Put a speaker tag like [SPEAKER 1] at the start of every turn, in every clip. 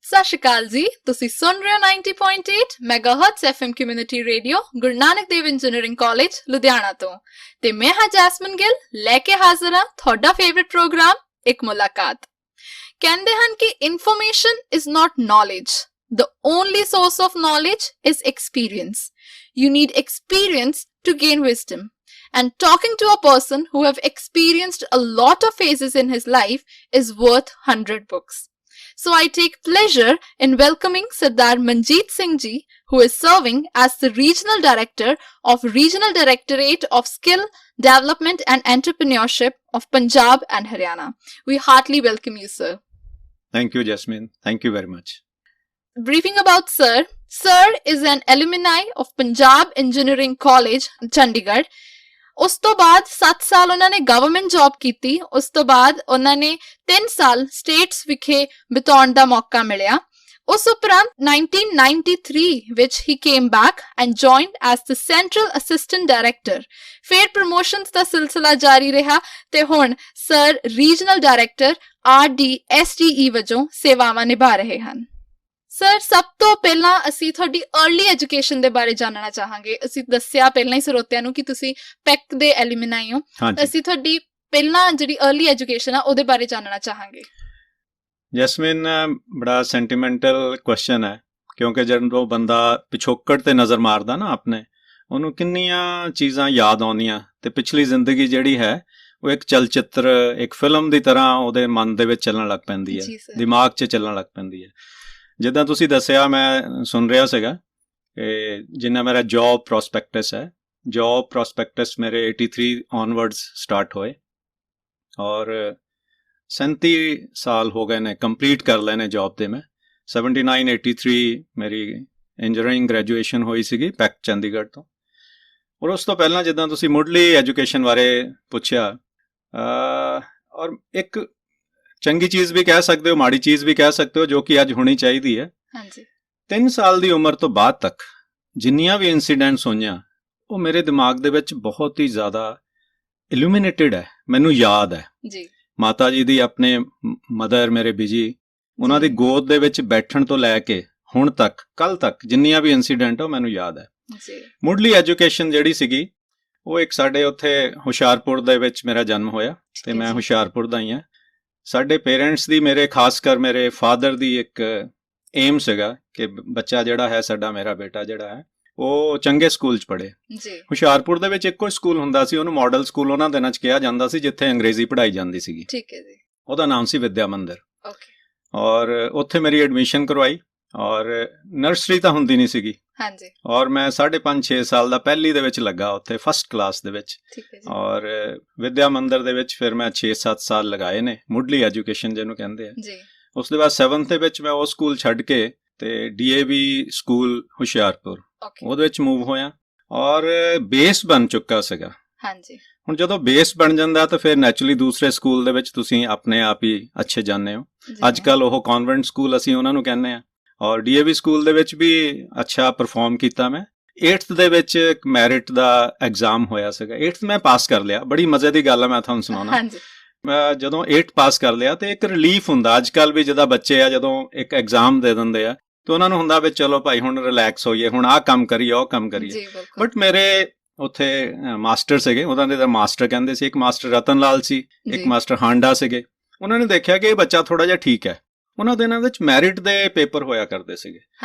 [SPEAKER 1] ਸਤਿ ਸ਼੍ਰੀ ਅਕਾਲ ਜੀ, ਤੁਸੀਂ ਸੁਣ ਰਹੇ ਹੋ 90.8 ਮੈਗਾਹਰਟਜ਼ FM community radio Guru Nanak Dev engineering college Ludhiana ਤੋਂ ਤੇ ਮੈਂ ਹਾਂ ਜੈਸਮਨ ਗਿੱਲ ਲੈ ਕੇ ਹਾਜ਼ਰ ਹਾਂ ਤੁਹਾਡਾ ਫੇਵਰਿਟ ਪ੍ਰੋਗਰਾਮ ਇੱਕ ਮੁਲਾਕਾਤ। ਕਹਿੰਦੇ ਹਨ ਕਿ information is not knowledge, the only source of knowledge is experience. You need experience to gain wisdom. And talking to a person who have experienced a lot of phases in his life is worth 100 books. So I take pleasure in welcoming Sardar Manjeet Singh ji, who is serving as the Regional Director of Regional Directorate of Skill Development and Entrepreneurship of Punjab and Haryana. We heartily welcome you, sir.
[SPEAKER 2] Thank you, Jasmine. Thank you very much.
[SPEAKER 1] Briefing about Sir. Sir is an alumni of Punjab Engineering College, Chandigarh. ਉਸ ਤੋਂ ਬਾਅਦ 7 ਸਾਲ ਉਹਨਾਂ ਨੇ government job ਕੀਤੀ। ਉਸ ਤੋਂ ਬਾਅਦ ਉਹਨਾਂ ਨੇ 3 ਸਾਲ ਸਟੇਟਸ ਵਿਖੇ ਬਿਤਾਉਣ ਦਾ ਮੌਕਾ ਮਿਲਿਆ। ਉਸ ਉਪਰੰਤ 1993 ਵਿੱਚ ਹੀ came back and joined as the central assistant director. ਫਿਰ ਪ੍ਰਮੋਸ਼ਨਸ ਦਾ ਸਿਲਸਿਲਾ ਜਾਰੀ ਰਿਹਾ ਤੇ ਹੁਣ ਸਰ ਰੀਜਨਲ ਡਾਇਰੈਕਟਰ RDSDE ਵਜੋਂ ਸੇਵਾਵਾਂ ਨਿਭਾ ਰਹੇ ਹਨ। ਸਰ, ਸਭ ਤੋਂ ਪਹਿਲਾਂ ਅਸੀਂ ਤੁਹਾਡੀ अर्ਲੀ ਐਜੂਕੇਸ਼ਨ ਦੇ ਬਾਰੇ ਜਾਣਨਾ ਚਾਹਾਂਗੇ। ਅਸੀਂ ਦੱਸਿਆ ਪਹਿਲਾਂ ਹੀ ਸਰੋਤਿਆਂ ਨੂੰ ਕਿ ਤੁਸੀਂ ਪੈਕ ਦੇ ਐਲੂਮਨਾਈ ਹੋ। ਅਸੀਂ ਤੁਹਾਡੀ ਪਹਿਲਾਂ ਜਿਹੜੀ अर्ਲੀ ਐਜੂਕੇਸ਼ਨ ਆ ਉਹਦੇ ਬਾਰੇ ਜਾਣਨਾ ਚਾਹਾਂਗੇ।
[SPEAKER 2] ਜੈਸਮਿਨ, ਬੜਾ ਸੈਂਟੀਮੈਂਟਲ ਕੁਐਸਚਨ ਹੈ ਕਿਉਂਕਿ ਜਦੋਂ ਬੰਦਾ ਪਿਛੋਕੜ ਤੇ ਨਜ਼ਰ ਮਾਰਦਾ ਨਾ ਆਪਣੇ, ਉਹਨੂੰ ਕਿੰਨੀਆਂ ਚੀਜ਼ਾਂ ਯਾਦ ਆਉਂਦੀਆਂ ਤੇ ਪਿਛਲੀ ਜ਼ਿੰਦਗੀ ਜਿਹੜੀ ਹੈ ਉਹ ਇੱਕ ਚਲਚਿੱਤਰ, ਇੱਕ ਫਿਲਮ ਦੀ ਤਰ੍ਹਾਂ ਉਹਦੇ ਮਨ ਦੇ ਵਿੱਚ ਚੱਲਣ ਲੱਗ ਪੈਂਦੀ ਹੈ, ਦਿਮਾਗ 'ਚ ਚੱਲਣ ਲੱਗ ਪੈਂਦੀ ਹੈ। ਜਿੱਦਾਂ ਤੁਸੀਂ ਦੱਸਿਆ, ਮੈਂ ਸੁਣ ਰਿਹਾ ਸੀਗਾ ਕਿ ਜਿੰਨਾ ਮੇਰਾ ਜੌਬ ਪ੍ਰੋਸਪੈਕਟਸ ਹੈ, ਜੌਬ ਪ੍ਰੋਸਪੈਕਟਸ ਮੇਰੇ 83 ਔਨਵਰਡਸ ਸਟਾਰਟ ਹੋਏ ਔਰ 37 ਸਾਲ ਹੋ ਗਏ ਨੇ ਕੰਪਲੀਟ ਕਰ ਲਏ ਨੇ ਜੌਬ ਦੇ। ਮੈਂ 79-83 ਮੇਰੀ ਇੰਜੀਨੀਅਰਿੰਗ ਗ੍ਰੈਜੂਏਸ਼ਨ ਹੋਈ ਸੀਗੀ ਪੈਕ ਚੰਡੀਗੜ੍ਹ ਤੋਂ। ਔਰ ਉਸ ਤੋਂ ਪਹਿਲਾਂ ਜਿੱਦਾਂ ਤੁਸੀਂ ਮੁੱਢਲੀ ਐਜੂਕੇਸ਼ਨ ਬਾਰੇ ਪੁੱਛਿਆ, ਔਰ ਇੱਕ ਚੰਗੀ ਚੀਜ਼ ਵੀ ਕਹਿ ਸਕਦੇ ਹੋ, ਮਾੜੀ ਚੀਜ਼ ਵੀ ਕਹਿ ਸਕਦੇ ਹੋ, ਜੋ ਕਿ ਅੱਜ ਹੋਣੀ ਚਾਹੀਦੀ ਹੈ।
[SPEAKER 1] ਹਾਂਜੀ।
[SPEAKER 2] 3 ਸਾਲ ਦੀ ਉਮਰ ਤੋਂ ਬਾਅਦ ਤੱਕ ਜਿੰਨੀਆਂ ਵੀ ਇਨਸੀਡੈਂਟਸ ਹੋਈਆਂ ਉਹ ਮੇਰੇ ਦਿਮਾਗ ਦੇ ਵਿੱਚ ਬਹੁਤ ਹੀ ਜ਼ਿਆਦਾ ਇਲੂਮੀਨੇਟਿਡ ਹੈ। ਮੈਨੂੰ ਯਾਦ ਹੈ
[SPEAKER 1] ਜੀ, ਮਾਤਾ
[SPEAKER 2] ਜੀ ਦੀ, ਆਪਣੇ ਮਦਰ ਮੇਰੇ ਬੀਜੀ, ਉਹਨਾਂ ਦੀ ਗੋਦ ਦੇ ਵਿੱਚ ਬੈਠਣ ਤੋਂ ਲੈ ਕੇ ਹੁਣ ਤੱਕ, ਕੱਲ ਤੱਕ ਜਿੰਨੀਆਂ ਵੀ ਇਨਸੀਡੈਂਟ ਉਹ ਮੈਨੂੰ ਯਾਦ ਹੈ। ਮੁੱਢਲੀ ਐਜੂਕੇਸ਼ਨ ਜਿਹੜੀ ਸੀਗੀ ਉਹ ਇੱਕ ਸਾਡੇ ਉੱਥੇ ਹੁਸ਼ਿਆਰਪੁਰ ਦੇ ਵਿੱਚ ਮੇਰਾ ਜਨਮ ਹੋਇਆ ਤੇ ਮੈਂ ਹੁਸ਼ਿਆਰਪੁਰ ਦਾ ਹੀ ਹਾਂ। ਸਾਡੇ ਪੇਰੈਂਟਸ ਦੀ, ਮੇਰੇ ਖਾਸ ਕਰ ਮੇਰੇ ਫਾਦਰ ਦੀ ਇੱਕ ਏਮ ਸੀਗਾ ਕਿ ਬੱਚਾ ਜਿਹੜਾ ਹੈ ਸਾਡਾ, ਮੇਰਾ ਬੇਟਾ ਜਿਹੜਾ ਹੈ, ਉਹ ਚੰਗੇ ਸਕੂਲ 'ਚ ਪੜ੍ਹੇ। ਹੁਸ਼ਿਆਰਪੁਰ ਦੇ ਵਿੱਚ ਇੱਕੋ ਸਕੂਲ ਹੁੰਦਾ ਸੀ, ਉਹਨੂੰ ਮਾਡਲ ਸਕੂਲ ਉਹਨਾਂ ਦਿਨਾਂ 'ਚ ਕਿਹਾ ਜਾਂਦਾ ਸੀ, ਜਿੱਥੇ ਅੰਗਰੇਜ਼ੀ ਪੜ੍ਹਾਈ ਜਾਂਦੀ ਸੀਗੀ। ਠੀਕ ਹੈ ਜੀ। ਉਹਦਾ ਨਾਮ ਸੀ ਵਿਦਿਆ ਮੰਦਿਰ। ਔਰ ਉੱਥੇ ਮੇਰੀ ਐਡਮਿਸ਼ਨ ਕਰਵਾਈ ਔਰ ਨਰਸਰੀ ਤਾਂ ਹੁੰਦੀ ਨਹੀਂ ਸੀਗੀ। ਹਾਂਜੀ। ਔਰ ਮੈਂ 5.5-6 ਸਾਲ ਦਾ ਪਹਿਲੀ ਦੇ ਵਿੱਚ ਲੱਗਾ ਉੱਥੇ, ਫਸਟ ਕਲਾਸ ਦੇ ਵਿੱਚ। ਔਰ ਵਿਦਿਆ ਮੰਦਿਰ ਦੇ ਵਿੱਚ ਫਿਰ ਮੈਂ 6-7 ਸਾਲ ਲਗਾਏ ਨੇ, ਮੁੱਢਲੀ ਐਜੂਕੇਸ਼ਨ ਜਿਹਨੂੰ ਕਹਿੰਦੇ ਆ। ਉਸ ਦੇ ਬਾਅਦ 7th ਦੇ ਵਿੱਚ ਮੈਂ ਉਹ ਸਕੂਲ ਛੱਡ ਕੇ ਤੇ DAV ਸਕੂਲ ਹੁਸ਼ਿਆਰਪੁਰ, ਉਹਦੇ ਵਿੱਚ ਮੂਵ ਹੋਇਆ ਔਰ ਬੇਸ ਬਣ ਚੁੱਕਾ ਸੀਗਾ। ਹਾਂਜੀ। ਹੁਣ ਜਦੋਂ ਬੇਸ ਬਣ ਜਾਂਦਾ ਤਾਂ ਫਿਰ ਨੈਚੁਰਲੀ ਦੂਸਰੇ ਸਕੂਲ ਦੇ ਵਿੱਚ ਤੁਸੀਂ ਆਪਣੇ ਆਪ ਹੀ ਅੱਛੇ ਜਾਂਦੇ ਹੋ। ਅੱਜ ਕੱਲ ਉਹ ਕਨਵੈਂਟ ਸਕੂਲ ਅਸੀਂ ਉਹਨਾਂ ਨੂੰ ਕਹਿੰਦੇ ਆ। ਔਰ DAV ਸਕੂਲ ਦੇ ਵਿੱਚ ਵੀ ਅੱਛਾ ਪਰਫਾਰਮ ਕੀਤਾ ਮੈਂ। 8th ਦੇ ਵਿੱਚ ਇੱਕ ਮੈਰਿਟ ਦਾ ਐਗਜ਼ਾਮ ਹੋਇਆ ਸੀਗਾ। 8th ਮੈਂ ਪਾਸ ਕਰ ਲਿਆ। ਬੜੀ ਮਜ਼ੇ ਦੀ ਗੱਲ ਹੈ, ਮੈਂ ਤੁਹਾਨੂੰ ਸੁਣਾਉਣਾ। ਮੈਂ ਜਦੋਂ 8 ਪਾਸ ਕਰ ਲਿਆ ਤੇ ਇੱਕ ਰਿਲੀਫ ਹੁੰਦਾ। ਅੱਜ ਕੱਲ ਵੀ ਜਦੋਂ ਬੱਚੇ ਆ, ਜਦੋਂ ਇੱਕ ਐਗਜ਼ਾਮ ਦੇ ਦਿੰਦੇ ਆ ਤੇ ਉਹਨਾਂ ਨੂੰ ਹੁੰਦਾ ਵੀ ਚਲੋ ਭਾਈ ਹੁਣ ਰਿਲੈਕਸ ਹੋਈਏ, ਹੁਣ ਆਹ ਕੰਮ ਕਰੀਏ, ਉਹ ਕੰਮ ਕਰੀਏ। ਬਟ ਮੇਰੇ ਉੱਥੇ ਮਾਸਟਰ ਸੀਗੇ, ਉਹਨਾਂ ਦੇ ਮਾਸਟਰ ਕਹਿੰਦੇ ਸੀ, ਇੱਕ ਮਾਸਟਰ ਰਤਨ ਲਾਲ ਸੀ, ਇੱਕ ਮਾਸਟਰ ਹਾਂਡਾ ਸੀਗੇ। ਉਹਨਾਂ ਨੇ ਦੇਖਿਆ ਕਿ ਇਹ ਬੱਚਾ ਥੋੜਾ ਜਿਹਾ ਠੀਕ ਹੈ। ਉਹਨਾਂ ਦਿਨਾਂ ਵਿੱਚ ਮੈਰਿਟ ਦੇ ਪੇਪਰ ਹੋਇਆ ਕਰਦੇ ਸੀਗੇ।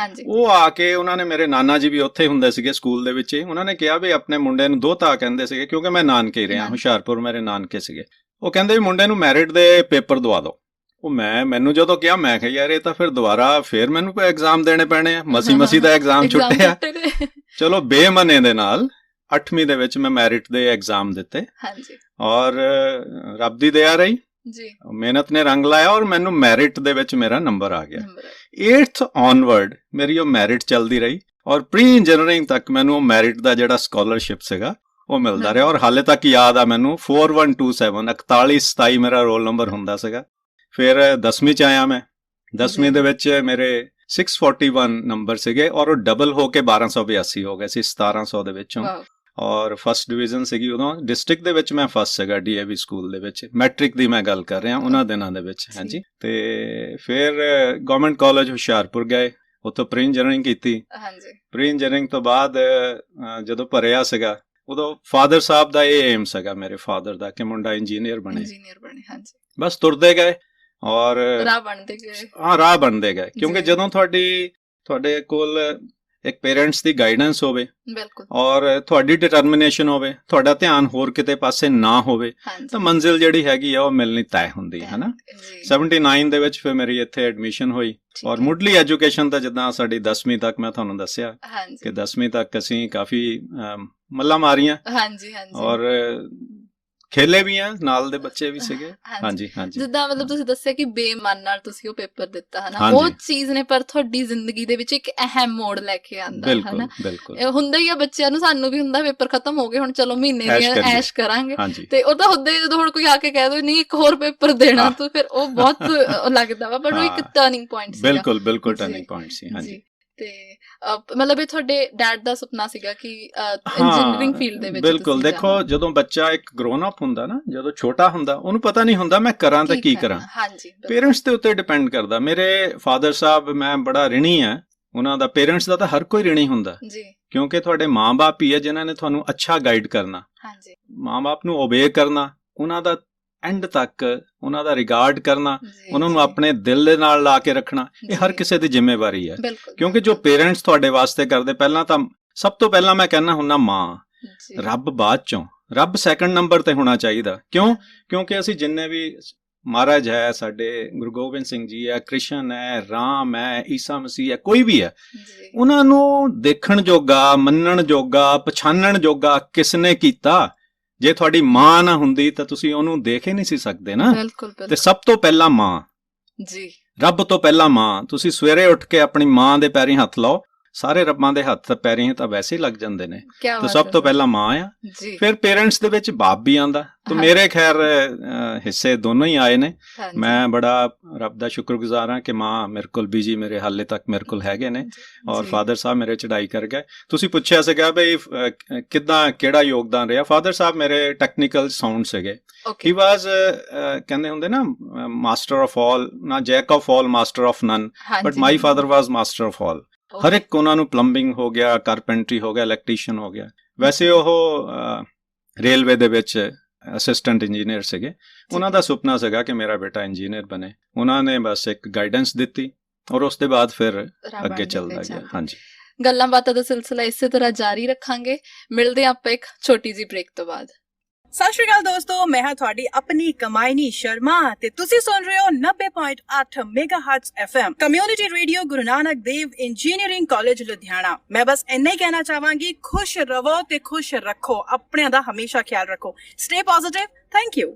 [SPEAKER 2] ਉਹ ਆ ਕੇ ਉਹਨਾਂ ਨੇ, ਮੇਰੇ ਨਾਨਾ ਜੀ ਵੀ ਉੱਥੇ ਹੁੰਦੇ ਸੀਗੇ ਸਕੂਲ ਦੇ ਵਿੱਚ, ਉਹਨਾਂ ਨੇ ਕਿਹਾ ਵੀ ਆਪਣੇ ਮੁੰਡੇ ਨੂੰ, ਦੋਤਾ ਕਹਿੰਦੇ ਸੀਗੇ ਕਿਉਂਕਿ ਮੈਂ ਨਾਨਕੇ ਰਿਹਾ, ਹੁਸ਼ਿਆਰਪੁਰ ਮੇਰੇ ਨਾਨਕੇ ਸੀਗੇ। ਉਹ ਕਹਿੰਦੇ ਵੀ ਮੁੰਡੇ ਨੂੰ ਮੈਰਿਟ ਦੇ ਪੇਪਰ ਦਵਾ ਦਿਓ। ਉਹ ਮੈਨੂੰ ਜਦੋਂ ਕਿਹਾ, ਮੈਂ ਕਿਹਾ ਯਾਰ ਇਹ ਤਾਂ ਫਿਰ ਦੁਬਾਰਾ ਫਿਰ ਮੈਨੂੰ ਕੋਈ ਐਗਜ਼ਾਮ ਦੇਣੇ ਪੈਣੇ ਆ, ਮਸੀ ਦਾ ਐਗਜ਼ਾਮ ਛੁੱਟਿਆ। ਚਲੋ ਬੇਮਨੇ ਦੇ ਨਾਲ 8ਵੀਂ ਦੇ ਵਿੱਚ ਮੈਂ ਮੈਰਿਟ ਦੇ ਐਗਜ਼ਾਮ ਦਿੱਤੇ ਔਰ ਰੱਬ ਦੀ ਦਇਆ ਰਹੀ ਜੀ, ਮਿਹਨਤ ਨੇ ਰੰਗ ਲਾਇਆ ਔਰ ਮੈਨੂੰ ਮੈਰਿਟ ਦੇ ਵਿੱਚ ਮੇਰਾ ਨੰਬਰ ਆ ਗਿਆ। 8th ਔਨਵਰਡ ਮੇਰੀ ਉਹ ਮੈਰਿਟ ਚੱਲਦੀ ਰਹੀ ਔਰ ਪ੍ਰੀ ਇੰਜੀਨੀਅਰਿੰਗ ਤੱਕ ਮੈਨੂੰ ਉਹ ਮੈਰਿਟ ਦਾ ਜਿਹੜਾ ਸਕਾਲਰਸ਼ਿਪ ਸੀਗਾ ਉਹ ਮਿਲਦਾ ਰਿਹਾ। ਔਰ ਹਾਲੇ ਤੱਕ ਯਾਦ ਆ ਮੈਨੂੰ 4127 4127 ਮੇਰਾ ਰੋਲ ਨੰਬਰ ਹੁੰਦਾ ਸੀਗਾ। ਫਿਰ 10ਵੀਂ 'ਚ ਆਇਆ ਮੈਂ। 10ਵੀਂ ਦੇ ਵਿੱਚ ਮੇਰੇ 641 ਨੰਬਰ ਸੀਗੇ ਔਰ ਉਹ ਡਬਲ ਹੋ ਕੇ 1282 ਹੋ ਗਏ ਸੀ 1700 ਦੇ ਵਿੱਚੋਂ। ਔਰ ਫਸਟ ਡਿਵੀਜ਼ਨ ਸੀਗੀ ਉਦੋਂ ਡਿਸਟ੍ਰਿਕਟ ਦੇ ਵਿੱਚ। ਮੈਂ ਫਸਟ ਸੀਗਾ ਡੀਏਵੀ ਸਕੂਲ ਦੇ ਵਿੱਚ, ਮੈਟ੍ਰਿਕ ਦੀ ਮੈਂ ਗੱਲ ਕਰ ਰਿਹਾ ਉਹਨਾਂ ਦਿਨਾਂ ਦੇ ਵਿੱਚ। ਹਾਂਜੀ, ਤੇ ਫਿਰ ਗਵਰਨਮੈਂਟ ਕਾਲਜ ਹੁਸ਼ਿਆਰਪੁਰ ਗਏ, ਉੱਥੋਂ ਪ੍ਰੀ ਇੰਜੀਨੀਅਰਿੰਗ ਕੀਤੀ। ਹਾਂਜੀ, ਪ੍ਰੀ ਇੰਜੀਨੀਅਰਿੰਗ ਤੋਂ ਬਾਅਦ ਜਦੋਂ ਭਰਿਆ ਸੀਗਾ ਉਦੋਂ ਫਾਦਰ ਸਾਹਿਬ ਦਾ ਇਹ ਏਮ ਸੀਗਾ ਮੇਰੇ ਫਾਦਰ ਦਾ ਕਿ ਮੁੰਡਾ ਇੰਜੀਨੀਅਰ ਬਣੇ। ਹਾਂਜੀ, ਬਸ ਤੁਰਦੇ ਗਏ ਔਰ ਰਾਹ ਬਣਦੇ ਗਏ। ਹਾਂ, ਰਾਹ ਬਣਦੇ ਗਏ, ਕਿਉਂਕਿ ਜਦੋਂ ਤੁਹਾਡੇ ਕੋਲ ਇੱਕ ਪੇਰੈਂਟਸ ਦੀ ਗਾਈਡੈਂਸ ਹੋਵੇ, ਬਿਲਕੁਲ, ਔਰ ਤੁਹਾਡੀ ਡਿਟਰਮੀਨੇਸ਼ਨ ਹੋਵੇ, ਤੁਹਾਡਾ ਧਿਆਨ ਹੋਰ ਕਿਤੇ ਪਾਸੇ ਨਾ ਹੋਵੇ, ਤਾਂ ਮੰਜ਼ਿਲ ਜਿਹੜੀ ਹੈਗੀ ਆ ਉਹ ਮਿਲਣੀ ਤੈਅ ਹੁੰਦੀ ਹੈ ਨਾ। 79 ਦੇ ਵਿੱਚ ਫਿਰ ਮੇਰੀ ਇੱਥੇ ਐਡਮਿਸ਼ਨ ਹੋਈ ਔਰ ਮੁੱਢਲੀ ਐਜੂਕੇਸ਼ਨ ਤਾਂ ਜਿੱਦਾਂ ਸਾਡੀ 10ਵੀਂ ਤੱਕ ਮੈਂ ਤੁਹਾਨੂੰ ਦੱਸਿਆ ਕਿ 10ਵੀਂ ਤੱਕ ਅਸੀਂ ਕਾਫੀ ਮੱਲਾਂ ਮਾਰੀਆਂ। ਹਾਂਜੀ, ਔਰ ਖੇਲੇ ਵੀ ਆ, ਨਾਲ ਦੇ ਬੱਚੇ ਵੀ ਸੀਗੇ। ਹਾਂਜੀ, ਜਿੱਦਾਂ ਮਤਲਬ ਤੁਸੀਂ ਦੱਸਿਆ ਕਿ ਬੇਮਨ ਨਾਲ ਤੁਸੀਂ ਉਹ ਪੇਪਰ ਦਿੱਤਾ ਹਨਾ, ਉਹ ਚੀਜ਼ ਨੇ ਪਰ ਤੁਹਾਡੀ ਜ਼ਿੰਦਗੀ ਦੇ ਵਿੱਚ ਇੱਕ ਅਹਿਮ ਮੋੜ ਲੈ ਕੇ ਆਂਦਾ ਹਨਾ। ਹੁੰਦਾ ਹੀ ਆ ਬੱਚਿਆਂ ਨੂੰ, ਸਾਨੂੰ ਵੀ ਹੁੰਦਾ ਪੇਪਰ ਖਤਮ ਹੋ ਗਏ ਹੁਣ ਚਲੋ ਮਹੀਨੇ ਦੀ ਐਸ਼ ਕਰਾਂਗੇ, ਤੇ ਉਹ ਤਾਂ ਹੁੰਦਾ ਹੀ ਜਦੋਂ ਹੁਣ ਕੋਈ ਆ ਕੇ ਕਹਿ ਦੋ ਨਹੀਂ ਇੱਕ ਹੋਰ ਪੇਪਰ ਦੇਣਾ ਤਾਂ ਫਿਰ ਉਹ ਬਹੁਤ ਲੱਗਦਾ ਵਾ, ਪਰ ਉਹ ਇੱਕ ਟਰਨਿੰਗ ਪੁਆਇੰਟ ਸੀ। ਬਿਲਕੁਲ ਟਰਨਿੰਗ ਪੁਆਇੰਟ ਸੀ। ਹਾਂਜੀ, ਤੇ ਮਤਲਬ ਇਹ ਤੁਹਾਡੇ ਡੈਡ ਦਾ ਸੁਪਨਾ ਸੀਗਾ ਕਿ ਇੰਜੀਨੀਅਰਿੰਗ ਫੀਲਡ ਦੇ ਵਿੱਚ। ਬਿਲਕੁਲ, ਦੇਖੋ ਜਦੋਂ ਬੱਚਾ ਇੱਕ ਗਰੋਨ ਅਪ ਹੁੰਦਾ ਨਾ, ਜਦੋਂ ਛੋਟਾ ਹੁੰਦਾ ਉਹਨੂੰ ਪਤਾ ਨਹੀਂ ਹੁੰਦਾ ਮੈਂ ਕਰਾਂ ਤਾਂ ਕੀ ਕਰਾਂ। ਪੇਰੈਂਟਸ ਦੇ ਉੱਤੇ ਡਿਪੈਂਡ ਕਰਦਾ। ਮੇਰੇ ਫਾਦਰ ਸਾਹਿਬ, ਮੈਂ ਬੜਾ ਰਿਣੀ ਆ ਉਹਨਾਂ ਦਾ। ਪੇਰੈਂਟਸ ਦਾ ਤਾਂ ਹਰ ਕੋਈ ਰਿਣੀ ਹੁੰਦਾ, ਕਿਉਂਕਿ ਤੁਹਾਡੇ ਮਾਂ-ਬਾਪ ਹੀ ਹੈ ਜਿਨ੍ਹਾਂ ਨੇ ਤੁਹਾਨੂੰ ਅੱਛਾ ਗਾਈਡ ਕਰਨਾ, ਮਾਂ-ਬਾਪ ਨੂੰ ਓਬੇ ਕਰਨਾ, ਉਹਨਾਂ ਦਾ ਐਂਡ ਤੱਕ ਉਹਨਾਂ ਦਾ ਰਿਗਾਰਡ ਕਰਨਾ, ਉਹਨਾਂ ਨੂੰ ਆਪਣੇ ਦਿਲ ਦੇ ਨਾਲ ਲਾ ਕੇ ਰੱਖਣਾ, ਇਹ ਹਰ ਕਿਸੇ ਦੀ ਜ਼ਿੰਮੇਵਾਰੀ ਹੈ। ਕਿਉਂਕਿ ਜੋ ਪੇਰੈਂਟਸ ਤੁਹਾਡੇ ਵਾਸਤੇ ਕਰਦੇ, ਪਹਿਲਾਂ ਤਾਂ ਸਭ ਤੋਂ ਪਹਿਲਾਂ ਮੈਂ ਕਹਿੰਦਾ ਹੁੰਦਾ ਮਾਂ, ਰੱਬ ਬਾਅਦ ਚੋਂ, ਰੱਬ ਸੈਕੰਡ ਨੰਬਰ ਤੇ ਹੋਣਾ ਚਾਹੀਦਾ। ਕਿਉਂਕਿ ਅਸੀਂ ਜਿੰਨੇ ਵੀ ਮਹਾਰਾਜ ਹੈ, ਸਾਡੇ ਗੁਰੂ ਗੋਬਿੰਦ ਸਿੰਘ ਜੀ ਹੈ, ਕ੍ਰਿਸ਼ਨ ਹੈ, ਰਾਮ ਹੈ, ਈਸਾ ਮਸੀਹ ਹੈ, ਕੋਈ ਵੀ ਹੈ, ਉਹਨਾਂ ਨੂੰ ਦੇਖਣ ਜੋਗਾ, ਮੰਨਣ ਜੋਗਾ, ਪਛਾਣਨ ਜੋਗਾ ਕਿਸਨੇ ਕੀਤਾ? ਜੇ ਤੁਹਾਡੀ ਮਾਂ ਨਾ ਹੁੰਦੀ ਤਾਂ ਤੁਸੀਂ ਉਹਨੂੰ ਦੇਖ ਹੀ ਨਹੀਂ ਸੀ ਸਕਦੇ ਨਾ। ਤੇ ਸਭ ਤੋਂ ਪਹਿਲਾਂ ਮਾਂ ਜੀ, ਰੱਬ ਤੋਂ ਪਹਿਲਾਂ ਮਾਂ। ਤੁਸੀਂ ਸਵੇਰੇ ਉੱਠ ਕੇ ਆਪਣੀ ਮਾਂ ਦੇ ਪੈਰੀਂ ਹੱਥ ਲਾਓ, ਸਾਰੇ ਰੱਬਾਂ ਦੇ ਹੱਥ ਪੈਰੀਂ ਤਾਂ ਵੈਸੇ ਹੀ ਲੱਗ ਜਾਂਦੇ ਨੇ। ਤਾਂ ਸਭ ਤੋਂ ਪਹਿਲਾਂ ਮਾਂ ਆ, ਫਿਰ ਪੇਰੈਂਟਸ ਦੇ ਵਿੱਚ ਬਾਪ ਵੀ ਆਂਦਾ। ਤਾਂ ਮੇਰੇ ਖੈਰ ਹਿੱਸੇ ਦੋਨੋਂ ਹੀ ਆਏ ਨੇ। ਮੈਂ ਬੜਾ ਰੱਬ ਦਾ ਸ਼ੁਕਰਗੁਜ਼ਾਰ ਹਾਂ ਕਿ ਮਾਂ ਮੇਰੇ ਕੋਲ ਬੀਜੀ ਮੇਰੇ ਹਾਲੇ ਤੱਕ ਮੇਰੇ ਕੋਲ ਹੈਗੇ ਨੇ, ਔਰ ਫਾਦਰ ਸਾਹਿਬ ਮੇਰੇ ਚੜ੍ਹਾਈ ਕਰ ਗਏ। ਤੁਸੀਂ ਪੁੱਛਿਆ ਸੀਗਾ ਬਈ ਕਿੱਦਾਂ, ਕਿਹੜਾ ਯੋਗਦਾਨ ਰਿਹਾ। ਫਾਦਰ ਸਾਹਿਬ ਮੇਰੇ ਟੈਕਨੀਕਲ ਸਾਊਂਡ ਸੀਗੇ। ਹੀ ਵਾਜ਼ ਕਹਿੰਦੇ ਹੁੰਦੇ ਨਾ ਮਾਸਟਰ ਆਫ ਆਲ, ਨਾ jack of all, master of none, but my father was master of all. ਹਰ ਇੱਕ ਉਹਨਾਂ ਨੂੰ ਪਲੰਬਿੰਗ ਹੋ ਗਿਆ, ਕਾਰਪੈਂਟਰੀ ਹੋ ਗਿਆ, ਇਲੈਕਟ੍ਰੀਸ਼ੀਅਨ ਹੋ ਗਿਆ। ਵੈਸੇ ਉਹ ਰੇਲਵੇ ਦੇ ਵਿੱਚ ਅਸਿਸਟੈਂਟ ਇੰਜੀਨੀਅਰ ਸੀਗੇ। ਉਹਨਾਂ ਦਾ ਸੁਪਨਾ ਸੀਗਾ ਕਿ ਮੇਰਾ ਬੇਟਾ ਇੰਜੀਨੀਅਰ ਬਣੇ। ਉਹਨਾਂ ਨੇ ਬਸ ਇੱਕ ਗਾਈਡੈਂਸ ਦਿੱਤੀ ਔਰ ਉਸ ਦੇ ਬਾਅਦ ਫਿਰ ਅੱਗੇ ਚੱਲਦਾ ਗਿਆ। ਹਾਂਜੀ, ਗੱਲਾਂ ਬਾਤਾਂ ਦਾ ਸਿਲਸਿਲਾ ਇਸੇ ਤਰ੍ਹਾਂ ਜਾਰੀ ਰੱਖਾਂਗੇ। ਮਿਲਦੇ ਆਪਾਂ ਇੱਕ ਛੋਟੀ ਜਿਹੀ ਬ੍ਰੇਕ ਤੋਂ ਬਾਅਦ।
[SPEAKER 3] ਸਤਿ ਸ਼੍ਰੀ ਅਕਾਲ ਦੋਸਤੋ, ਮੈਂ ਹਾਂ ਤੁਹਾਡੀ ਆਪਣੀ ਕਮਾਇਨੀ ਸ਼ਰਮਾ ਤੇ ਤੁਸੀਂ ਸੁਣ ਰਹੇ ਹੋ 90.8 ਮੈਗਾਹਰਟਜ਼ FM community radio Guru Nanak Dev engineering college Ludhiana. ਮੈਂ ਬਸ ਇੰਨਾ ਹੀ ਕਹਿਣਾ ਚਾਹਾਂਗੀ, ਖੁਸ਼ ਰਹੋ ਤੇ ਖੁਸ਼ ਰੱਖੋ, ਆਪਣਿਆਂ ਦਾ ਹਮੇਸ਼ਾ ਖਿਆਲ ਰੱਖੋ। Stay positive. Thank you.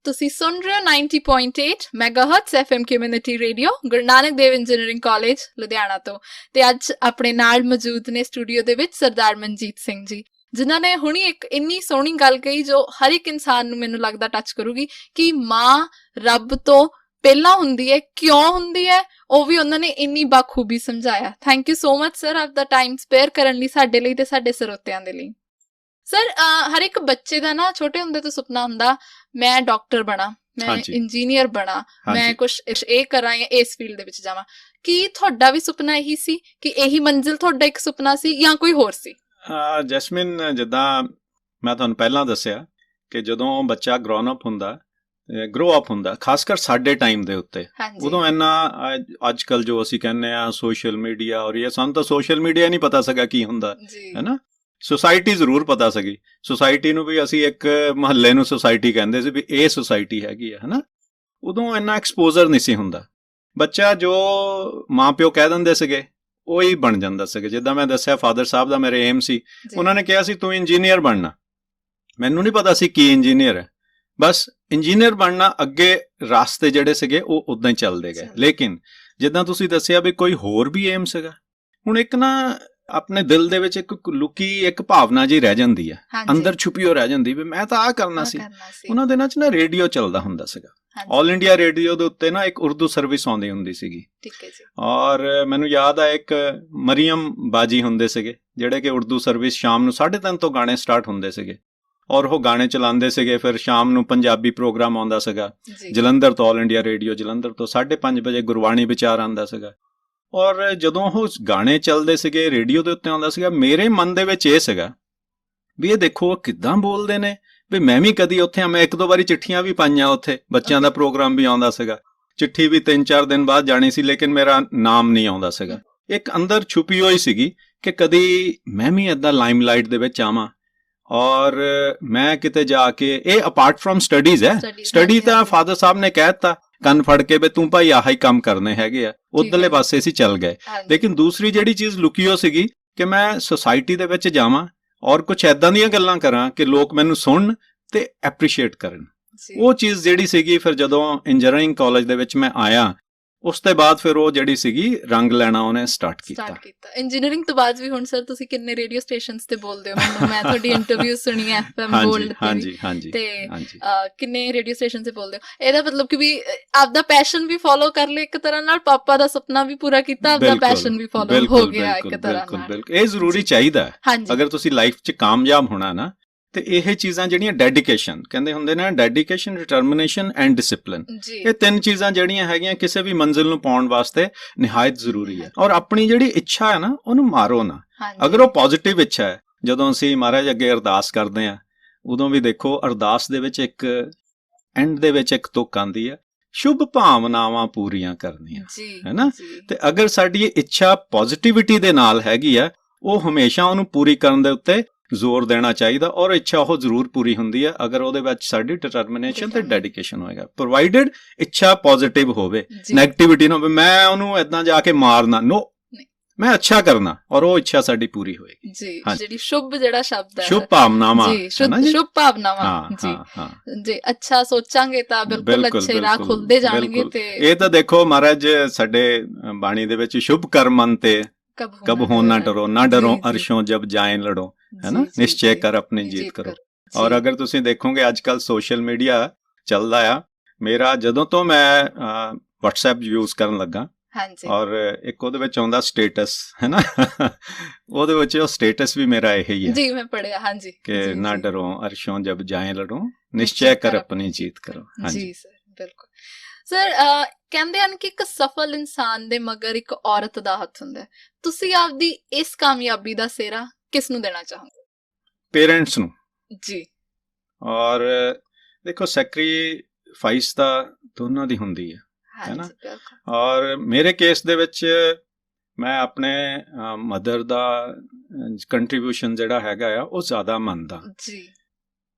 [SPEAKER 1] ਤੁਸੀਂ ਸੁਣ ਰਹੇ ਹੋ 90.8 ਮੈਗਾਹਰਟਜ਼ FM community radio Guru Nanak Dev engineering college Ludhiana ਤੋਂ। ਤੇ ਅੱਜ ਆਪਣੇ ਨਾਲ ਮੌਜੂਦ ਨੇ ਸਟੂਡੀਓ ਦੇ ਵਿੱਚ ਸਰਦਾਰ ਮਨਜੀਤ ਸਿੰਘ ਜੀ, ਜਿਨ੍ਹਾਂ ਨੇ ਹੁਣੀ ਇੱਕ ਇੰਨੀ ਸੋਹਣੀ ਗੱਲ ਕਹੀ ਜੋ ਹਰ ਇੱਕ ਇਨਸਾਨ ਨੂੰ ਮੈਨੂੰ ਲੱਗਦਾ ਟੱਚ ਕਰੂਗੀ ਕਿ ਮਾਂ ਰੱਬ ਤੋਂ ਪਹਿਲਾਂ ਹੁੰਦੀ ਹੈ। ਕਿਉਂ ਹੁੰਦੀ ਹੈ ਉਹ ਵੀ ਉਹਨਾਂ ਨੇ ਇੰਨੀ ਬਾਖੂਬੀ ਸਮਝਾਇਆ। Thank you so much sir, ਆਪਦਾ ਟਾਈਮ ਸਪੇਅਰ ਕਰਨ ਲਈ ਸਾਡੇ ਲਈ ਤੇ ਸਾਡੇ ਸਰੋਤਿਆਂ ਦੇ ਲਈ। ਸਰ, ਹਰ ਇੱਕ ਬੱਚੇ ਦਾ ਨਾ ਛੋਟੇ ਹੁੰਦੇ ਤੋਂ ਸੁਪਨਾ ਹੁੰਦਾ ਮੈਂ ਡਾਕਟਰ ਬਣਾ, ਮੈਂ ਇੰਜੀਨੀਅਰ ਬਣਾ, ਮੈਂ ਕੁਛ ਇਹ ਕਰਾਂ ਜਾਂ ਇਸ ਫੀਲਡ ਦੇ ਵਿੱਚ ਜਾਵਾਂ। ਕੀ ਤੁਹਾਡਾ ਵੀ ਸੁਪਨਾ ਇਹੀ ਸੀ ਕਿ ਇਹੀ ਮੰਜ਼ਿਲ ਤੁਹਾਡਾ ਇੱਕ ਸੁਪਨਾ ਸੀ ਜਾਂ ਕੋਈ ਹੋਰ ਸੀ?
[SPEAKER 2] ਜੈਸਮੀਨ, ਜਿੱਦਾਂ ਮੈਂ ਤੁਹਾਨੂੰ ਪਹਿਲਾਂ ਦੱਸਿਆ ਕਿ ਜਦੋਂ ਬੱਚਾ ਗਰੋਨ ਅਪ ਹੁੰਦਾ, ਗਰੋ ਅਪ ਹੁੰਦਾ, ਖਾਸ ਕਰ ਸਾਡੇ ਟਾਈਮ ਦੇ ਉੱਤੇ, ਉਦੋਂ ਇੰਨਾ ਅੱਜ ਕੱਲ ਜੋ ਅਸੀਂ ਕਹਿੰਦੇ ਆ ਸੋਸ਼ਲ ਮੀਡੀਆ ਔਰ ਇਹ, ਸਾਨੂੰ ਤਾਂ ਸੋਸ਼ਲ ਮੀਡੀਆ ਨਹੀਂ ਪਤਾ ਸੀਗਾ ਕੀ ਹੁੰਦਾ ਹੈ ਨਾ। ਸੁਸਾਇਟੀ ਜ਼ਰੂਰ ਪਤਾ ਸੀਗੀ। ਸੁਸਾਇਟੀ ਨੂੰ ਵੀ ਅਸੀਂ ਇੱਕ ਮੁਹੱਲੇ ਨੂੰ ਸੁਸਾਇਟੀ ਕਹਿੰਦੇ ਸੀ ਵੀ ਇਹ ਸੁਸਾਇਟੀ ਹੈਗੀ ਹੈ ਨਾ। ਉਦੋਂ ਇੰਨਾ ਐਕਸਪੋਜ਼ਰ ਨਹੀਂ ਸੀ ਹੁੰਦਾ। ਬੱਚਾ ਜੋ ਮਾਂ ਪਿਓ ਕਹਿ ਦਿੰਦੇ ਸੀਗੇ ਉਹੀ ਬਣ ਜਾਂਦਾ ਸੀਗਾ। ਜਿੱਦਾਂ ਮੈਂ ਦੱਸਿਆ ਫਾਦਰ ਸਾਹਿਬ ਦਾ ਮੇਰੇ ਏਮ ਸੀ, ਉਹਨਾਂ ਨੇ ਕਿਹਾ ਸੀ ਤੂੰ ਇੰਜੀਨੀਅਰ ਬਣਨਾ। ਮੈਨੂੰ ਨਹੀਂ ਪਤਾ ਸੀ ਕੀ ਇੰਜੀਨੀਅਰ ਹੈ, ਬਸ ਇੰਜੀਨੀਅਰ ਬਣਨਾ। ਅੱਗੇ ਰਾਸਤੇ ਜਿਹੜੇ ਸੀਗੇ ਉਹ ਉਦਾਂ ਹੀ ਚੱਲਦੇ ਗਏ। ਲੇਕਿਨ ਜਿੱਦਾਂ ਤੁਸੀਂ ਦੱਸਿਆ ਵੀ ਕੋਈ ਹੋਰ ਵੀ ਏਮ ਸੀਗਾ। ਹੁਣ ਇੱਕ ਨਾ ਆਪਣੇ ਦਿਲ ਦੇ ਵਿੱਚ ਇੱਕ ਲੁਕੀ ਇੱਕ ਭਾਵਨਾ ਜੀ ਰਹਿ ਜਾਂਦੀ ਹੈ, ਅੰਦਰ ਛੁਪੀ ਹੋ ਰਹਿ ਜਾਂਦੀ ਵੀ ਮੈਂ ਤਾਂ ਆਹ ਕਰਨਾ ਸੀ। ਉਹਨਾਂ ਦਿਨਾਂ 'ਚ ਨਾ ਰੇਡੀਓ ਚੱਲਦਾ ਹੁੰਦਾ ਸੀਗਾ, ਆਲ ਇੰਡੀਆ ਰੇਡੀਓ ਦੇ ਉੱਤੇ ਨਾ ਇੱਕ ਉਰਦੂ ਸਰਵਿਸ ਆਉਂਦੀ ਹੁੰਦੀ ਸੀਗੀ। ਔਰ ਮੈਨੂੰ ਯਾਦ ਆ ਇੱਕ ਮਰੀਮ ਬਾਜੀ ਹੁੰਦੇ ਸੀਗੇ, ਜਿਹੜੇ ਕਿ ਉਰਦੂ ਸਰਵਿਸ ਸ਼ਾਮ ਨੂੰ 3:30 ਤੋਂ ਗਾਣੇ ਸਟਾਰਟ ਹੁੰਦੇ ਸੀਗੇ ਔਰ ਉਹ ਗਾਣੇ ਚਲਾਉਂਦੇ ਸੀਗੇ। ਫਿਰ ਸ਼ਾਮ ਨੂੰ ਪੰਜਾਬੀ ਪ੍ਰੋਗਰਾਮ ਆਉਂਦਾ ਸੀਗਾ ਜਲੰਧਰ ਤੋਂ, ਆਲ ਇੰਡੀਆ ਰੇਡੀਓ ਜਲੰਧਰ ਤੋਂ 5:30 ਵਜੇ ਗੁਰਬਾਣੀ ਵਿਚਾਰ ਆਉਂਦਾ ਸੀਗਾ। ਔਰ ਜਦੋਂ ਉਹ ਗਾਣੇ ਚੱਲਦੇ ਸੀਗੇ ਰੇਡੀਓ ਦੇ ਉੱਤੇ ਆਉਂਦਾ ਸੀਗਾ, ਮੇਰੇ ਮਨ ਦੇ ਵਿੱਚ ਇਹ ਸੀਗਾ ਵੀ ਇਹ ਦੇਖੋ ਕਿੱਦਾਂ ਬੋਲਦੇ ਨੇ, ਵੀ ਮੈਂ ਵੀ ਕਦੀ ਉੱਥੇ ਮੈਂ 1-2 ਵਾਰੀ ਚਿੱਠੀਆਂ ਵੀ ਪਾਈਆਂ, ਉੱਥੇ ਬੱਚਿਆਂ ਦਾ ਪ੍ਰੋਗਰਾਮ ਵੀ ਆਉਂਦਾ ਸੀਗਾ, ਚਿੱਠੀ ਵੀ 3-4 ਦਿਨ ਬਾਅਦ ਜਾਣੀ ਸੀ, ਲੇਕਿਨ ਮੇਰਾ ਨਾਮ ਨਹੀਂ ਆਉਂਦਾ ਸੀਗਾ। ਇੱਕ ਅੰਦਰ ਛੁਪੀ ਹੋਈ ਸੀਗੀ ਕਿ ਕਦੀ ਮੈਂ ਵੀ ਏਦਾਂ ਲਾਈਮਲਾਈਟ ਦੇ ਵਿੱਚ ਆਵਾਂ ਔਰ ਮੈਂ ਕਿਤੇ ਜਾ ਕੇ, ਇਹ ਅਪਾਰਟ ਫਰਮ ਸਟੱਡੀਜ਼ ਹੈ, ਸਟੱਡੀ ਤਾਂ ਫਾਦਰ ਸਾਹਿਬ ਨੇ ਕਹਿ ਦਿੱਤਾ ਕੰਨ ਫੜ ਕੇ ਵੀ ਤੂੰ ਭਾਈ ਆਹੀ ਕੰਮ ਕਰਨੇ ਹੈਗੇ ਆ, ਉਧਰਲੇ ਪਾਸੇ ਅਸੀਂ ਚੱਲ ਗਏ। ਲੇਕਿਨ ਦੂਸਰੀ ਜਿਹੜੀ ਚੀਜ਼ ਲੁਕੀ ਹੋ ਸੀਗੀ ਕਿ ਮੈਂ ਸੁਸਾਇਟੀ ਦੇ ਵਿੱਚ ਜਾਵਾਂ ਔਰ ਕੁਝ ਐਦਾਂ ਦੀਆਂ ਗੱਲਾਂ ਕਰਾਂ ਕਿ ਲੋਕ ਮੈਨੂੰ ਸੁਣਨ ਤੇ ਐਪਰੀਸ਼ੀਏਟ ਕਰਨ। ਉਹ ਚੀਜ਼ ਜਿਹੜੀ ਸੀਗੀ, ਫਿਰ ਜਦੋਂ ਇੰਜੀਨੀਅਰਿੰਗ ਕਾਲਜ ਦੇ ਵਿੱਚ ਮੈਂ ਆਇਆ ਉਸ ਤੋਂ ਬਾਅਦ ਫਿਰ ਉਹ ਜਿਹੜੀ ਸੀਗੀ ਰੰਗ ਲੈਣਾ ਉਹਨੇ ਸਟਾਰਟ ਕੀਤਾ।
[SPEAKER 1] ਇੰਜੀਨੀਅਰਿੰਗ ਤੋਂ ਬਾਅਦ ਵੀ ਹੁਣ ਸਰ ਤੁਸੀਂ ਕਿੰਨੇ ਰੇਡੀਓ ਸਟੇਸ਼ਨਸ ਤੇ ਬੋਲਦੇ ਹੋ? ਮੈਨੂੰ ਮੈਂ ਤੁਹਾਡੀ ਇੰਟਰਵਿਊ ਸੁਣੀ ਹੈ FM ਗੋਲਡ ਤੇ,
[SPEAKER 2] ਹਾਂਜੀ
[SPEAKER 1] ਤੇ ਕਿੰਨੇ ਰੇਡੀਓ ਸਟੇਸ਼ਨ ਤੇ ਬੋਲਦੇ ਹੋ? ਇਹਦਾ ਮਤਲਬ ਕਿ ਵੀ ਆਪਦਾ ਪੈਸ਼ਨ ਵੀ ਫੋਲੋ ਕਰ ਲਿਆ ਇੱਕ ਤਰ੍ਹਾਂ ਨਾਲ, ਪਾਪਾ ਦਾ ਸੁਪਨਾ ਵੀ ਪੂਰਾ ਕੀਤਾ, ਆਪਦਾ ਪੈਸ਼ਨ ਵੀ ਫੋਲੋ ਹੋ ਗਿਆ ਇੱਕ ਤਰ੍ਹਾਂ ਨਾਲ। ਬਿਲਕੁਲ ਇਹ
[SPEAKER 2] ਜ਼ਰੂਰੀ ਚਾਹੀਦਾ ਅਗਰ ਤੁਸੀਂ ਲਾਈਫ 'ਚ ਕਾਮਯਾਬ ਹੋਣਾ ਨਾ, ਤੇ ਇਹ ਚੀਜ਼ਾਂ ਜਿਹੜੀਆਂ ਡੈਡੀਕੇਸ਼ਨ ਕਹਿੰਦੇ ਹੁੰਦੇ ਨੇ, ਡੈਡੀਕੇਸ਼ਨ, ਡਿਟਰਮੀਨੇਸ਼ਨ ਐਂਡ ਡਿਸਪਲਿਨ, ਇਹ 3 ਚੀਜ਼ਾਂ ਜਿਹੜੀਆਂ ਹੈਗੀਆਂ ਕਿਸੇ ਵੀ ਮੰਜ਼ਿਲ ਨੂੰ ਪਾਉਣ ਵਾਸਤੇ ਨਿਹਾਇਤ ਜ਼ਰੂਰੀ ਹੈ। ਔਰ ਆਪਣੀ ਜਿਹੜੀ ਇੱਛਾ ਹੈ ਨਾ ਉਹਨੂੰ ਮਾਰੋ ਨਾ, ਅਗਰ ਉਹ ਪੋਜ਼ਿਟਿਵ ਇੱਛਾ ਹੈ। ਜਦੋਂ ਅਸੀਂ ਮਹਾਰਾਜ ਅੱਗੇ ਅਰਦਾਸ ਕਰਦੇ ਹਾਂ ਉਦੋਂ ਵੀ ਦੇਖੋ ਅਰਦਾਸ ਦੇ ਵਿੱਚ ਇੱਕ ਐਂਡ ਦੇ ਵਿੱਚ ਇੱਕ ਤੁਕ ਆਉਂਦੀ ਹੈ, ਸ਼ੁਭ ਭਾਵਨਾਵਾਂ ਪੂਰੀਆਂ ਕਰਨੀਆਂ, ਹੈ ਨਾ। ਤੇ ਅਗਰ ਸਾਡੀ ਇੱਛਾ ਪੋਜ਼ਿਟਿਵਿਟੀ ਦੇ ਨਾਲ ਹੈਗੀ ਆ, ਉਹ ਹਮੇਸ਼ਾ ਉਹਨੂੰ ਪੂਰੀ ਕਰਨ ਦੇ ਉੱਤੇ ਜ਼ੋਰ ਦੇਣਾ ਚਾਹੀਦਾ ਔਰ ਇੱਛਾ ਉਹ ਜ਼ਰੂਰ ਪੂਰੀ ਹੁੰਦੀ ਹੈ ਅਗਰ ਉਹਦੇ ਵਿੱਚ ਸਾਡੀ ਡਿਟਰਮੀਨੇਸ਼ਨ ਤੇ ਡੈਡੀਕੇਸ਼ਨ ਹੋਏਗਾ, ਪ੍ਰੋਵਾਈਡਡ ਇੱਛਾ ਪੋਜ਼ਿਟਿਵ ਹੋਵੇ, ਨੈਗੇਟਿਵਿਟੀ ਨਾ ਹੋਵੇ। ਮੈਂ ਉਹਨੂੰ ਏਦਾਂ ਜਾ ਕੇ ਮਾਰਨਾ, ਨੋ, ਮੈਂ ਅੱਛਾ ਕਰਨਾ ਔਰ ਉਹ ਇੱਛਾ ਸਾਡੀ ਪੂਰੀ ਹੋਏਗੀ। ਜੀ, ਜਿਹੜੀ
[SPEAKER 1] ਸ਼ੁਭ ਜਿਹੜਾ ਸ਼ਬਦ ਹੈ,
[SPEAKER 2] ਸ਼ੁਭ ਭਾਵਨਾਵਾਂ,
[SPEAKER 1] ਜੀ ਸ਼ੁਭ ਭਾਵਨਾਵਾਂ, ਜੀ ਅੱਛਾ ਸੋਚਾਂਗੇ ਤਾਂ ਬਿਲਕੁਲ ਅੱਛੇ ਰਾਹ ਖੁੱਲਦੇ ਜਾਣਗੇ। ਤੇ ਇਹ
[SPEAKER 2] ਤਾਂ ਦੇਖੋ ਮਹਾਰਾਜ ਸਾਡੇ ਬਾਣੀ ਦੇ ਵਿੱਚ ਸ਼ੁਭ ਕਰਮਨ ਤੇ कब हो ना डरो अरशों जब जाएं लड़ो, है ना, निश्चय कर अपनी जीत करो। और अगर तुसी देखोगे आजकल सोशल मीडिया चलदा आ, मेरा ਜਦੋਂ ਤੋਂ ਮੈਂ WhatsApp ਯੂਜ਼ ਕਰਨ ਲੱਗਾ ਔਰ ਇੱਕ ਉਹਦੇ ਵਿੱਚ ਆਉਂਦਾ ਸਟੇਟਸ, ਹੈ ਨਾ, ਉਹਦੇ ਵਿੱਚ ਉਹ ਸਟੇਟਸ ਵੀ ਮੇਰਾ ਇਹੀ ਹੈ।
[SPEAKER 1] ਜੀ ਮੈਂ ਪੜਿਆ, ਹਾਂਜੀ,
[SPEAKER 2] ਕਿ ਨਾ ਡਰੋ ਅਰਸ਼ੋਂ ਜਬ ਜਾएं लड़ो, निश्चय कर अपनी जीत करो।
[SPEAKER 1] ਜੀ ਸਰ, ਬਿਲਕੁਲ ਸਰ। ਕਹਿੰਦੇ ਹਨ ਕਿ ਇੱਕ ਸਫਲ ਇਨਸਾਨ ਦੇ ਮਗਰ ਇੱਕ ਔਰਤ ਦਾ ਹੱਥ ਹੁੰਦਾ ਹੈ। ਤੁਸੀਂ ਆਪਦੀ ਇਸ ਕਾਮਯਾਬੀ ਦਾ ਸਿਹਰਾ ਕਿਸ ਨੂੰ ਦੇਣਾ ਚਾਹੋਗੇ?
[SPEAKER 2] ਪੇਰੈਂਟਸ ਨੂੰ
[SPEAKER 1] ਜੀ।
[SPEAKER 2] ਔਰ ਦੇਖੋ ਸੈਕਰੀਫਾਈਸ ਤਾਂ ਦੋਨਾਂ ਦੀ ਹੁੰਦੀ ਹੈ ਨਾ। ਔਰ ਮੇਰੇ ਕੇਸ ਦੇ ਵਿੱਚ ਮੈਂ ਆਪਣੇ ਮਦਰ ਦਾ ਕੰਟਰੀਬਿਊਸ਼ਨ ਜਿਹੜਾ ਹੈਗਾ ਆ ਉਹ ਜ਼ਿਆਦਾ ਮੰਨਦਾ ਜੀ।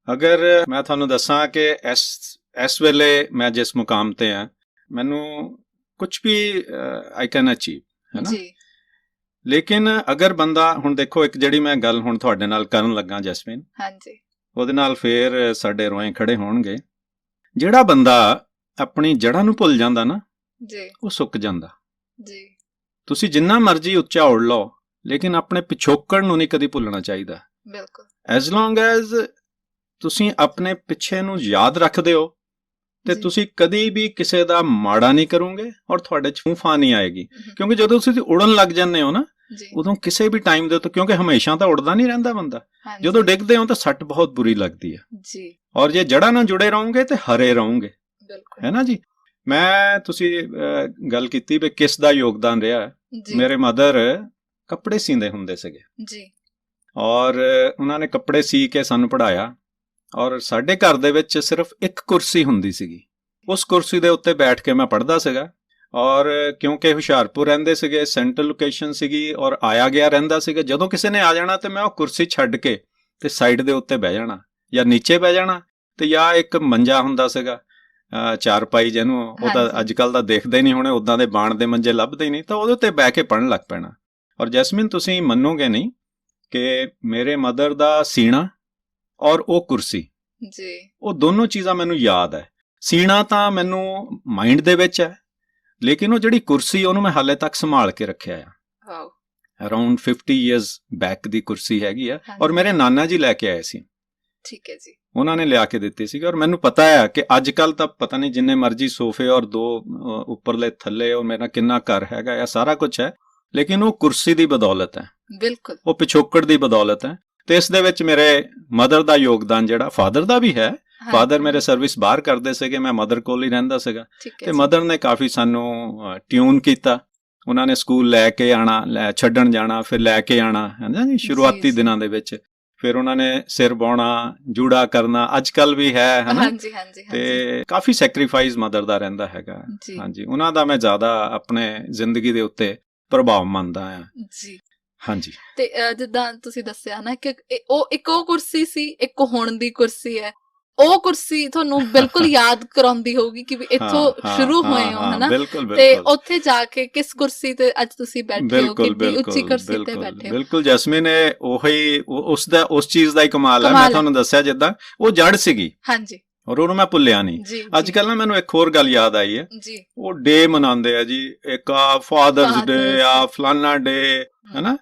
[SPEAKER 2] ਅਗਰ ਮੈਂ ਤੁਹਾਨੂੰ ਦੱਸਾਂ ਕਿ ਇਸ ਵੇਲੇ ਮੈਂ ਜਿਸ ਮੁਕਾਮ ਤੇ ਆ, ਮੈਨੂੰ ਕੁਝ ਵੀ ਆਈ ਕੈਨ ਅਚੀਵ, ਹੈ ਨਾ ਜੀ। ਲੇਕਿਨ ਅਗਰ ਬੰਦਾ, ਹੁਣ ਦੇਖੋ ਇੱਕ ਜਿਹੜੀ ਮੈਂ ਗੱਲ ਹੁਣ ਤੁਹਾਡੇ ਨਾਲ ਕਰਨ ਲੱਗਾ ਜੈਸਮੀਨ, ਹਾਂਜੀ, ਉਹਦੇ ਨਾਲ ਫੇਰ ਸਾਡੇ ਰੋਏ ਖੜੇ ਹੋਣਗੇ। ਜਿਹੜਾ ਬੰਦਾ ਆਪਣੀ ਜੜ੍ਹਾਂ ਨੂੰ ਭੁੱਲ ਜਾਂਦਾ ਨਾ ਜੀ, ਉਹ ਸੁੱਕ ਜਾਂਦਾ ਜੀ। ਤੁਸੀਂ ਜਿੰਨਾ ਮਰਜ਼ੀ ਉੱਚਾ ਉੜ ਲਓ ਲੇਕਿਨ ਆਪਣੇ ਪਿਛੋਕੜ ਨੂੰ ਨਹੀਂ ਕਦੀ ਭੁੱਲਣਾ ਚਾਹੀਦਾ। ਬਿਲਕੁਲ। ਐਜ਼ ਲੌਂਗ ਐਜ਼ ਤੁਸੀਂ ਆਪਣੇ ਪਿੱਛੇ ਨੂੰ ਯਾਦ ਰੱਖਦੇ ਹੋ ਤੇ ਤੁਸੀਂ ਕਦੀ ਵੀ ਕਿਸੇ ਦਾ ਮਾੜਾ ਨਹੀਂ ਕਰੋਗੇ ਔਰ ਤੁਹਾਡੇ ਚ ਫੂਫਾ ਨਹੀਂ ਆਏਗੀ। ਕਿਉਂਕਿ ਜਦੋਂ ਤੁਸੀਂ ਉੜਨ ਲੱਗ ਜਾਂਦੇ ਹੋ ਨਾ, ਉਦੋਂ ਕਿਸੇ ਵੀ ਟਾਈਮ ਦੇ ਉੱਤੇ, ਕਿਉਂਕਿ ਹਮੇਸ਼ਾ ਤਾਂ ਉੜਦਾ ਨਹੀਂ ਰਹਿੰਦਾ ਬੰਦਾ, ਜਦੋਂ ਡਿੱਗਦੇ ਹੋ ਤਾਂ ਸੱਟ ਬਹੁਤ ਬੁਰੀ ਲੱਗਦੀ ਹੈ ਜੀ। ਔਰ ਜੇ ਜੜ੍ਹਾਂ ਨਾਲ ਜੁੜੇ ਰਹੋਗੇ ਤੇ ਹਰੇ ਰਹੋਗੇ, ਹੈ ਨਾ ਜੀ। ਤੁਸੀਂ ਗੱਲ ਕੀਤੀ ਵੀ ਕਿਸ ਦਾ ਯੋਗਦਾਨ ਰਿਹਾ। ਮੇਰੇ ਮਦਰ ਕੱਪੜੇ ਸੀਂਦੇ ਹੁੰਦੇ ਸੀਗੇ ਜੀ ਔਰ ਉਹਨਾਂ ਨੇ ਕੱਪੜੇ ਸੀ ਕੇ ਸਾਨੂੰ ਪੜ੍ਹਾਇਆ। ਔਰ ਸਾਡੇ ਘਰ ਦੇ ਵਿੱਚ ਸਿਰਫ ਇੱਕ ਕੁਰਸੀ ਹੁੰਦੀ ਸੀਗੀ, ਉਸ ਕੁਰਸੀ ਦੇ ਉੱਤੇ ਬੈਠ ਕੇ ਮੈਂ ਪੜ੍ਹਦਾ ਸੀਗਾ। ਔਰ ਕਿਉਂਕਿ ਹੁਸ਼ਿਆਰਪੁਰ ਰਹਿੰਦੇ ਸੀਗੇ, ਸੈਂਟਰਲ ਲੋਕੇਸ਼ਨ ਸੀਗੀ ਔਰ ਆਇਆ ਗਿਆ ਰਹਿੰਦਾ ਸੀਗਾ, ਜਦੋਂ ਕਿਸੇ ਨੇ ਆ ਜਾਣਾ ਤੇ ਮੈਂ ਉਹ ਕੁਰਸੀ ਛੱਡ ਕੇ ਤੇ ਸਾਈਡ ਦੇ ਉੱਤੇ ਬਹਿ ਜਾਣਾ ਜਾਂ ਨੀਚੇ ਬਹਿ ਜਾਣਾ, ਤੇ ਜਾਂ ਇੱਕ ਮੰਜਾ ਹੁੰਦਾ ਸੀਗਾ ਚਾਰਪਾਈ ਜਿਹਨੂੰ, ਉਹ ਤਾਂ ਅੱਜ ਕੱਲ੍ਹ ਦਾ ਦੇਖਦੇ ਨਹੀਂ ਹੋਣੇ, ਉੱਦਾਂ ਦੇ ਬਾਣ ਦੇ ਮੰਜੇ ਲੱਭਦੇ ਹੀ ਨਹੀਂ, ਤਾਂ ਉਹਦੇ ਉੱਤੇ ਬਹਿ ਕੇ ਪੜ੍ਹਨ ਲੱਗ ਪੈਣਾ। ਔਰ ਜੈਸਮੀਨ ਤੁਸੀਂ ਮੰਨੋਗੇ ਨਹੀਂ ਕਿ ਮੇਰੇ ਮਦਰ ਦਾ ਸੀਣਾ ਔਰ ਉਹ ਕੁਰਸੀ ਜੀ, ਉਹ ਦੋਨੋਂ ਚੀਜ਼ਾਂ ਮੈਨੂੰ ਯਾਦ ਹੈ। ਸੀਣਾ ਤਾਂ ਮੈਨੂੰ ਮਾਈਂਡ ਦੇ ਵਿੱਚ ਹੈ, ਲੇਕਿਨ ਉਹ ਜਿਹੜੀ ਕੁਰਸੀ ਉਹਨੂੰ ਮੈਂ ਹਾਲੇ ਤੱਕ ਸੰਭਾਲ ਕੇ ਰੱਖਿਆ ਆ। ਅਰਾਊਂਡ 50 years ਬੈਕ ਦੀ ਕੁਰਸੀ ਹੈਗੀ ਆ ਔਰ ਮੇਰੇ ਨਾਨਾ ਜੀ ਲੈ ਕੇ ਆਏ ਸੀ। ਠੀਕ ਹੈ ਜੀ। ਉਹਨਾਂ ਨੇ ਲਿਆ ਕੇ ਦਿੱਤੀ ਸੀ ਔਰ ਮੈਨੂੰ ਪਤਾ ਹੈ ਕਿ ਅੱਜ ਕੱਲ ਤਾਂ ਪਤਾ ਨਹੀਂ ਜਿੰਨੇ ਮਰਜ਼ੀ ਸੋਫੇ ਔਰ 2 ਉੱਪਰਲੇ ਥੱਲੇ ਔਰ ਮੇਰਾ ਕਿੰਨਾ ਘਰ ਹੈਗਾ ਆ, ਸਾਰਾ ਕੁਝ ਹੈ, ਲੇਕਿਨ ਉਹ ਕੁਰਸੀ ਦੀ ਬਦੌਲਤ ਹੈ,
[SPEAKER 1] ਬਿਲਕੁਲ
[SPEAKER 2] ਉਹ ਪਿਛੋਕੜ ਦੀ ਬਦੌਲਤ ਹੈ। ਤੇ ਇਸ ਦੇ ਵਿੱਚ ਮੇਰੇ ਮਦਰ ਦਾ ਯੋਗਦਾਨ ਜਿਹੜਾ ਫਾਦਰ ਦਾ ਵੀ ਹੈ। ਫਾਦਰ ਮੇਰੇ ਸਰਵਿਸ ਬਾਹਰ ਕਰਦੇ ਸੀਗੇ, ਮੈਂ ਮਦਰ ਕੋਲ ਹੀ ਰਹਿੰਦਾ ਸੀਗਾ, ਤੇ ਮਦਰ ਨੇ ਕਾਫੀ ਸਾਨੂੰ ਟਿਊਨ ਕੀਤਾ। ਉਹਨਾਂ ਨੇ ਸਕੂਲ ਲੈ ਕੇ ਆਣਾ, ਛੱਡਣ ਜਾਣਾ, ਫਿਰ ਲੈ ਕੇ ਆਣਾ, ਹੈ ਨਾ ਜੀ, ਸ਼ੁਰੂਆਤੀ ਦਿਨਾਂ ਦੇ ਵਿੱਚ। ਫਿਰ ਉਹਨਾਂ ਨੇ ਸਿਰ ਬਾਉਣਾ, ਜੂੜਾ ਕਰਨਾ, ਅੱਜ ਕੱਲ ਵੀ ਹੈ ਹਨਾ।
[SPEAKER 1] ਹਾਂਜੀ ਹਾਂਜੀ।
[SPEAKER 2] ਤੇ ਕਾਫੀ ਸੈਕਰੀਫਾਈਸ ਮਦਰ ਦਾ ਰਹਿੰਦਾ ਹੈਗਾ। ਹਾਂਜੀ, ਉਹਨਾਂ ਦਾ ਮੈਂ ਜ਼ਿਆਦਾ ਆਪਣੇ ਜ਼ਿੰਦਗੀ ਦੇ ਉੱਤੇ ਪ੍ਰਭਾਵ ਮੰਨਦਾ ਆ
[SPEAKER 1] ਜੀ।
[SPEAKER 2] ਹਾਂਜੀ,
[SPEAKER 1] ਤੇ ਜਿੱਦਾਂ ਤੁਸੀਂ ਦੱਸਿਆ ਨਾ ਕਿ ਉਹ ਕੁਰਸੀ ਸੀ, ਇੱਕ ਹੁਣ ਦੀ ਕੁਰਸੀ ਹੈ। ਉਹ ਕੁਰਸੀ ਤੁਹਾਨੂੰ ਬਿਲਕੁਲ ਯਾਦ ਕਰਾਉਂਦੀ ਹੋਊਗੀ ਕਿ ਵੀ ਇੱਥੋਂ ਸ਼ੁਰੂ ਹੋਏ ਹੋ, ਹਨਾ। ਤੇ ਉੱਥੇ ਜਾ ਕੇ ਕਿਸ ਕੁਰਸੀ ਤੇ ਅੱਜ ਤੁਸੀਂ ਬੈਠੇ ਹੋ, ਕਿੰਨੀ ਉੱਚੀ ਕੁਰਸੀ ਤੇ ਬੈਠੇ ਹੋ।
[SPEAKER 2] ਬਿਲਕੁਲ ਜੈਸਮੀਨ, ਉਹੀ ਉਸ ਚੀਜ਼ ਦਾ ਹੀ ਕਮਾਲ ਹੈ। ਮੈਂ ਤੁਹਾਨੂੰ ਦੱਸਿਆ ਜਿੱਦਾਂ ਉਹ ਜੜ ਸੀਗੀ, ਹਾਂਜੀ, ਔਰ ਉਹਨੂੰ ਮੈਂ ਭੁੱਲਿਆ ਨਹੀਂ। ਅੱਜ ਕੱਲ ਨਾ ਮੈਨੂੰ ਇੱਕ ਹੋਰ ਗੱਲ ਯਾਦ ਆਈ ਹੈ ਜੀ। ਉਹ ਡੇ ਮਨਾਉਂਦੇ ਆ ਜੀ, ਇੱਕ ਫਾਦਰਸ ਡੇ ਆ, ਫਲਾਨਾ ਡੇ, ਹਨਾ,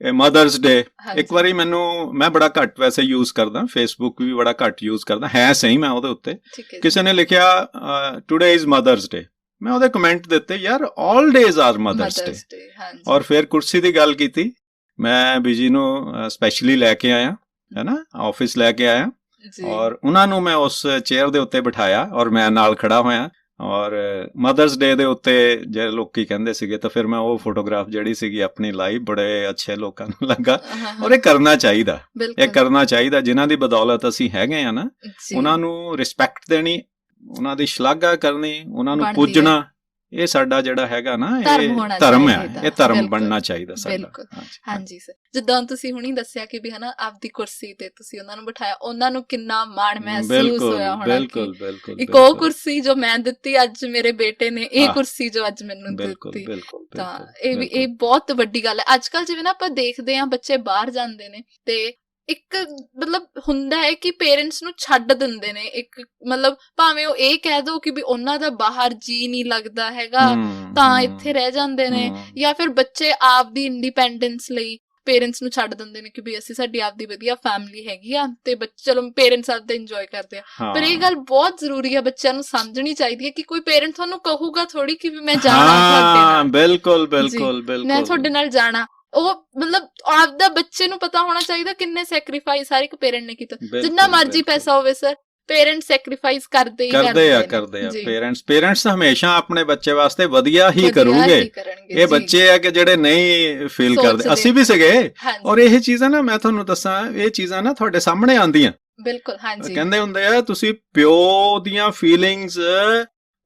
[SPEAKER 2] ਮਦਰਸ ਡੇ। ਇੱਕ ਵਾਰੀ ਮੈਂ ਬੜਾ ਘੱਟ ਵੈਸੇ ਯੂਜ਼ ਕਰਦਾ, ਫੇਸਬੁੱਕ ਵੀ ਬੜਾ ਘੱਟ ਯੂਜ਼ ਕਰਦਾ, ਹੈ ਸਹੀ ਮੈਂ ਉਹਦੇ ਉੱਤੇ। ਕਿਸੇ ਨੇ ਲਿਖਿਆ ਟੁਡੇ ਇਜ਼ ਮਦਰਸ ਡੇ, ਮੈਂ ਉਹਦੇ ਕਮੈਂਟ ਦਿੱਤੇ, ਯਾਰ ਆਲ ਡੇਜ਼ ਆਰ ਮਦਰਸ ਡੇ। ਔਰ ਫਿਰ ਕੁਰਸੀ ਦੀ ਗੱਲ ਕੀਤੀ, ਮੈਂ ਬੀਜੀ ਨੂੰ ਸਪੈਸ਼ਲੀ ਲੈ ਕੇ ਆਇਆ, ਹੈ ਨਾ, ਆਫਿਸ ਲੈ ਕੇ ਆਇਆ, ਔਰ ਉਹਨਾਂ ਨੂੰ ਮੈਂ ਉਸ ਚੇਅਰ ਦੇ ਉੱਤੇ ਬਿਠਾਇਆ, ਔਰ ਮੈਂ ਨਾਲ ਖੜਾ ਹੋਇਆ। ਔਰ ਮਦਰਸ ਡੇ ਦੇ ਉੱਤੇ ਜੇ ਲੋਕੀ ਕਹਿੰਦੇ ਸੀਗੇ, ਤਾਂ ਫਿਰ ਮੈਂ ਉਹ ਫੋਟੋਗ੍ਰਾਫ ਜਿਹੜੀ ਸੀਗੀ ਆਪਣੀ ਲਾਈ, ਬੜੇ ਅੱਛੇ ਲੋਕਾਂ ਨੂੰ ਲੱਗਾ। ਔਰ ਇਹ ਕਰਨਾ ਚਾਹੀਦਾ, ਜਿਨ੍ਹਾਂ ਦੀ ਬਦੌਲਤ ਅਸੀਂ ਹੈਗੇ ਆ ਨਾ, ਉਹਨਾਂ ਨੂੰ ਰਿਸਪੈਕਟ ਦੇਣੀ, ਉਹਨਾਂ ਦੀ ਸ਼ਲਾਘਾ ਕਰਨੀ, ਉਹਨਾਂ ਨੂੰ ਪੂਜਣਾ, ਇਹ ਸਾਡਾ ਜਿਹੜਾ ਹੈਗਾ ਨਾ, ਇਹ ਧਰਮ ਹੈ, ਇਹ ਧਰਮ ਬਣਨਾ ਚਾਹੀਦਾ ਸਾਡਾ।
[SPEAKER 1] ਹਾਂਜੀ ਸਰ, ਜਿੱਦਾਂ ਤੁਸੀਂ ਹੁਣੀ ਦੱਸਿਆ ਕਿ ਵੀ ਹਨਾ ਆਪਦੀ ਕੁਰਸੀ ਤੇ ਤੁਸੀਂ ਉਹਨਾਂ ਨੂੰ ਬਿਠਾਇਆ, ਉਹਨਾਂ ਨੂੰ ਕਿੰਨਾ ਮਾਣ ਮਹਿਸੂਸ ਹੋਇਆ ਹੋਣਾ। ਬਿਲਕੁਲ ਬਿਲਕੁਲ। ਇੱਕ ਉਹ ਕੁਰਸੀ ਜੋ ਮੈਂ ਦਿੱਤੀ ਅੱਜ ਮੇਰੇ ਬੇਟੇ ਨੇ, ਇਹ ਕੁਰਸੀ ਜੋ ਅੱਜ ਮੈਨੂੰ ਦਿੱਤੀ, ਤਾਂ ਇਹ ਬਹੁਤ ਵੱਡੀ ਗੱਲ ਹੈ। ਅੱਜ ਕੱਲ ਜਿਵੇਂ ਨਾ ਆਪਾਂ ਦੇਖਦੇ ਹਾਂ, ਬੱਚੇ ਬਾਹਰ ਜਾਂਦੇ ਨੇ ਤੇ ਇੱਕ ਮਤਲਬ ਹੁੰਦਾ ਹੈ ਕਿ ਪੇਰੈਂਟਸ ਨੂੰ ਛੱਡ ਦਿੰਦੇ ਨੇ, ਇੱਕ ਮਤਲਬ ਭਾਵੇਂ ਉਹ ਇਹ ਕਹਿ ਦੋ ਕਿ ਵੀ ਉਹਨਾਂ ਦਾ ਬਾਹਰ ਜੀ ਨਹੀਂ ਲੱਗਦਾ ਹੈਗਾ, ਤਾਂ ਇੱਥੇ ਰਹਿ ਜਾਂਦੇ ਨੇ, ਜਾਂ ਫਿਰ ਬੱਚੇ ਆਪਦੀ ਇੰਡੀਪੈਂਡੈਂਸ ਲਈ ਪੇਰੈਂਟਸ ਨੂੰ ਛੱਡ ਦਿੰਦੇ ਨੇ ਕਿ ਵੀ ਅਸੀਂ, ਸਾਡੀ ਆਪਦੀ ਵਧੀਆ ਫੈਮਿਲੀ ਹੈਗੀ ਆ, ਤੇ ਚਲੋ ਪੇਰੈਂਟਸ ਆਪਦਾ ਇੰਜੋਏ ਕਰਦੇ ਆ। ਪਰ ਇਹ ਗੱਲ ਬਹੁਤ ਜ਼ਰੂਰੀ ਹੈ, ਬੱਚਿਆਂ ਨੂੰ ਸਮਝਣੀ ਚਾਹੀਦੀ ਹੈ ਕਿ ਕੋਈ ਪੇਰੈਂਟ ਤੁਹਾਨੂੰ ਕਹੂਗਾ ਥੋੜੀ ਕਿ ਵੀ ਮੈਂ ਜਾਣਾ ਤੁਹਾਡੇ ਨਾਲ, ਬਿਲਕੁਲ ਬਿਲਕੁਲ ਬਿਲਕੁਲ, ਮੈਂ ਤੁਹਾਡੇ ਨਾਲ ਜਾਣਾ। ਉਹ ਮਤਲਬ ਆਪਦਾ ਬੱਚੇ ਨੂੰ ਪਤਾ ਹੋਣਾ ਚਾਹੀਦਾ ਕਿੰਨੇ ਸੈਕਰੀਫਾਈਸ ਹਰ ਇੱਕ ਪੇਰੈਂਟ ਨੇ ਕੀਤਾ। ਜਿੰਨਾ ਮਰਜ਼ੀ ਪੈਸਾ ਹੋਵੇ ਸਰ, ਪੇਰੈਂਟਸ ਸੈਕਰੀਫਾਈਸ ਕਰਦੇ ਆ।
[SPEAKER 2] ਪੇਰੈਂਟਸ ਹਮੇਸ਼ਾ ਆਪਣੇ ਬੱਚੇ ਵਾਸਤੇ ਵਧੀਆ ਹੀ ਕਰੂਗੇ। ਇਹ ਬੱਚੇ ਆ ਕਿ ਜਿਹੜੇ ਨਹੀਂ ਫੀਲ ਕਰਦੇ, ਅਸੀਂ ਵੀ ਸੀਗੇ। ਔਰ ਇਹ ਚੀਜ਼ਾਂ ਨਾ, ਮੈਂ ਤੁਹਾਨੂੰ ਦੱਸਾਂ, ਇਹ ਚੀਜ਼ਾਂ ਨਾ ਤੁਹਾਡੇ ਸਾਹਮਣੇ ਆਉਂਦੀਆਂ। ਬਿਲਕੁਲ, ਹਾਂਜੀ। ਕਹਿੰਦੇ ਹੁੰਦੇ ਆ, ਤੁਸੀਂ ਪਿਓ ਦੀਆਂ ਫੀਲਿੰਗਸ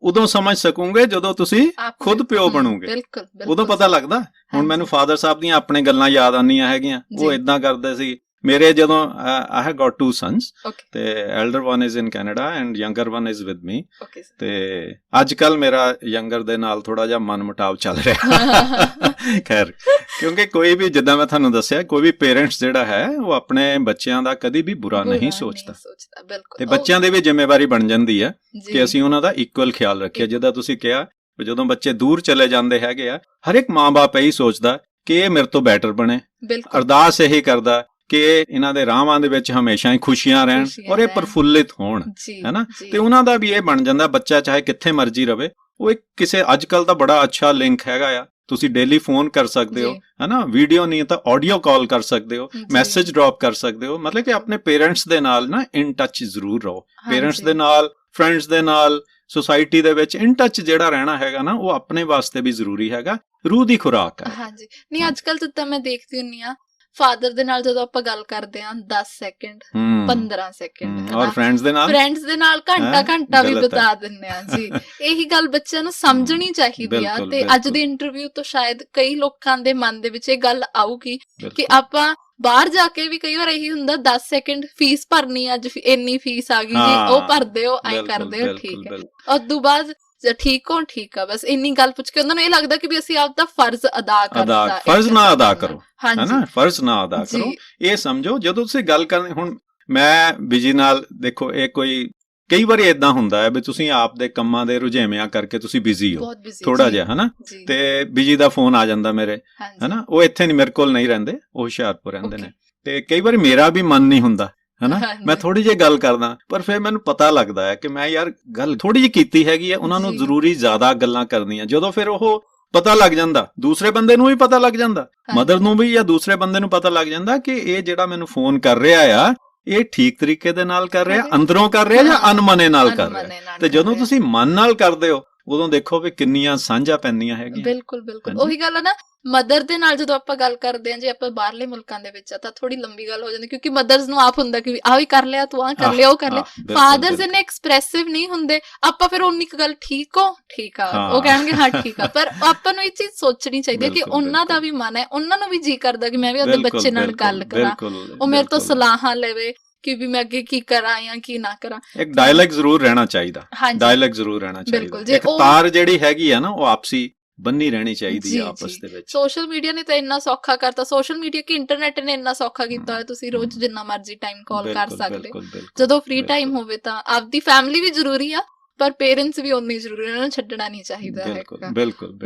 [SPEAKER 2] ਉਦੋਂ ਸਮਝ ਸਕੋਗੇ ਜਦੋਂ ਤੁਸੀਂ ਖੁਦ ਪਿਓ ਬਣੋਗੇ, ਉਦੋਂ ਪਤਾ ਲੱਗਦਾ। ਹੁਣ ਮੈਨੂੰ ਫਾਦਰ ਸਾਹਿਬ ਦੀਆਂ ਆਪਣੇ ਗੱਲਾਂ ਯਾਦ ਆਉਂਦੀਆਂ ਹੈਗੀਆਂ। ਉਹ ਏਦਾਂ ਕਰਦੇ ਸੀ ਮੇਰੇ, ਜਦੋਂ I have got 2 sons, ਤੇ elder one is in Canada and younger one is with me, ਤੇ ਅੱਜ ਕੱਲ ਮੇਰਾ ਯੰਗਰ ਦੇ ਨਾਲ ਥੋੜਾ ਜਿਹਾ ਮਨਮੁਟਾਵ ਚੱਲ ਰਿਹਾ। ਖੈਰ, ਕਿਉਂਕਿ ਕੋਈ ਵੀ, ਜਿੱਦਾਂ ਮੈਂ ਤੁਹਾਨੂੰ ਦੱਸਿਆ, ਕੋਈ ਵੀ ਪੇਰੈਂਟਸ ਜਿਹੜਾ ਹੈ ਉਹ ਆਪਣੇ ਬੱਚਿਆਂ ਦਾ ਕਦੀ ਵੀ ਬੁਰਾ ਨਹੀਂ ਸੋਚਦਾ, ਤੇ ਬੱਚਿਆਂ ਦੀ ਵੀ ਜ਼ਿੰਮੇਵਾਰੀ ਬਣ ਜਾਂਦੀ ਹੈ ਕਿ ਅਸੀਂ ਉਹਨਾਂ ਦਾ ਇਕੁਅਲ ਖਿਆਲ ਰੱਖੀਏ। ਜਿੱਦਾਂ ਤੁਸੀਂ ਕਿਹਾ, ਜਦੋਂ ਬੱਚੇ ਦੂਰ ਚਲੇ ਜਾਂਦੇ ਹੈਗੇ ਆ, ਹਰ ਇੱਕ ਮਾਂ-ਬਾਪ ਇਹੀ ਸੋਚਦਾ ਕਿ ਇਹ ਮੇਰੇ ਤੋਂ ਬੈਟਰ ਬਣੇ, ਅਰਦਾਸ ਇਹੀ ਕਰਦਾ ਕਿ ਇਹਨਾਂ ਦੇ ਰਾਹਾਂ ਦੇ ਵਿੱਚ ਹਮੇਸ਼ਾ ਹੀ ਖੁਸ਼ੀਆਂ ਰਹਿਣ ਔਰ ਇਹ ਪ੍ਰਫੁੱਲਿਤ ਹੋਣ, ਹੈਨਾ। ਤੇ ਉਹਨਾਂ ਦਾ ਵੀ ਇਹ ਬਣ ਜਾਂਦਾ, ਬੱਚਾ ਚਾਹੇ ਕਿੱਥੇ ਮਰਜ਼ੀ ਰਵੇ, ਉਹ ਇੱਕ ਕਿਸੇ, ਅੱਜ ਕੱਲ ਤਾਂ ਬੜਾ ਅੱਛਾ ਲਿੰਕ ਹੈਗਾ ਆ, ਤੁਸੀਂ ਡੇਲੀ ਫੋਨ ਕਰ ਸਕਦੇ ਹੋ, ਹੈਨਾ, ਵੀਡੀਓ ਨਹੀਂ ਤਾਂ ਆਡੀਓ ਕਾਲ ਕਰ ਸਕਦੇ ਹੋ, ਮੈਸੇਜ ਡ੍ਰੌਪ ਕਰ ਸਕਦੇ ਹੋ। ਮਤਲਬ ਕਿ ਆਪਣੇ ਪੇਰੈਂਟਸ ਦੇ ਨਾਲ ਨਾ ਇਨ ਟੱਚ ਜ਼ਰੂਰ ਰਹੋ, ਪੇਰੈਂਟਸ ਦੇ ਨਾਲ, ਫਰੈਂਡਸ ਦੇ ਨਾਲ, ਸੋਸਾਇਟੀ ਦੇ ਵਿੱਚ ਇਨ ਟੱਚ ਜਿਹੜਾ ਰਹਿਣਾ ਹੈਗਾ ਨਾ, ਉਹ ਆਪਣੇ ਵਾਸਤੇ ਵੀ ਜ਼ਰੂਰੀ ਹੈਗਾ, ਰੂਹ ਦੀ ਖੁਰਾਕ ਹੈ। ਹਾਂਜੀ, ਨਹੀਂ ਅੱਜ ਕੱਲ ਤਾਂ ਮੈਂ ਦੇਖਦੀ ਹੁੰਨੀ ਆ, ਫਾਦਰ ਦੇ ਨਾਲ ਜਦੋਂ ਆਪਾਂ ਗੱਲ ਕਰਦੇ ਆਂ 10 ਸੈਕਿੰਡ 15 ਸੈਕਿੰਡ, ਔਰ ਫਰੈਂਡਸ ਦੇ ਨਾਲ ਘੰਟਾ ਵੀ ਬਿਤਾ ਦਿੰਦੇ ਆ ਜੀ। ਇਹੀ ਗੱਲ ਬੱਚਿਆਂ ਨੂੰ ਸਮਝਣੀ ਚਾਹੀਦੀ ਆ। ਤੇ ਅੱਜ ਦੀ ਇੰਟਰਵਿਊ ਤੋਂ ਸ਼ਾਇਦ ਕਈ ਲੋਕਾਂ ਦੇ ਮਨ ਦੇ ਵਿੱਚ ਇਹ ਗੱਲ ਆਊਗੀ ਕਿ ਆਪਾਂ ਬਾਹਰ ਜਾ ਕੇ ਵੀ ਕਈ ਵਾਰ ਇਹੀ ਹੁੰਦਾ, 10 ਸੈਕਿੰਡ ਫੀਸ ਭਰਨੀ, ਅੱਜ ਇੰਨੀ ਫੀਸ ਆ ਗਈ ਜੀ, ਉਹ ਭਰਦੇ ਹੋ, ਐਂ ਕਰਦੇ ਹੋ, ਠੀਕ ਹੈ। ਉਸ ਤੋਂ ਬਾਅਦ ਠੀਕ ਹੋ, ਠੀਕ ਆ, ਬਸ ਇੰਨੀ ਗੱਲ ਪੁੱਛ ਕੇ ਉਹਨਾਂ ਨੂੰ ਇਹ ਲੱਗਦਾ ਕਿ ਵੀ ਅਸੀਂ ਆਪਦਾ ਫਰਜ਼ ਅਦਾ ਕਰਦਾ। ਫਰਜ਼ ਨਾ ਅਦਾ ਕਰੋ, ਹੈਨਾ, ਫਰਜ਼ ਨਾ ਅਦਾ ਕਰੋ। ਇਹ ਸਮਝੋ, ਜਦੋਂ ਤੁਸੀਂ ਗੱਲ ਕਰਨੀ, ਹੁਣ ਮੈਂ ਬਿਜੀ ਨਾਲ, ਦੇਖੋ, ਇਹ ਕੋਈ ਕਈ ਵਾਰੀ ਏਦਾਂ ਹੁੰਦਾ ਹੈ ਵੀ ਤੁਸੀਂ ਆਪ ਦੇ ਕੰਮਾਂ ਦੇ ਰੁਝੇਵਿਆਂ ਕਰਕੇ ਤੁਸੀਂ ਬਿਜ਼ੀ ਹੋ ਥੋੜਾ ਜਿਹਾ, ਹਨਾ, ਤੇ ਬਿਜੀ ਦਾ ਫੋਨ ਆ ਜਾਂਦਾ ਮੇਰੇ, ਹਨਾ। ਉਹ ਇੱਥੇ ਨਹੀਂ, ਮੇਰੇ ਕੋਲ ਨਹੀਂ ਰਹਿੰਦੇ, ਉਹ ਹੁਸ਼ਿਆਰਪੁਰ ਰਹਿੰਦੇ ਨੇ, ਤੇ ਕਈ ਵਾਰੀ ਮੇਰਾ ਵੀ ਮਨ ਨਹੀਂ ਹੁੰਦਾ, ਹਨਾ, ਮੈਂ ਥੋੜੀ ਜਿਹੀ ਗੱਲ ਕਰਦਾ, ਪਰ ਫਿਰ ਮੈਨੂੰ ਪਤਾ ਲੱਗਦਾ ਹੈ ਕਿ ਮੈਂ ਯਾਰ ਗੱਲ ਥੋੜੀ ਜਿਹੀ ਕੀਤੀ ਹੈਗੀ ਹੈ, ਉਹਨਾਂ ਨੂੰ ਜ਼ਰੂਰੀ ਜ਼ਿਆਦਾ ਗੱਲਾਂ ਕਰਨੀਆਂ। ਜਦੋਂ ਫਿਰ ਉਹ ਪਤਾ ਲੱਗ ਜਾਂਦਾ, ਦੂਸਰੇ ਬੰਦੇ ਨੂੰ ਵੀ ਪਤਾ ਲੱਗ ਜਾਂਦਾ, ਮਦਰ ਨੂੰ ਵੀ ਜਾਂ ਦੂਸਰੇ ਬੰਦੇ ਨੂੰ ਪਤਾ ਲੱਗ ਜਾਂਦਾ ਕਿ ਇਹ ਜਿਹੜਾ ਮੈਨੂੰ ਫੋਨ ਕਰ ਰਿਹਾ ਆ ਇਹ ਠੀਕ ਤਰੀਕੇ ਦੇ ਨਾਲ ਕਰ ਰਿਹਾ, ਅੰਦਰੋਂ ਕਰ ਰਿਹਾ ਜਾਂ ਅਨਮਨੇ ਨਾਲ ਕਰ ਰਿਹਾ। ਤੇ ਜਦੋਂ ਤੁਸੀਂ ਮਨ ਨਾਲ ਕਰਦੇ ਹੋ ਉਦੋਂ ਦੇਖੋ ਵੀ ਕਿੰਨੀਆਂ ਸਾਂਝਾਂ ਪੈਂਦੀਆਂ ਹੈਗੀਆਂ।
[SPEAKER 1] ਬਿਲਕੁਲ ਬਿਲਕੁਲ ਉਹੀ ਗੱਲ ਹੈ ਨਾ, ਮਦਰ ਦੇ ਨਾਲ ਜਦੋਂ ਆਪਾਂ ਗੱਲ ਕਰਦੇ ਹਾਂ, ਜੇ ਆਪਾਂ ਬਾਹਰਲੇ ਮੁਲਕਾਂ ਦੇ ਵਿੱਚ ਆ ਤਾਂ ਥੋੜੀ ਲੰਬੀ ਗੱਲ ਹੋ ਜਾਂਦੀ, ਕਿਉਂਕਿ ਮਦਰਸ ਨੂੰ ਆਪ ਹੁੰਦਾ ਕਿ ਆਹ ਵੀ ਕਰ ਲਿਆ, ਤੂੰ ਆਹ ਕਰ ਲਿਆ, ਉਹ ਕਰ ਲਿਆ। ਫਾਦਰਸ ਇੰਨੇ ਐਕਸਪ੍ਰੈਸਿਵ ਨਹੀਂ ਹੁੰਦੇ, ਆਪਾਂ ਫਿਰ ਉਨੀ ਕੁ ਗੱਲ ਠੀਕ ਹੋ, ਠੀਕ ਆ, ਉਹ ਕਹਿਣਗੇ ਹਾਂ ਠੀਕ ਆ, ਪਰ ਆਪਾਂ ਨੂੰ ਇਹ ਚੀਜ਼ ਸੋਚਣੀ ਚਾਹੀਦੀ ਹੈ ਕਿ ਉਹਨਾਂ ਦਾ ਵੀ ਮਨ ਹੈ, ਉਹਨਾਂ ਨੂੰ ਵੀ ਜੀ ਕਰਦਾ ਕਿ ਮੈਂ ਵੀ ਆਪਣੇ ਬੱਚੇ ਨਾਲ ਗੱਲ ਕਰਾਂ, ਉਹ ਮੇਰੇ ਤੋਂ ਸਲਾਹਾਂ ਲਵੇ ਕਿ ਵੀ ਮੈਂ ਅੱਗੇ ਕੀ ਕਰਾਂ ਜਾਂ ਕੀ ਨਾ ਕਰਾਂ।
[SPEAKER 2] ਇੱਕ ਡਾਇਲੌਗ ਜ਼ਰੂਰ ਰਹਿਣਾ ਚਾਹੀਦਾ, ਡਾਇਲੌਗ ਜ਼ਰੂਰ ਰਹਿਣਾ ਚਾਹੀਦਾ। ਇੱਕ ਤਾਰ ਜਿਹੜੀ ਹੈਗੀ ਆ ਨਾ ਉਹ ਆਪਸੀ ਬੰਨੀ ਰਹਿਣੀ ਚਾਹੀਦੀ ਹੈ ਆਪਸ ਦੇ ਵਿੱਚ।
[SPEAKER 1] ਸੋਸ਼ਲ ਮੀਡੀਆ ਨੇ ਤਾਂ ਇੰਨਾ ਸੌਖਾ ਕਰਤਾ, ਸੋਸ਼ਲ ਮੀਡੀਆ ਕਿ ਇੰਟਰਨੈਟ ਨੇ ਇੰਨਾ ਸੌਖਾ ਕੀਤਾ ਹੋਇਆ, ਤੁਸੀਂ ਰੋਜ਼ ਜਿੰਨਾ ਮਰਜ਼ੀ ਟਾਈਮ ਕਾਲ ਕਰ ਸਕਦੇ ਹੋ, ਜਦੋਂ ਫ੍ਰੀ ਟਾਈਮ ਹੋਵੇ ਤਾਂ। ਆਪਦੀ ਫੈਮਿਲੀ ਵੀ ਜ਼ਰੂਰੀ ਆ, ਪਰ ਪੇਰੈਂਟਸ ਵੀ ਉਨੇ ਜ਼ਰੂਰੀ, ਉਹਨਾਂ ਨੂੰ ਛੱਡਣਾ ਨਹੀਂ ਚਾਹੀਦਾ ਹੈਗਾ।
[SPEAKER 2] ਬਿਲਕੁਲ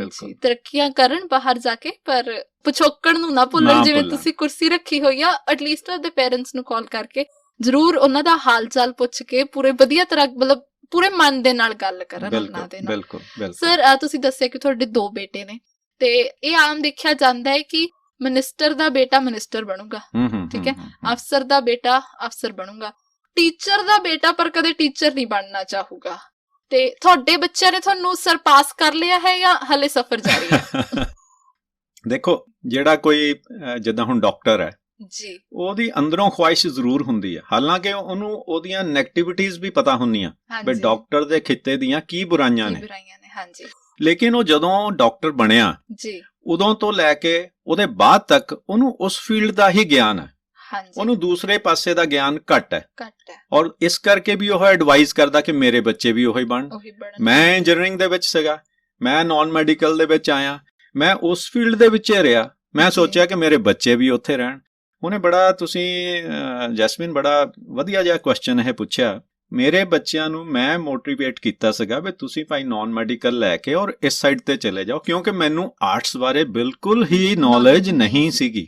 [SPEAKER 1] ਤਰੱਕੀਆਂ ਕਰਨ ਬਾਹਰ ਜਾ ਕੇ, ਪਰ ਪਿਛੋਕੜ ਨੂੰ ਨਾ ਭੁੱਲਣ। ਜਿਵੇਂ ਤੁਸੀਂ ਕੁਰਸੀ ਰੱਖੀ ਹੋਈ ਆ, ਐਟਲੀਸਟ ਉਹਦੇ ਪੇਰੈਂਟਸ ਨੂੰ ਕਾਲ ਕਰਕੇ ਜ਼ਰੂਰ ਉਹਨਾਂ ਦਾ ਹਾਲ ਚਾਲ ਪੁੱਛ ਕੇ ਪੂਰੇ ਵਧੀਆ ਤਰ੍ਹਾਂ, ਮਤਲਬ ਪੂਰੇ ਮਨ ਦੇ ਨਾਲ ਗੱਲ ਕਰਨ ਉਹਨਾਂ ਦੇ ਨਾਲ। ਸਰ ਤੁਸੀਂ ਦੱਸਿਆ ਕਿ ਤੁਹਾਡੇ 2 ਬੇਟੇ ਨੇ, ਤੇ ਇਹ ਆਮ ਦੇਖਿਆ ਜਾਂਦਾ ਹੈ ਕਿ ਮਿਨਿਸਟਰ ਦਾ ਬੇਟਾ ਮਿਨਿਸਟਰ ਬਣੂਗਾ, ਠੀਕ ਹੈ, ਅਫਸਰ ਦਾ ਬੇਟਾ ਅਫਸਰ ਬਣੂਗਾ, ਟੀਚਰ ਦਾ ਬੇਟਾ ਪਰ ਕਦੇ ਟੀਚਰ ਨਹੀਂ ਬਣਨਾ ਚਾਹੂਗਾ। ਤੇ ਤੁਹਾਡੇ ਬੱਚਿਆਂ ਨੇ ਤੁਹਾਨੂੰ ਸਰਪਾਸ ਕਰ ਲਿਆ ਹੈ ਜਾਂ ਹਲੇ ਸਫ਼ਰ ਜਾਰੀ ਹੈ?
[SPEAKER 2] ਦੇਖੋ, ਜਿਹੜਾ ਕੋਈ ਜਿੱਦਾਂ ਹੁਣ ਡਾਕਟਰ ਹੈ
[SPEAKER 1] ਜੀ,
[SPEAKER 2] ਉਹਦੀ ਅੰਦਰੋਂ ਖੁਆਇਸ਼ ਜ਼ਰੂਰ ਹੁੰਦੀ ਹੈ, ਹਾਲਾਂਕਿ ਉਹਨੂੰ ਉਹਦੀਆਂ ਨੈਗੇਟਿਵਿਟੀਜ਼ ਵੀ ਪਤਾ ਹੁੰਦੀਆਂ ਵੀ ਡਾਕਟਰ ਦੇ ਖਿੱਤੇ ਦੀਆਂ ਕੀ ਬੁਰਾਈਆਂ ਨੇ।
[SPEAKER 1] ਹਾਂਜੀ,
[SPEAKER 2] ਲੇਕਿਨ ਉਹ ਜਦੋਂ ਡਾਕਟਰ ਬਣਿਆ ਜੀ, ਉਦੋਂ ਤੋਂ ਲੈ ਕੇ ਉਹਦੇ ਬਾਅਦ ਤੱਕ ਉਹਨੂੰ ਉਸ ਫੀਲਡ ਦਾ ਹੀ ਗਿਆਨ ਹੈ, ਉਹਨੂੰ ਦੂਸਰੇ ਪਾਸੇ ਦਾ ਗਿਆਨ ਘੱਟ ਹੈ। ਔਰ ਇਸ ਕਰਕੇ ਵੀ ਉਹ ਐਡਵਾਈਜ਼ ਕਰਦਾ ਕਿ ਮੇਰੇ ਬੱਚੇ ਵੀ ਉਹੀ ਬਣਨ। ਮੈਂ ਇੰਜੀਨੀਅਰਿੰਗ ਦੇ ਵਿੱਚ ਸੀਗਾ, ਮੈਂ ਨਾਨ ਮੈਡੀਕਲ ਦੇ ਵਿੱਚ ਆਇਆ, ਮੈਂ ਉਸ ਫੀਲਡ ਦੇ ਵਿੱਚ ਹੀ ਰਿਹਾ, ਮੈਂ ਸੋਚਿਆ ਕਿ ਮੇਰੇ ਬੱਚੇ ਵੀ ਉੱਥੇ ਰਹਿਣ। ਉਹਨੇ ਬੜਾ, ਤੁਸੀਂ ਜੈਸਮੀਨ ਬੜਾ ਵਧੀਆ ਜਿਹਾ ਕੁਐਸਚਨ ਇਹ ਪੁੱਛਿਆ। ਮੇਰੇ ਬੱਚਿਆਂ ਨੂੰ ਮੈਂ ਮੋਟੀਵੇਟ ਕੀਤਾ ਸੀਗਾ ਵੀ ਤੁਸੀਂ ਭਾਈ ਨਾਨ ਮੈਡੀਕਲ ਲੈ ਕੇ ਔਰ ਇਸ ਸਾਈਡ ਤੇ ਚਲੇ ਜਾਓ, ਕਿਉਂਕਿ ਮੈਨੂੰ ਆਰਟਸ ਬਾਰੇ ਬਿਲਕੁਲ ਹੀ ਨੌਲੇਜ ਨਹੀਂ ਸੀਗੀ।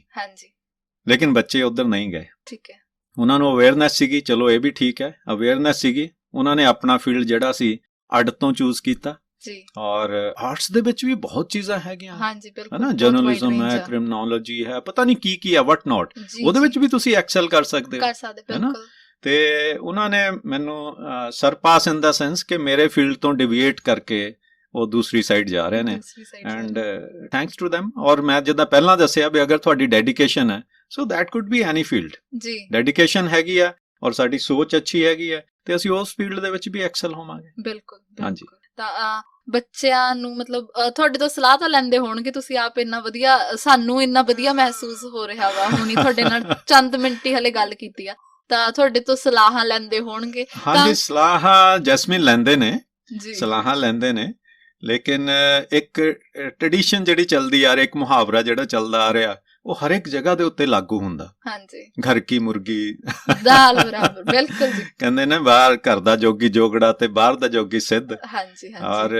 [SPEAKER 2] ਲੇਕਿਨ ਬੱਚੇ ਉਧਰ ਨਹੀਂ ਗਏ, ਠੀਕ ਹੈ, ਉਹਨਾਂ ਨੂੰ ਅਵੇਅਰਨੈਸ ਸੀਗੀ, ਚਲੋ ਇਹ ਵੀ ਠੀਕ ਹੈ, ਅਵੇਅਰਨੈਸ ਸੀਗੀ, ਉਹਨਾਂ ਨੇ ਆਪਣਾ ਫੀਲਡ ਜਿਹੜਾ ਸੀ ਅੱਡ ਤੋਂ ਚੂਜ਼ ਕੀਤਾ ਜੀ। ਔਰ ਆਰਟਸ ਦੇ ਵਿੱਚ ਵੀ ਬਹੁਤ ਚੀਜ਼ਾਂ ਹੈਗੀਆਂ, ਹਾਂਜੀ ਬਿਲਕੁਲ, ਹੈ ਨਾ, ਜਰਨਲਿਜ਼ਮ ਹੈ, ਕ੍ਰਿਮਨੋਲੋਜੀ ਹੈ, ਪਤਾ ਨਹੀਂ ਕੀ ਕੀ ਹੈ, ਵਟ ਨਾਟ, ਉਹਦੇ ਵਿੱਚ ਵੀ ਤੁਸੀਂ ਐਕਸਲ ਕਰ ਸਕਦੇ ਹੋ, ਹੈ ਨਾ। ਤੇ ਉਹਨਾਂ ਨੇ ਮੈਨੂੰ ਸਰਪਾਸ ਇਨ ਦਾ ਸੈਂਸ ਕਿ ਮੇਰੇ ਫੀਲਡ ਤੋਂ ਡਿਵੀਏਟ ਕਰਕੇ ਉਹ ਦੂਸਰੀ ਸਾਈਡ ਜਾ ਰਹੇ ਨੇ, ਐਂਡ ਥੈਂਕਸ ਟੂ them। ਔਰ ਮੈਂ ਜਿੱਦਾਂ ਪਹਿਲਾਂ ਦੱਸਿਆ ਵੀ ਅਗਰ ਤੁਹਾਡੀ ਡੈਡੀਕੇਸ਼ਨ ਹੈ, so that could B any field ਜੀ, ਡੈਡੀਕੇਸ਼ਨ ਹੈਗੀ ਆ ਔਰ ਸਾਡੀ ਸੋਚ ਅੱਛੀ ਹੈਗੀ ਹੈ ਤੇ ਅਸੀਂ ਉਸ ਫੀਲਡ ਦੇ ਵਿੱਚ ਵੀ ਐਕਸਲ ਹੋਵਾਂਗੇ। ਬਿਲਕੁਲ, ਹਾਂਜੀ। ਤਾਂ ਬੱਚਿਆਂ ਨੂੰ ਮਤਲਬ ਤੁਹਾਡੇ ਤੋਂ ਸਲਾਹ ਤਾਂ ਲੈਂਦੇ ਹੋਣਗੇ, ਤੁਸੀਂ ਆਪ ਇੰਨਾ ਵਧੀਆ, ਸਾਨੂੰ ਇੰਨਾ ਵਧੀਆ ਮਹਿਸੂਸ ਹੋ ਰਿਹਾ ਵਾ ਹੁਣੀ ਤੁਹਾਡੇ ਨਾਲ ਚੰਦ ਮਿੰਟ ਹੀ ਹਲੇ ਗੱਲ ਕੀਤੀ ਆ, ਤਾਂ ਤੁਹਾਡੇ ਤੋਂ ਸਲਾਹਾਂ ਲੈਂਦੇ ਹੋਣਗੇ। ਹਾਂਜੀ, ਸਲਾਹਾਂ ਜੈਸਮੀਨ ਲੈਂਦੇ ਨੇ, ਸਲਾਹਾਂ ਲੈਂਦੇ ਨੇ, ਲੇਕਿਨ ਇੱਕ ਟ੍ਰੈਡੀਸ਼ਨ ਜਿਹੜੀ ਚੱਲਦੀ ਆ ਰਹੀ, ਇੱਕ ਮੁਹਾਵਰਾ ਜਿਹੜਾ ਚੱਲਦਾ ਆ ਰਿਹਾ, ਉਹ ਹਰ ਇੱਕ ਜਗ੍ਹਾ ਦੇ ਉੱਤੇ ਲਾਗੂ ਹੁੰਦਾ। ਹਾਂਜੀ, ਘਰ ਕੀ ਮੁਰਗੀ ਦਾਲ ਬਰਾਬਰ, ਬਿਲਕੁਲ ਜੀ। ਕਹਿੰਦੇ ਨੇ ਬਾਹਰ ਘਰ ਦਾ ਜੋਗੀ ਜੋਗੜਾ ਤੇ ਬਾਹਰ ਦਾ ਜੋਗੀ ਸਿੱਧ। ਹਾਂਜੀ, ਔਰ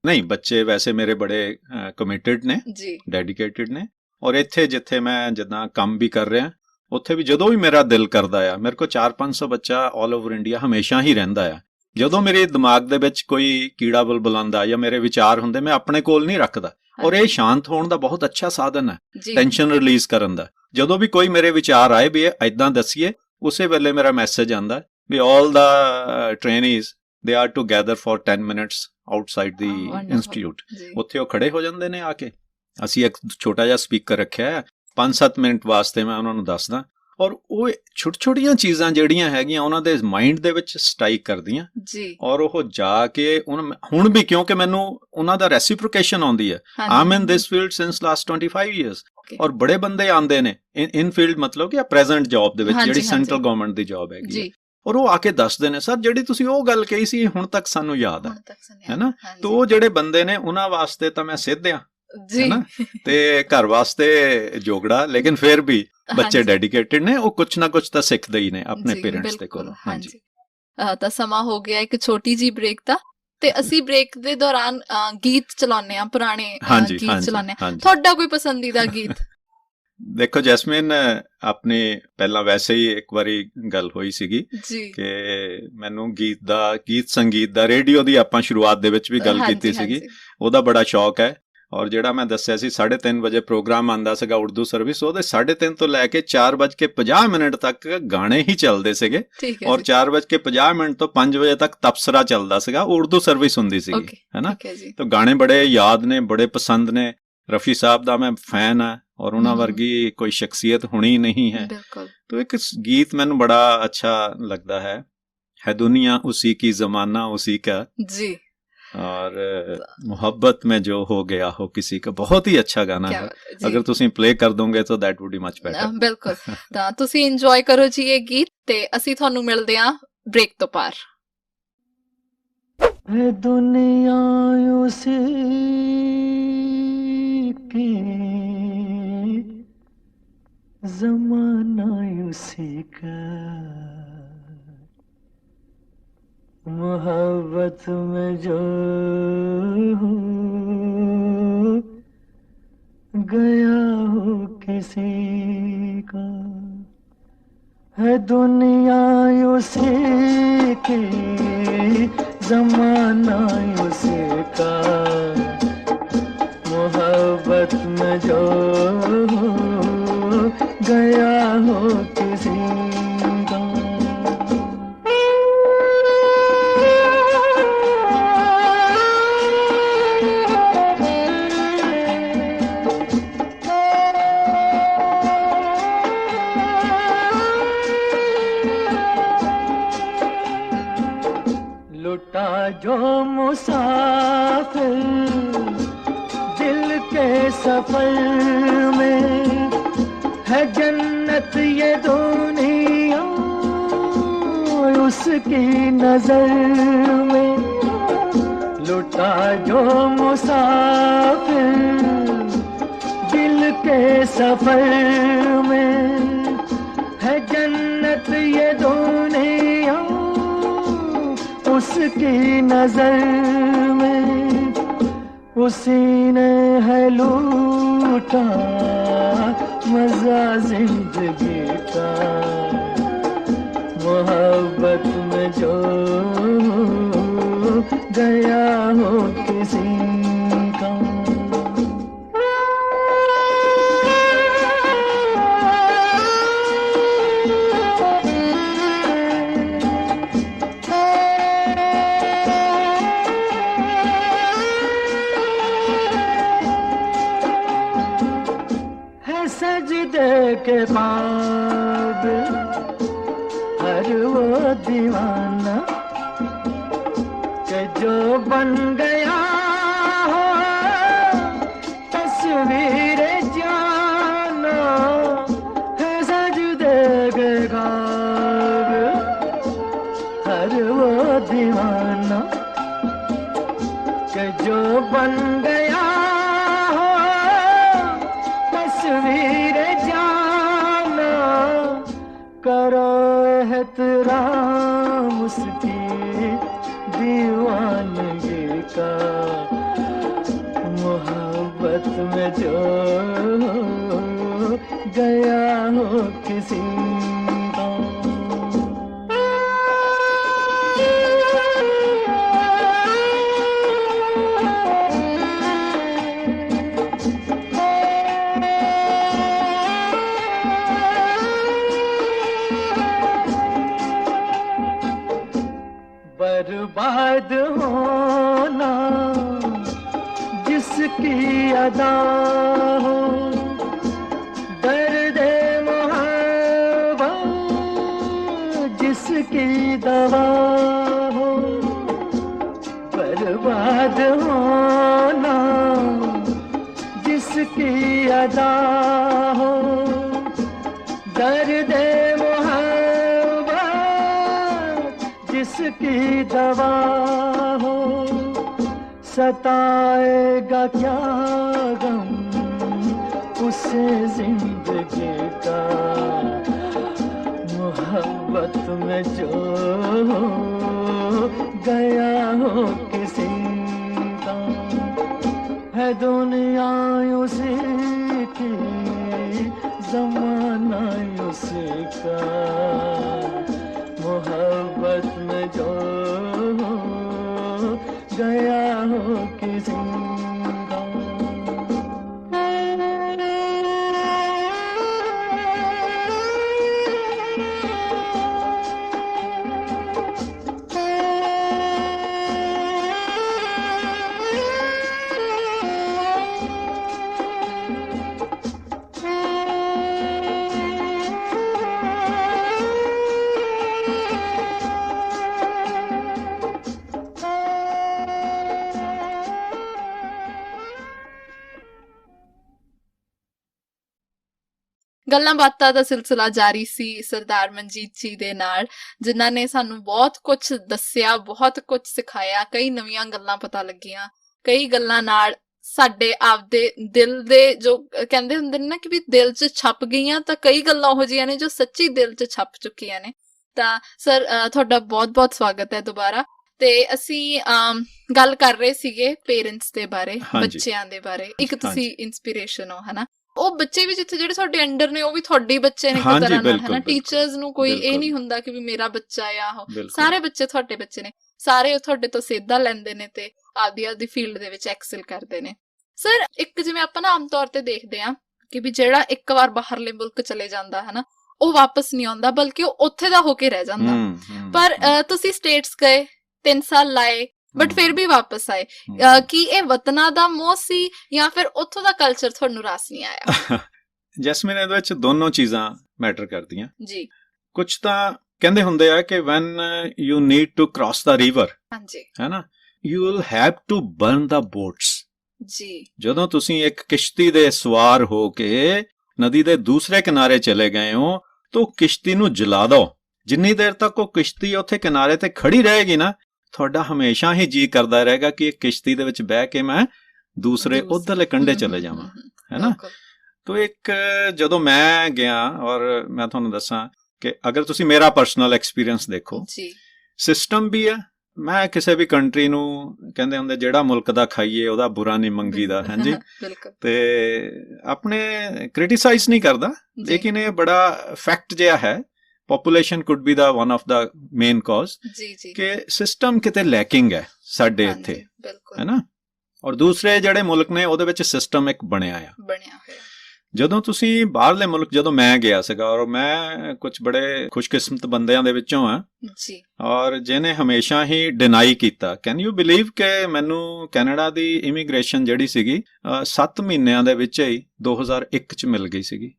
[SPEAKER 2] ਨਹੀਂ, ਬੱਚੇ ਵੈਸੇ ਮੇਰੇ ਬੜੇ ਕਮਿਟਡ ਨੇ ਜੀ, ਡੈਡੀਕੇਟਿਡ ਨੇ। ਔਰ ਇੱਥੇ ਜਿੱਥੇ ਮੈਂ ਜਿੱਦਾਂ ਕੰਮ ਵੀ ਕਰ ਰਿਹਾ, ਉੱਥੇ ਵੀ ਜਦੋਂ ਵੀ ਮੇਰਾ ਦਿਲ ਕਰਦਾ ਆ, ਮੇਰੇ ਕੋਲ 400-500 ਬੱਚਾ ਆਲ ਓਵਰ ਇੰਡੀਆ ਹਮੇਸ਼ਾ ਹੀ ਰਹਿੰਦਾ ਆ। ਜਦੋਂ ਮੇਰੇ ਦਿਮਾਗ ਦੇ ਵਿੱਚ ਕੋਈ ਕੀੜਾ ਬੁਲਬੁਲਾਉਂਦਾ ਜਾਂ ਮੇਰੇ ਵਿਚਾਰ ਹੁੰਦੇ, ਮੈਂ ਆਪਣੇ ਕੋਲ ਨਹੀਂ ਰੱਖਦਾ। ਔਰ ਇਹ ਸ਼ਾਂਤ ਹੋਣ ਦਾ ਬਹੁਤ ਅੱਛਾ ਸਾਧਨ ਹੈ, ਟੈਨਸ਼ਨ ਰਿਲੀਜ਼ ਕਰਨ ਦਾ। ਜਦੋਂ ਵੀ ਕੋਈ ਮੇਰੇ ਵਿਚਾਰ ਆਏ ਵੀ ਏਦਾਂ ਦੱਸੀਏ, ਉਸੇ ਵੇਲੇ ਮੇਰਾ ਮੈਸੇਜ ਆਉਂਦਾ ਵੀ ਆਲ the trainees they are to gather for 10 minutes outside the institute. ਉੱਥੇ ਉਹ ਖੜੇ ਹੋ ਜਾਂਦੇ ਨੇ ਆ ਕੇ। ਅਸੀਂ ਇੱਕ ਛੋਟਾ ਜਿਹਾ ਸਪੀਕਰ ਰੱਖਿਆ ਹੈ, 5-7 ਮਿੰਟ ਵਾਸਤੇ ਮੈਂ ਉਹਨਾਂ ਨੂੰ ਦੱਸਦਾ, ਔਰ ਉਹ ਛੋਟੀਆਂ ਚੀਜ਼ਾਂ ਜਿਹੜੀਆਂ ਹੈਗੀਆਂ ਉਹਨਾਂ ਦੇ ਮਾਈਂਡ ਦੇ ਵਿੱਚ ਸਟ੍ਰਾਈਕ ਕਰਦੀਆਂ ਜੀ। ਔਰ ਉਹ ਜਾ ਕੇ ਹੁਣ ਵੀ, ਕਿਉਂਕਿ ਮੈਨੂੰ ਉਹਨਾਂ ਦਾ ਰੈਸਿਪ੍ਰੋਕੇਸ਼ਨ ਆਉਂਦੀ ਹੈ, ਆਮ ਇਨ ਦਿਸ ਫੀਲਡ ਸਿੰਸ ਲਾਸਟ 25 ਇਅਰਸ। ਔਰ ਬੜੇ ਬੰਦੇ ਆਉਂਦੇ ਨੇ ਇਨ ਫੀਲਡ, ਮਤਲਬ ਕਿ ਪ੍ਰੈਜ਼ੈਂਟ ਜੌਬ ਦੇ ਵਿੱਚ ਜਿਹੜੀ ਸੈਂਟਰਲ ਗਵਰਨਮੈਂਟ ਦੀ ਜੌਬ ਹੈਗੀ, ਔਰ ਉਹ ਆ ਕੇ ਦੱਸਦੇ ਨੇ, ਸਰ ਜਿਹੜੀ ਤੁਸੀਂ ਉਹ ਗੱਲ ਕਹੀ ਸੀ ਹੁਣ ਤੱਕ ਸਾਨੂੰ ਯਾਦ ਹੈ ਨਾ। ਤੇ ਉਹ ਜਿਹੜੇ ਬੰਦੇ ਨੇ ਉਹਨਾਂ ਵਾਸਤੇ ਤਾਂ ਮੈਂ ਸਿੱਧ ਆ ਜੀ, ਤੇ ਘਰ ਵਾਸਤੇ ਜੋਗੜਾ, ਲੇਕਿਨ ਫਿਰ ਵੀ ਬੱਚੇ ਡੈਡੀਕੇਟਿਡ ਨੇ, ਉਹ ਕੁਛ ਨਾ ਕੁਛ ਤਾਂ ਸਿੱਖਦੇ ਹੀ ਨੇ ਆਪਣੇ ਪੇਰੈਂਟਸ ਦੇ ਕੋਲੋਂ। ਹਾਂਜੀ,
[SPEAKER 1] ਤਾਂ ਸਮਾਂ ਹੋ ਗਿਆ ਇੱਕ ਛੋਟੀ ਜੀ ਬ੍ਰੇਕ ਦਾ, ਤੇ ਅਸੀਂ ਬ੍ਰੇਕ ਦੇ ਦੌਰਾਨ ਗੀਤ ਚਲਾਉਂਦੇ ਆ, ਪੁਰਾਣੇ ਗੀਤ ਚਲਾਉਂਦੇ ਆ। ਤੁਹਾਡਾ ਕੋਈ ਪਸੰਦੀਦਾ ਗੀਤ?
[SPEAKER 2] ਦੇਖੋ ਜੈਸਮੀਨ, ਆਪਣੀ ਪਹਿਲਾਂ ਵੈਸੇ ਹੀ ਇੱਕ ਵਾਰੀ ਗੱਲ ਹੋਈ ਸੀਗੀ ਕਿ ਮੈਨੂੰ ਗੀਤ ਸੰਗੀਤ ਦਾ, ਰੇਡੀਓ ਦੀ ਆਪਾਂ ਸ਼ੁਰੂਆਤ ਦੇ ਵਿੱਚ ਵੀ ਗੱਲ ਕੀਤੀ ਸੀਗੀ, ਉਹਦਾ ਬੜਾ ਸ਼ੌਕ ਹੈ। ਔਰ ਜਿਹੜਾ ਮੈਂ ਦੱਸਿਆ ਸੀ 3:30 ਵਜੇ ਪ੍ਰੋਗਰਾਮ ਆਂਦਾ ਸੀਗਾ ਉਰਦੂ ਸਰਵਿਸ, ਉਹਦੇ 3:30 ਤੋਂ ਲੈ ਕੇ 4:50 ਤੱਕ ਗਾਣੇ ਹੀ ਚੱਲਦੇ ਸੀਗੇ। ਔਰ 4:50 ਤੋਂ 5 ਵਜੇ ਤੱਕ ਤਬਸਰਾ ਚੱਲਦਾ ਸੀਗਾ, ਉਰਦੂ ਸਰਵਿਸ ਹੁੰਦੀ ਸੀਗੀ, ਹੈਨਾ। ਤਾਂ ਗਾਣੇ ਬੜੇ ਯਾਦ ਨੇ, ਬੜੇ ਪਸੰਦ ਨੇ। रफ़ी साहब ਦਾ ਮੈਂ ਫੈਨ ਆ ਔਰ ਉਹਨਾਂ ਵਰਗੀ ਕੋਈ ਸ਼ਖਸੀਅਤ ਹੋਣੀ ਨਹੀਂ ਹੈ। तो एक गीत मैंने बड़ा अच्छा लगता है दुनिया उसी की ज़माना उसी का जी, और मोहब्बत में जो हो गया हो किसी का, बहुत ही अच्छा गाना है। अगर तुसी प्ले कर दोगे तो that would be much better.
[SPEAKER 1] बिल्कुल, ਤਾਂ ਤੁਸੀਂ ਇੰਜੋਏ ਕਰੋ ਜੀ ਇਹ ਗੀਤ, ਤੇ ਅਸੀਂ ਤੁਹਾਨੂੰ ਮਿਲਦੇ ਆਂ ਬ੍ਰੇਕ ਤੋਂ ਪਾਰ।
[SPEAKER 4] दुनिया उसी की ज़माना उसी का, मोहब्बत में जो गया हो किसी का, है दुनिया उसी की ज़माना उसी का, मोहब्बत में जो गया हो किसी का। लुटा जो मुसाफिर दिल के सफर में, है जन्नत ये दुनिया उसकी नजर में। लुटा जो मुसाफिर दिल के सफर में, है जन्नत ये दुनिया उसकी नजर में। उसी ने है लूटा मजा जिंदगी का, मोहब्बत में जो गया हो किसी का। सजदे के बाद हर वो दीवाना के जो बन गया हो तस्वीर जाना, है सजदे के बाद हर वो दीवाना के जो बन गया तस्वीर जाना। करो एहतराम उसकी दीवानगी का, मोहब्बत में जो गया हो किसी का। बर्बाद होना जिसकी अदा हो, दर्द मोहब्बत जिसकी दवा हो। बर्बाद होना जिसकी अदा हो, दर्द जिसकी दवा हो। सताएगा क्या गम उसे जिंदगी का, मोहब्बत में जो गया हो किसी का। है दुनिया उसी की ज़माना उसी का, मोहब्बत में जो गया हो किसी का।
[SPEAKER 1] ਗੱਲਾਂ ਬਾਤਾਂ ਦਾ ਸਿਲਸਿਲਾ ਜਾਰੀ ਸੀ ਸਰਦਾਰ ਮਨਜੀਤ ਜੀ ਦੇ ਨਾਲ, ਜਿਨ੍ਹਾਂ ਨੇ ਸਾਨੂੰ ਬਹੁਤ ਕੁਝ ਦੱਸਿਆ, ਬਹੁਤ ਕੁਝ ਸਿਖਾਇਆ, ਕਈ ਨਵੀਆਂ ਗੱਲਾਂ ਪਤਾ ਲੱਗੀਆਂ, ਕਈ ਗੱਲਾਂ ਨਾਲ ਸਾਡੇ ਆਪਦੇ ਦਿਲ ਦੇ ਜੋ ਕਹਿੰਦੇ ਹੁੰਦੇ ਨੇ ਨਾ ਕਿ ਵੀ ਦਿਲ 'ਚ ਛਪ ਗਈਆਂ, ਤਾਂ ਕਈ ਗੱਲਾਂ ਉਹੋ ਜਿਹੀਆਂ ਨੇ ਜੋ ਸੱਚੀ ਦਿਲ 'ਚ ਛਪ ਚੁੱਕੀਆਂ ਨੇ। ਤਾਂ ਸਰ ਤੁਹਾਡਾ ਬਹੁਤ-ਬਹੁਤ ਸਵਾਗਤ ਹੈ ਦੁਬਾਰਾ। ਤੇ ਅਸੀਂ ਗੱਲ ਕਰ ਰਹੇ ਸੀਗੇ ਪੇਰੈਂਟਸ ਦੇ ਬਾਰੇ, ਬੱਚਿਆਂ ਦੇ ਬਾਰੇ। ਇੱਕ ਤੁਸੀਂ ਇੰਸਪੀਰੇਸ਼ਨ ਹੋ, ਹਨਾ। ਉਹ ਬੱਚੇ ਵੀ ਜਿੱਥੇ ਜਿਹੜੇ ਤੁਹਾਡੇ ਅੰਡਰ ਨੇ ਉਹ ਵੀ ਤੁਹਾਡੇ ਬੱਚੇ ਨੇ ਇੱਕ ਤਰ੍ਹਾਂ ਨਾਲ, ਹਨਾ। ਟੀਚਰਸ ਨੂੰ ਕੋਈ ਇਹ ਨਹੀਂ ਹੁੰਦਾ ਕਿ ਵੀ ਮੇਰਾ ਬੱਚਾ ਆ ਉਹ, ਸਾਰੇ ਬੱਚੇ ਤੁਹਾਡੇ ਬੱਚੇ ਨੇ, ਸਾਰੇ ਤੁਹਾਡੇ ਤੋਂ ਸੇਧਾਂ ਲੈਂਦੇ ਨੇ ਤੇ ਆਪਦੀ ਫੀਲਡ ਦੇ ਵਿੱਚ ਐਕਸਲ ਕਰਦੇ ਨੇ। ਸਰ ਇੱਕ ਜਿਵੇਂ ਆਪਾਂ ਨਾ ਆਮ ਤੌਰ ਤੇ ਦੇਖਦੇ ਆ ਕਿ ਵੀ ਜਿਹੜਾ ਇੱਕ ਵਾਰ ਬਾਹਰਲੇ ਮੁਲਕ ਚਲੇ ਜਾਂਦਾ ਹਨਾ, ਉਹ ਵਾਪਸ ਨਹੀਂ ਆਉਂਦਾ, ਬਲਕਿ ਉਹ ਉੱਥੇ ਦਾ ਹੋ ਕੇ ਰਹਿ ਜਾਂਦਾ। ਪਰ ਤੁਸੀਂ ਸਟੇਟਸ ਗਏ, 3 ਸਾਲ ਲਾਏ, ਬਟ ਫਿਰ ਵੀ ਵਾਪਸ ਆਏ। ਕੀ ਇਹ ਵਤਨਾਂ ਦਾ ਮੋਹ ਸੀ ਜਾਂ ਫਿਰ ਉੱਥੋਂ ਦਾ ਕਲਚਰ ਤੁਹਾਨੂੰ ਰਾਸ ਨਹੀਂ ਆਇਆ?
[SPEAKER 2] ਜੈਸਮੀਨ, ਇਹਦੇ ਵਿੱਚ ਦੋਨੋਂ ਚੀਜ਼ਾਂ ਮੈਟਰ ਕਰਦੀਆਂ ਜੀ। ਕੁਝ ਤਾਂ ਕਹਿੰਦੇ ਹੁੰਦੇ ਆ ਕਿ when you need to cross the river, ਹਾਂਜੀ, ਹੈ ਨਾ, you will have to burn the boats ਜੀ। ਜਦੋਂ ਤੁਸੀਂ ਇੱਕ ਕਿਸ਼ਤੀ ਦੇ ਸਵਾਰ ਹੋ ਕੇ ਨਦੀ ਦੇ ਦੂਸਰੇ ਕਿਨਾਰੇ ਚਲੇ ਗਏ ਹੋ ਤਾਂ ਕਿਸ਼ਤੀ ਨੂੰ ਜਲਾ ਦਿਓ। ਜਿੰਨੀ ਦੇਰ ਤੱਕ ਉਹ ਕਿਸ਼ਤੀ ਉੱਥੇ ਕਿਨਾਰੇ ਤੇ ਖੜੀ ਰਹੇਗੀ ਨਾ, ਤੁਹਾਡਾ ਹਮੇਸ਼ਾ ਹੀ ਜੀ ਕਰਦਾ ਰਹੇਗਾ ਕਿ ਇਹ ਕਿਸ਼ਤੀ ਦੇ ਵਿੱਚ ਬਹਿ ਕੇ ਮੈਂ ਦੂਸਰੇ ਉਧਰਲੇ ਕੰਢੇ ਚਲੇ ਜਾਵਾਂ, ਹੈ ਨਾ। ਤੋ ਇੱਕ ਜਦੋਂ ਮੈਂ ਗਿਆ, ਔਰ ਮੈਂ ਤੁਹਾਨੂੰ ਦੱਸਾਂ ਕਿ ਅਗਰ ਤੁਸੀਂ ਮੇਰਾ ਪਰਸਨਲ ਐਕਸਪੀਰੀਅੰਸ ਦੇਖੋ, ਸਿਸਟਮ ਵੀ ਹੈ। ਮੈਂ ਕਿਸੇ ਵੀ ਕੰਟਰੀ ਨੂੰ ਕਹਿੰਦੇ ਹੁੰਦੇ ਜਿਹੜਾ ਮੁਲਕ ਦਾ ਖਾਈਏ ਉਹਦਾ ਬੁਰਾ ਨਹੀਂ ਮੰਗੀਦਾ, ਹਾਂਜੀ। ਤੇ ਆਪਣੇ ਕ੍ਰਿਟਿਸਾਈਜ਼ ਨਹੀਂ ਕਰਦਾ, ਲੇਕਿਨ ਇਹ ਬੜਾ ਫੈਕਟ ਜਿਹਾ ਹੈ। Population could be the one of the main cause ਕਿ ਸਿਸਟਮ ਕਿਤੇ ਲੈਕਿੰਗ ਹੈ ਸਾਡੇ ਇੱਥੇ, ਹੈ ਨਾ। ਔਰ ਦੂਸਰੇ ਜਿਹੜੇ ਮੁਲਕ ਨੇ ਉਹਦੇ ਵਿੱਚ ਸਿਸਟਮ ਇੱਕ ਬਣਿਆ ਹੋਇਆ। ਜਦੋਂ ਤੁਸੀਂ ਬਾਹਰਲੇ ਮੁਲਕ, ਜਦੋਂ ਮੈਂ ਗਿਆ ਸੀਗਾ, ਔਰ ਮੈਂ ਕੁਝ ਬੜੇ ਖੁਸ਼ਕਿਸਮਤ ਬੰਦਿਆਂ ਦੇ ਵਿੱਚੋਂ ਆ ਜੀ, ਔਰ ਜਿਹਨੇ ਹਮੇਸ਼ਾ ਹੀ ਡਿਨਾਈ ਕੀਤਾ। ਕੈਨ ਯੂ ਬਿਲੀਵ ਕਿ ਮੈਨੂੰ ਕੈਨੇਡਾ ਦੀ ਇਮੀਗ੍ਰੇਸ਼ਨ ਜਿਹੜੀ ਸੀਗੀ 7 ਮਹੀਨਿਆਂ ਦੇ ਵਿੱਚ ਹੀ 2001 ਚ ਮਿਲ ਗਈ ਸੀਗੀ।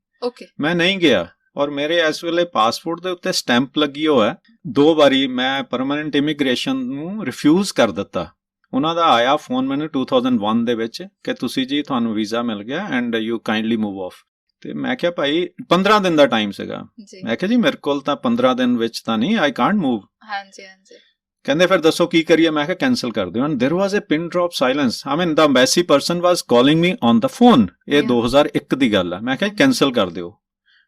[SPEAKER 2] ਮੈਂ ਨਹੀਂ ਗਿਆ, ਔਰ ਮੇਰੇ ਇਸ ਵੇਲੇ ਪਾਸਪੋਰਟ ਦੇ ਉੱਤੇ ਸਟੈਂਪ ਲੱਗੀ ਹੋਇਆ। 2 ਵਾਰੀ ਮੈਂ ਪਰਮਾਨੈਂਟ ਇਮੀਗ੍ਰੇਸ਼ਨ ਨੂੰ ਰਿਫਿਊਜ਼ ਕਰ ਦਿੱਤਾ। ਉਹਨਾਂ ਦਾ ਆਇਆ ਫੋਨ ਮੈਨੂੰ 2001 ਦੇ ਵਿੱਚ ਕਿ ਤੁਸੀਂ ਜੀ ਤੁਹਾਨੂੰ ਵੀਜ਼ਾ ਮਿਲ ਗਿਆ and you kindly move of. ਤੇ ਮੈਂ ਕਿਹਾ ਭਾਈ 15 ਦਿਨ ਦਾ ਟਾਈਮ ਸੀਗਾ। ਮੈਂ ਕਿਹਾ ਜੀ ਮੇਰੇ ਕੋਲ ਤਾਂ 15 ਦਿਨ ਵਿੱਚ ਤਾਂ ਨਹੀਂ, ਆਈ ਕਾਂਟ ਮੂਵ। ਹਾਂਜੀ ਹਾਂਜੀ। ਕਹਿੰਦੇ ਫਿਰ ਦੱਸੋ ਕੀ ਕਰੀਏ? ਮੈਂ ਕਿਹਾ ਕੈਂਸਲ ਕਰ ਦਿਓ। And there was a pin drop silence. I mean the embassy person was calling me on the phone. ਇਹ 2001 ਦੀ ਗੱਲ ਹੈ। ਮੈਂ ਕਿਹਾ ਕੈਂਸਲ ਕਰ ਦਿਓ।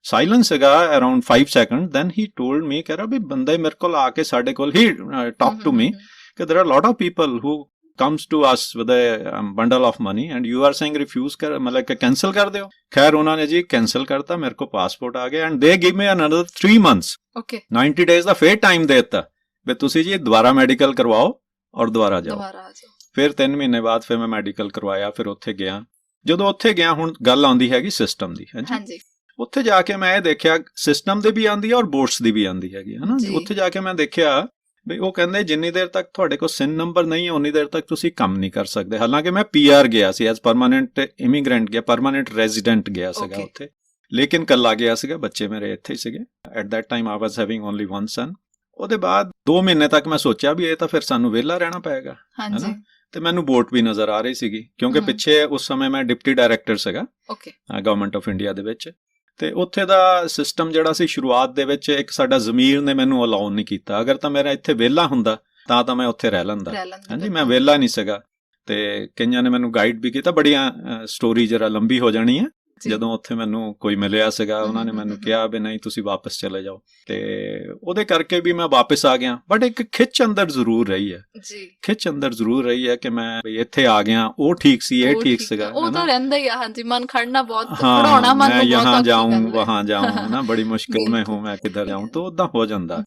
[SPEAKER 2] ਸਾਇਲੈਂਸ ਸੀਗਾ around 5 second. Then he told me, ਕਹ ਰਿਹਾ ਵੀ ਬੰਦਾ ਮੇਰੇ ਕੋਲ ਆ ਕੇ ਸਾਡੇ ਕੋਲ ਹੀ ਟਾਕ ਟੂ ਮੀ ਕਿ there are lot of people who comes to us with a bundle of money and you are saying refuse कर, मतलब कि कैंसिल कर दो। खैर उन्होंने जी कैंसिल करता, मेरे को पासपोर्ट आ गया and they give me another 3 months, 90 days ਦਾ ਫੇਰ ਟਾਈਮ ਦੇ ਦਿੱਤਾ ਵੀ ਤੁਸੀਂ ਜੀ ਦੁਬਾਰਾ ਮੈਡੀਕਲ ਕਰਵਾਓ ਔਰ ਦੁਬਾਰਾ ਜਾਓ। ਫਿਰ 3 ਮਹੀਨੇ ਬਾਅਦ ਫਿਰ ਮੈਂ ਮੈਡੀਕਲ ਕਰਵਾਇਆ, ਫਿਰ ਉੱਥੇ ਗਿਆ। ਜਦੋਂ ਉੱਥੇ ਗਿਆ, ਹੁਣ ਗੱਲ ਆਉਂਦੀ ਹੈਗੀ ਸਿਸਟਮ ਦੀ, ਹਾਂਜੀ। ਉੱਥੇ ਜਾ ਕੇ ਮੈਂ ਇਹ ਦੇਖਿਆ ਸਿਸਟਮ ਦੀ ਵੀ ਆਉਂਦੀ ਹੈ ਔਰ ਬੋਰਡਸ ਦੀ ਵੀ ਆਉਂਦੀ ਹੈਗੀ, ਹੈ ਨਾ। ਉੱਥੇ ਜਾ ਕੇ ਮੈਂ ਦੇਖਿਆ ਵੀ ਉਹ ਕਹਿੰਦੇ ਜਿੰਨੀ ਦੇਰ ਤੱਕ ਤੁਹਾਡੇ ਕੋਲ ਸਿਨ ਨੰਬਰ ਨਹੀਂ ਹੈ ਉਨੀ ਦੇਰ ਤੱਕ ਤੁਸੀਂ ਕੰਮ ਨਹੀਂ ਕਰ ਸਕਦੇ। ਹਾਲਾਂਕਿ ਮੈਂ PR ਗਿਆ ਸੀ, ਐਜ਼ ਪਰਮਾਨੈਂਟ ਇਮੀਗ੍ਰੈਂਟ ਗਿਆ, ਪਰਮਾਨੈਂਟ ਰੈਜ਼ੀਡੈਂਟ ਗਿਆ ਸੀਗਾ ਉੱਥੇ, ਲੇਕਿਨ ਕੱਲਾ ਗਿਆ ਸੀਗਾ। ਬੱਚੇ ਮੇਰੇ ਇੱਥੇ ਹੀ ਸੀਗੇ। At that time I was having only 1 ਸਨ। ਉਹਦੇ ਬਾਅਦ 2 ਮਹੀਨੇ ਤੱਕ ਮੈਂ ਸੋਚਿਆ ਵੀ ਇਹ ਤਾਂ ਫਿਰ ਸਾਨੂੰ ਵਿਹਲਾ ਰਹਿਣਾ ਪਏਗਾ, ਹੈ ਨਾ। ਤੇ ਮੈਨੂੰ ਵੋਟ ਵੀ ਨਜ਼ਰ ਆ ਰਹੀ ਸੀਗੀ ਕਿਉਂਕਿ ਪਿੱਛੇ ਉਸ ਸਮੇਂ ਮੈਂ ਡਿਪਟੀ ਡਾਇਰੈਕਟਰ ਸੀਗਾ ਗਵਰਨਮੈਂਟ ਆਫ ਇੰਡੀਆ ਦੇ ਵਿੱਚ। ਤੇ ਉੱਥੇ ਦਾ ਸਿਸਟਮ ਜਿਹੜਾ ਸੀ ਸ਼ੁਰੂਆਤ ਦੇ ਵਿੱਚ, ਇੱਕ ਸਾਡਾ ਜ਼ਮੀਰ ਨੇ ਮੈਨੂੰ ਅਲਾਉ ਨਹੀਂ ਕੀਤਾ। ਅਗਰ ਤਾਂ ਮੇਰਾ ਇੱਥੇ ਵਿਹਲਾ ਹੁੰਦਾ ਤਾਂ ਮੈਂ ਉੱਥੇ ਰਹਿ ਲੈਂਦਾ, ਹਾਂਜੀ। ਮੈਂ ਵਿਹਲਾ ਨਹੀਂ ਸੀਗਾ ਤੇ ਕਈਆਂ ਨੇ ਮੈਨੂੰ ਗਾਈਡ ਵੀ ਕੀਤਾ। ਬੜੀਆਂ ਸਟੋਰੀ ਜਰਾ ਲੰਬੀ ਹੋ ਜਾਣੀ ਹੈ। ਜਦੋਂ ਉੱਥੇ ਮੈਨੂੰ ਕੋਈ ਮਿਲਿਆ ਸੀਗਾ, ਉਹਨਾਂ ਨੇ ਮੈਨੂੰ ਕਿਹਾ ਵੀ ਨਹੀਂ ਤੁਸੀਂ ਵਾਪਸ ਚਲੇ ਜਾਓ, ਤੇ ਉਹਦੇ ਕਰਕੇ ਵੀ ਮੈਂ ਵਾਪਸ ਆ ਗਿਆ। ਬਟ ਇੱਕ ਖਿੱਚ ਅੰਦਰ ਜ਼ਰੂਰ ਰਹੀ ਹੈ, ਖਿੱਚ ਅੰਦਰ ਜ਼ਰੂਰ ਰਹੀ ਹੈ ਕਿ ਮੈਂ ਇੱਥੇ ਆ ਗਿਆ, ਉਹ ਠੀਕ ਸੀ, ਇਹ ਠੀਕ ਸੀਗਾ।
[SPEAKER 1] ਉਹ ਤਾਂ ਰਹਿੰਦਾ ਹੀ ਆ, ਹਾਂਜੀ। ਮਨ ਖੜਨਾ ਬਹੁਤ, ਪੜਾਉਣਾ ਮਨ ਨੂੰ ਬਹੁਤ,
[SPEAKER 2] यहाँ जाऊं वहां जाऊं ना, बड़ी मुश्किल में हूं मैं, किधर जाऊं, तो उदा हो ਜਾਂਦਾ।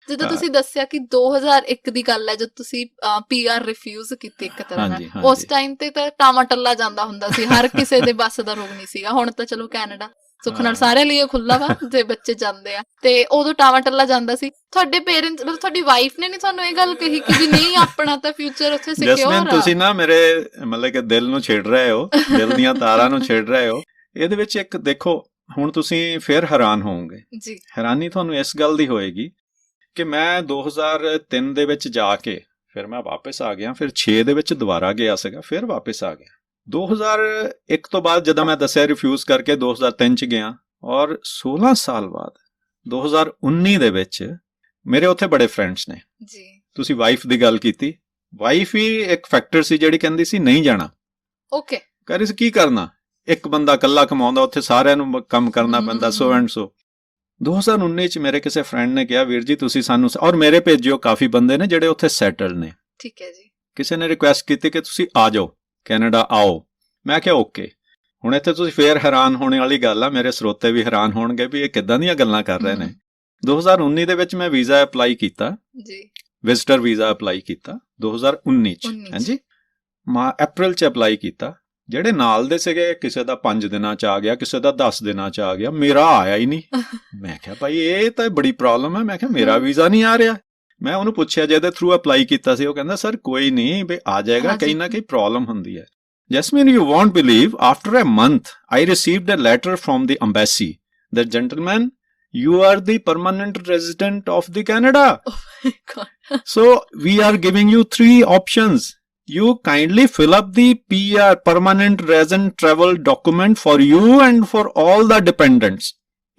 [SPEAKER 1] ਜਦੋਂ ਤੁਸੀਂ ਦੱਸਿਆ ਕਿ 2001 ਦੀ ਗੱਲ ਹੈ ਜਦ ਤੁਸੀਂ PR ਰਿਫਿਊਜ਼ ਕੀਤੀ ਇੱਕ ਤਰ੍ਹਾਂ ਨਾਲ, ਉਸ ਟਾਈਮ ਤੇ ਤਾਂ ਟਾਵਾ ਟੱਲਾ ਜਾਂਦਾ ਹੁੰਦਾ ਸੀ, ਹਰ ਕਿਸੇ ਦੇ ਬੱਸ ਦਾ ਰੋਗ ਨਹੀਂ ਸੀਗਾ। ਹੁਣ ਤਾਂ ਚਲੋ ਕੈਨੇਡਾ ਸੁੱਖ ਨਾਲ ਸਾਰਿਆਂ ਲਈ ਖੁੱਲਾ ਵਾ ਜੇ ਬੱਚੇ ਜਾਂਦੇ ਆ, ਤੇ ਉਦੋਂ ਟਾਵਾ ਟੱਲਾ ਜਾਂਦਾ ਸੀ। ਤੁਹਾਡੇ ਪੇਰੈਂਟਸ, ਮਤਲਬ ਤੁਹਾਡੀ ਵਾਈਫ ਨੇ ਨਹੀਂ ਤੁਹਾਨੂੰ ਇਹ ਗੱਲ ਕਹੀ ਕਿ ਵੀ ਨਹੀਂ ਆਪਣਾ ਤਾਂ ਫਿਊਚਰ ਉੱਥੇ ਸਿਕਿਉਰ ਆ?
[SPEAKER 2] ਤੁਸੀਂ ਨਾ ਮੇਰੇ ਮਤਲਬ ਕਿ ਦਿਲ ਨੂੰ ਛੇੜ ਰਹੇ ਹੋ, ਦਿਲ ਦੀਆਂ ਤਾਰਾਂ ਨੂੰ ਛੇੜ ਰਹੇ ਹੋ। ਇਹਦੇ ਵਿੱਚ ਇੱਕ ਦੇਖੋ, ਹੁਣ ਤੁਸੀਂ ਫਿਰ ਹੈਰਾਨ ਹੋਵੋਗੇ ਜੀ। ਹੈਰਾਨੀ ਤੁਹਾਨੂੰ ਇਸ ਗੱਲ ਦੀ ਹੋਏਗੀ ਕਿ ਮੈਂ 2003 ਦੇ ਵਿੱਚ ਜਾ ਕੇ ਫਿਰ ਮੈਂ ਵਾਪਸ ਆ ਗਿਆ। ਫਿਰ 6 ਦੇ ਵਿੱਚ ਦੁਬਾਰਾ ਗਿਆ ਸੀਗਾ, ਫਿਰ ਵਾਪਸ ਆ ਗਿਆ। 2001 ਤੋਂ ਬਾਅਦ ਜਦੋਂ ਮੈਂ ਦੱਸਿਆ ਰਿਫਿਊਜ਼ ਕਰਕੇ 2003 ਚ ਗਿਆ, ਔਰ 16 ਸਾਲ ਬਾਅਦ 2019 ਦੇ ਵਿੱਚ ਮੇਰੇ ਉੱਥੇ ਬੜੇ ਫਰੈਂਡਸ ਨੇ।
[SPEAKER 1] ਜੀ
[SPEAKER 2] ਤੁਸੀਂ ਵਾਈਫ ਦੀ ਗੱਲ ਕੀਤੀ, ਵਾਈਫ ਹੀ ਇੱਕ ਫੈਕਟਰ ਸੀ ਜਿਹੜੀ ਕਹਿੰਦੀ ਸੀ ਨਹੀਂ ਜਾਣਾ।
[SPEAKER 1] ਓਕੇ।
[SPEAKER 2] ਕਹ ਰਹੀ ਸੀ ਕੀ ਕਰਨਾ, ਇੱਕ ਬੰਦਾ ਇਕੱਲਾ ਕਮਾਉਂਦਾ, ਉੱਥੇ ਸਾਰਿਆਂ ਨੂੰ ਕੰਮ ਕਰਨਾ ਪੈਂਦਾ, ਸੋ ਐਂਡ ਸੋ। 2019 ਚ ਮੇਰੇ ਕਿਸੇ ਫਰੈਂਡ ਨੇ ਕਿਹਾ ਵੀਰ ਜੀ ਤੁਸੀਂ ਸਾਨੂੰ, ਔਰ ਮੇਰੇ ਭੇਜਿਓ ਕਾਫੀ ਬੰਦੇ ਨੇ ਜਿਹੜੇ ਉੱਥੇ ਸੈਟਲ ਨੇ।
[SPEAKER 1] ਠੀਕ ਹੈ ਜੀ।
[SPEAKER 2] ਕਿਸੇ ਨੇ ਰਿਕੁਐਸਟ ਕੀਤੀ ਕਿ ਤੁਸੀਂ ਆ ਜਾਓ ਕੈਨੇਡਾ ਆਓ। ਮੈਂ ਕਿਹਾ ਓਕੇ। ਹੁਣ ਇੱਥੇ ਤੁਸੀਂ ਫੇਰ ਹੈਰਾਨ ਹੋਣੇ ਵਾਲੀ ਗੱਲ ਆ, ਮੇਰੇ ਸਰੋਤੇ ਵੀ ਹੈਰਾਨ ਹੋਣਗੇ ਵੀ ਇਹ ਕਿੱਦਾਂ ਦੀਆਂ ਗੱਲਾਂ ਕਰ ਰਹੇ ਨੇ। 2019 ਦੇ ਵਿੱਚ ਮੈਂ ਵੀਜ਼ਾ ਅਪਲਾਈ ਕੀਤਾ
[SPEAKER 1] ਜੀ,
[SPEAKER 2] ਵਿਜ਼ਟਰ ਵੀਜ਼ਾ ਅਪਲਾਈ ਕੀਤਾ 2019 ਚ। ਹਾਂਜੀ, ਅਪ੍ਰੈਲ ਚ ਅਪਲਾਈ ਕੀਤਾ। ਜਿਹੜੇ ਨਾਲ ਦੇ ਸੀਗੇ ਕਿਸੇ ਦਾ 5 ਦਿਨਾਂ ਚ ਆ ਗਿਆ, ਕਿਸੇ ਦਾ 10 ਦਿਨਾਂ ਚ ਆ ਗਿਆ, ਮੇਰਾ ਆਇਆ ਹੀ ਨਹੀਂ। ਮੈਂ ਕਿਹਾ ਭਾਈ ਇਹ ਤਾਂ ਬੜੀ ਪ੍ਰੋਬਲਮ ਹੈ। ਮੈਂ ਕਿਹਾ ਮੇਰਾ ਵੀਜ਼ਾ ਨਹੀਂ ਆ ਰਿਹਾ। ਮੈਂ ਉਹਨੂੰ ਪੁੱਛਿਆ ਜਿਹਦੇ ਥਰੂ ਅਪਲਾਈ ਕੀਤਾ ਸੀ, ਉਹ ਕਹਿੰਦਾ ਸਰ ਕੋਈ ਨਹੀਂ ਵੀ ਆ ਜਾਏਗਾ, ਕहीं ਨਾ ਕहीं ਪ੍ਰੋਬਲਮ ਹੁੰਦੀ ਹੈ। Jasmine, you won't believe, after a month, I received a letter from the embassy that, gentlemen, you are the permanent resident of the Canada.
[SPEAKER 1] Oh my God.
[SPEAKER 2] So, we are giving you 3 options. You kindly fill up the PR, permanent resident travel document for you and for all the dependents.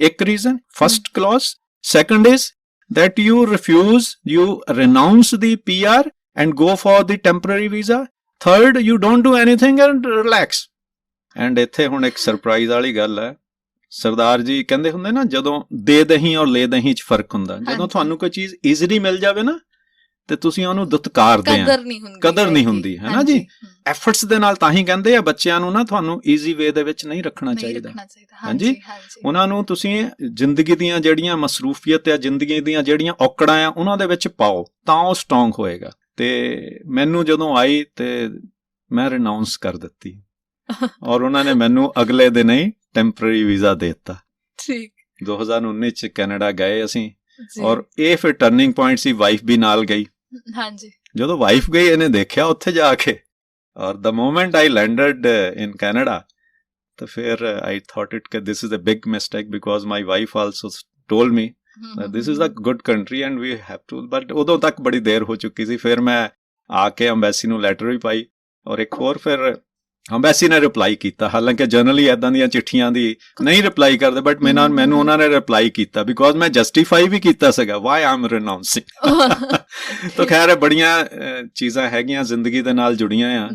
[SPEAKER 2] Ek reason, first clause. Second is that you refuse, you renounce the PR and go for the temporary visa. Third, you don't do anything and relax. And ਇੱਥੇ ਹੁਣ ਇੱਕ surprise ਵਾਲੀ ਗੱਲ ਹੈ। ਸਰਦਾਰ ਜੀ ਕਹਿੰਦੇ ਹੁੰਦੇ ਨਾ, ਜਦੋਂ ਦੇ ਦਹੀਂ ਔਰ ਲੈ ਦਹੀਂ ਚ ਫਰਕ ਹੁੰਦਾ। ਜਦੋਂ ਤੁਹਾਨੂੰ ਕੋਈ ਚੀਜ਼ ਈਜ਼ੀਲੀ ਮਿਲ ਜਾਵੇ ਨਾ ਤੇ ਤੁਸੀਂ ਉਹਨੂੰ ਦੁਤਕਾਰਦੇ ਆ, ਕਦਰ ਨਹੀਂ ਹੁੰਦੀ, ਹੈ ਨਾ ਜੀ। ਐਫਰਟਸ ਦੇ ਨਾਲ ਤਾਂ ਹੀ ਕਹਿੰਦੇ ਆ ਬੱਚਿਆਂ ਨੂੰ ਨਾ ਤੁਹਾਨੂੰ ਈਜ਼ੀ ਵੇ ਦੇ ਵਿੱਚ ਨਹੀਂ ਰੱਖਣਾ ਚਾਹੀਦਾ। ਹਾਂਜੀ, ਉਹਨਾਂ ਨੂੰ ਤੁਸੀਂ ਜ਼ਿੰਦਗੀ ਦੀਆਂ ਜਿਹੜੀਆਂ ਮਸਰੂਫੀਅਤ ਆ, ਜ਼ਿੰਦਗੀ ਦੀਆਂ ਜਿਹੜੀਆਂ ਔਕੜਾਂ ਆ, ਉਹਨਾਂ ਦੇ ਵਿੱਚ ਪਾਓ ਤਾਂ ਉਹ ਸਟਰੋਂਗ ਹੋਏਗਾ। ਤੇ ਮੈਨੂੰ ਜਦੋਂ ਆਈ ਤੇ ਮੈਂ ਰਿਨਾਉਂਸ ਕਰ ਦਿੱਤੀ ਔਰ ਉਹਨਾਂ ਨੇ ਮੈਨੂੰ ਅਗਲੇ ਦਿਨ ਹੀ ਟੈਂਪਰੇਰੀ ਵੀਜ਼ਾ ਦੇ ਦਿੱਤਾ। ਠੀਕ। 2019 ਚ ਕੈਨੇਡਾ ਗਏ ਅਸੀਂ ਔਰ ਇਹ ਫਿਰ ਟਰਨਿੰਗ ਪੁਆਇੰਟ ਸੀ। ਵਾਈਫ ਵੀ ਨਾਲ ਗਈ। ਹਾਂਜੀ, ਜਦੋਂ ਵਾਈਫ ਗਈ ਇਹਨੇ ਦੇਖਿਆ ਉੱਥੇ ਜਾ ਕੇ, ਔਰ the moment I landed in Canada ਤਾਂ ਫਿਰ ਆਈ ਥੌਟ ਇਟ ਕਿ this is a big mistake because my wife also told me this is a good country and we have to, but ਉਦੋਂ ਤੱਕ ਬੜੀ ਦੇਰ ਹੋ ਚੁੱਕੀ ਸੀ। ਫਿਰ ਮੈਂ ਆ ਕੇ ਅੰਬੈਸੀ ਨੂੰ ਲੈਟਰ ਵੀ ਪਾਈ ਔਰ ਇੱਕ ਹੋਰ ਫਿਰ ਅੰਬੈਸੀ ਨੇ ਰਿਪਲਾਈ ਕੀਤਾ। ਹਾਲਾਂਕਿ ਜਨਰਲੀ ਇਦਾਂ ਦੀਆਂ ਚਿੱਠੀਆਂ ਦੀ ਨਹੀਂ ਰਿਪਲਾਈ ਕਰਦੇ, ਬਟ ਮੈਨੂੰ ਉਹਨਾਂ ਨੇ ਰਿਪਲਾਈ ਕੀਤਾ ਬਿਕੋਜ਼ ਮੈਂ ਜਸਟੀਫਾਈ ਵੀ ਕੀਤਾ ਸੀਗਾ ਵਾਈ ਆਮ ਰਿਨਾਉਂਸਿੰਗ। ਤਾਂ ਖੈਰ ਬੜੀਆਂ ਚੀਜ਼ਾਂ ਹੈਗੀਆਂ ਜ਼ਿੰਦਗੀ ਦੇ ਨਾਲ ਜੁੜੀਆਂ ਆ